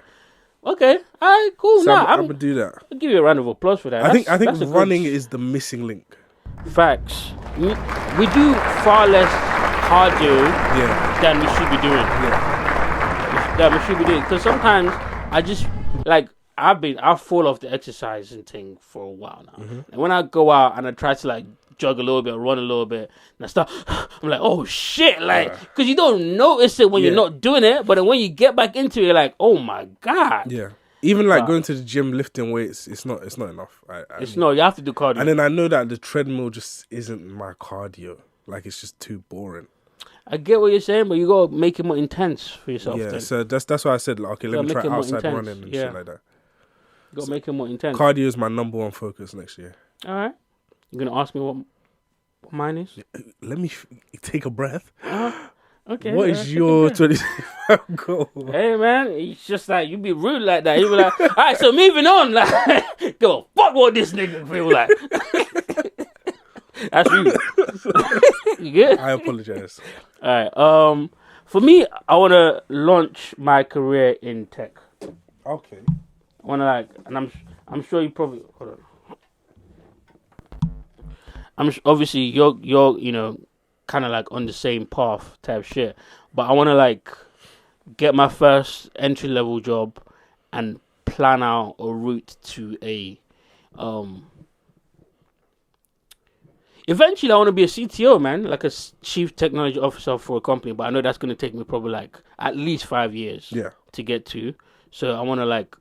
Okay. All right. Cool. So Nah, I'm gonna do that. I'll give you a round of applause for that. I think That's a running good... is the missing link. Facts. We do far less cardio than we should be doing. Yeah. That we should be doing. Because sometimes I just like I fall off the exercising thing for a while now. Mm-hmm. And when I go out and I try to like jog a little bit, run a little bit, and I start, I'm like, oh shit, like, because you don't notice it when you're not doing it, but then when you get back into it, you're like, oh my god. Yeah. Even like going to the gym, lifting weights, it's not enough. It's not. You have to do cardio. And then I know that the treadmill just isn't my cardio. Like it's just too boring. I get what you're saying, but you gotta make it more intense for yourself. Yeah, then. so that's why I said, like, okay, let me try outside running and shit like that. You gotta make it more intense. Cardio is my number one focus next year. All right. You're gonna ask me what mine is? Let me take a breath. Okay. What is your 2025 goal? Hey man, it's just like you be rude like that. You be like, all right, so moving on. Like, go fuck what this nigga feel like. That's rude. You good? I apologize. All right. For me, I want to launch my career in tech. Okay. I want to and I'm sure you probably hold on. Obviously you're kind of like on the same path type shit, but I want to like get my first entry level job and plan out a route to a eventually I want to be a CTO, man, like a chief technology officer for a company, but I know that's going to take me probably like at least 5 years to get to. So I want to like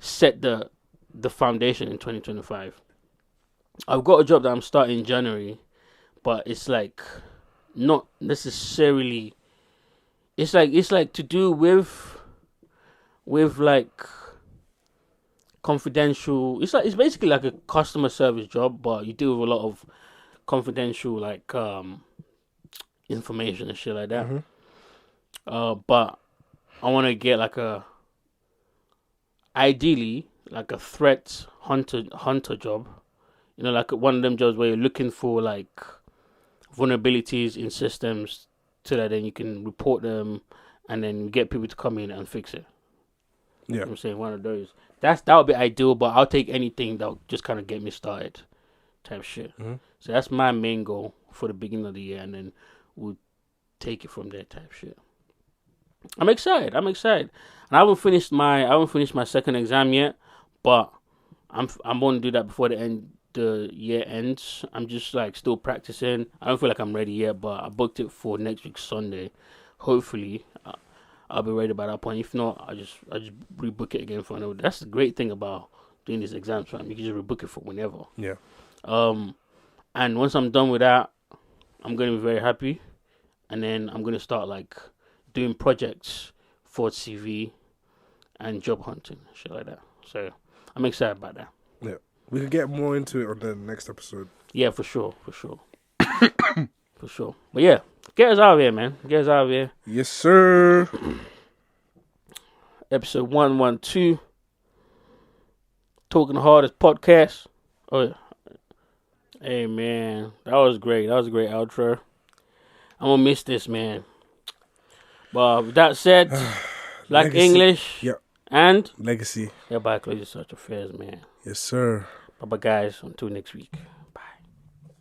set the foundation in 2025. I've got a job that I'm starting in January, but it's like not necessarily. It's like to do with like confidential. It's basically like a customer service job, but you deal with a lot of confidential like information and shit like that. Mm-hmm. But I want to get like ideally like a threat hunter job. You know, like one of them jobs where you're looking for like vulnerabilities in systems so that then you can report them and then get people to come in and fix it. Yeah. You know what I'm saying? One of those. That would be ideal, but I'll take anything that'll just kind of get me started type shit. Mm-hmm. So that's my main goal for the beginning of the year, and then we'll take it from there type shit. I'm excited. And I haven't finished my second exam yet, but I'm going to do that before the year ends. I'm just like still practicing. I don't feel like I'm ready yet, but I booked it for next week Sunday. Hopefully I'll be ready by that point. If not, I just rebook it again for another. That's the great thing about doing these exams, fam. You can just rebook it for whenever. Yeah. And once I'm done with that, I'm gonna be very happy, and then I'm gonna start like doing projects for CV and job hunting, shit like that. So I'm excited about that. Yeah. We could get more into it on the next episode. Yeah, for sure. For sure. But yeah, get us out of here, man. Get us out of here. Yes, sir. Episode 112. Talking the Hardest podcast. Oh, yeah. Hey, man. That was great. That was a great outro. I'm going to miss this, man. But with that said, like Legacy. English. Yep. And Legacy. Hereby closes such affairs, man. Yes, sir. Bye-bye, guys. Until next week.